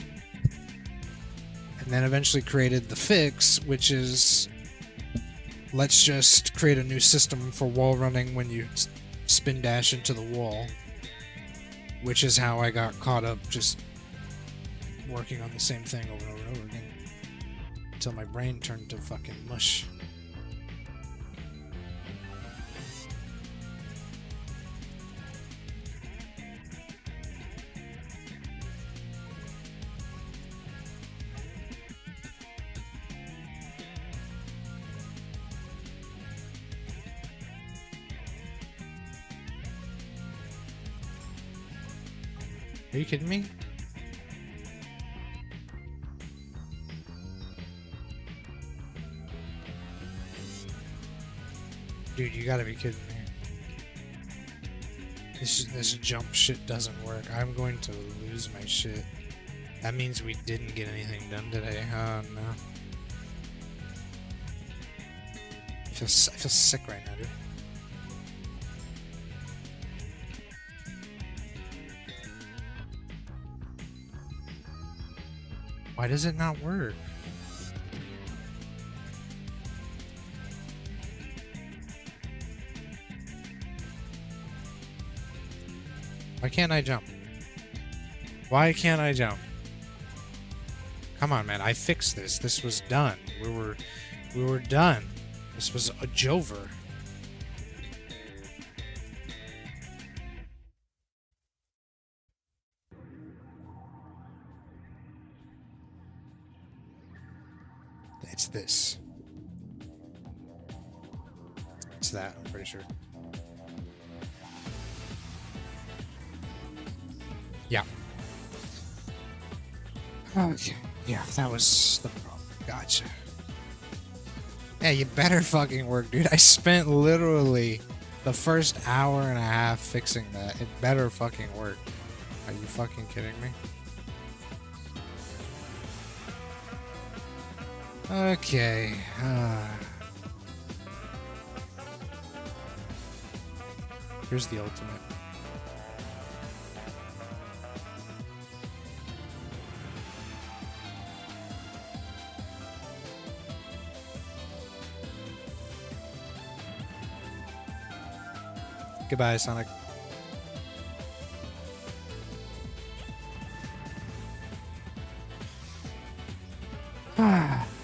And then eventually created the fix, which is let's just create a new system for wall running when you spin dash into the wall. Which is how I got caught up just working on the same thing over and over and over again. Until my brain turned to fucking mush. Are you kidding me? Dude, you gotta be kidding me. This jump shit doesn't work. I'm going to lose my shit. That means we didn't get anything done today. Oh no. I feel sick right now, dude. Why does it not work? Why can't I jump? Why can't I jump? Come on, man. I fixed this. This was done. We were done. This was a Jover. It's this. It's that, I'm pretty sure. Yeah. Okay. Yeah, that was the problem. Gotcha. Yeah, you better fucking work, dude. I spent literally the first hour and a half fixing that. It better fucking work. Are you fucking kidding me? Okay. Here's the ultimate. Goodbye, Sonic.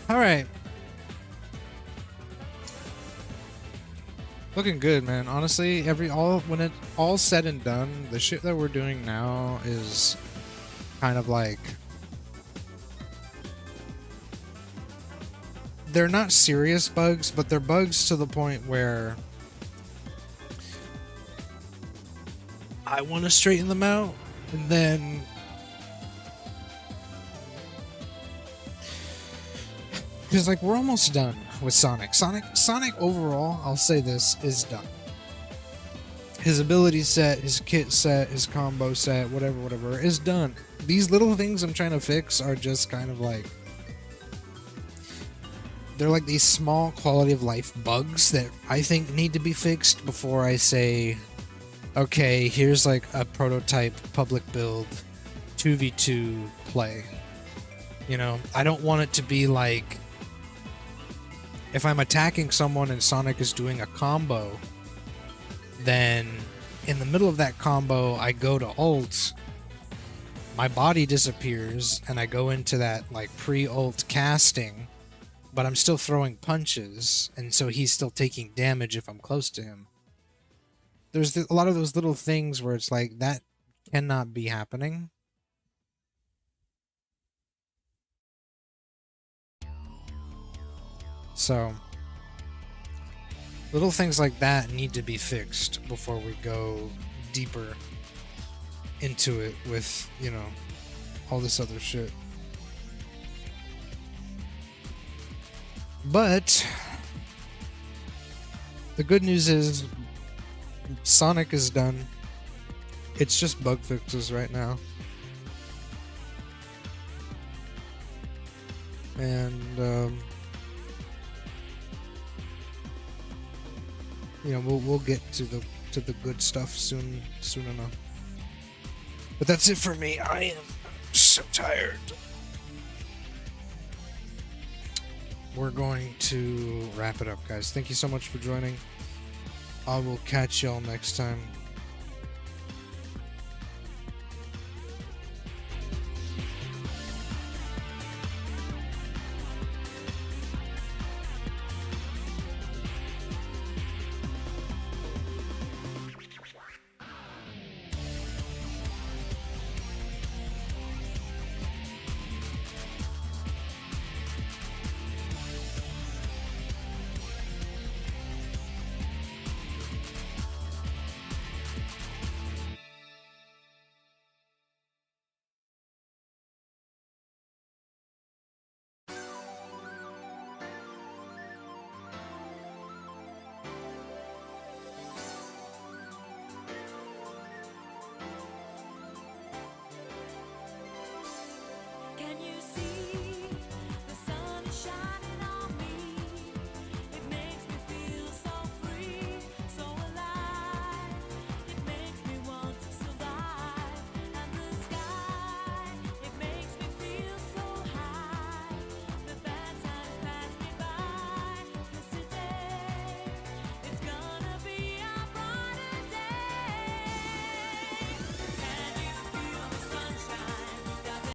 All right. Looking good, man. Honestly, when it all said and done, the shit that we're doing now is kind of like they're not serious bugs, but they're bugs to the point where I want to straighten them out, and then because like we're almost done with Sonic. Sonic overall, I'll say this, is done. His ability set, his kit set, his combo set, whatever, is done. These little things I'm trying to fix are just kind of like they're like these small quality of life bugs that I think need to be fixed before I say, okay, here's like a prototype public build 2v2 play. You know, I don't want it to be like if I'm attacking someone and Sonic is doing a combo, then in the middle of that combo I go to ult, my body disappears, and I go into that like pre-ult casting, but I'm still throwing punches, and so he's still taking damage if I'm close to him. There's a lot of those little things where it's like that cannot be happening. So little things like that need to be fixed before we go deeper into it with, you know, all this other shit. But the good news is Sonic is done. It's just bug fixes right now. and you know, we'll get to the good stuff soon enough. But that's it for me. I am so tired. We're going to wrap it up, guys. Thank you so much for joining. I will catch y'all next time.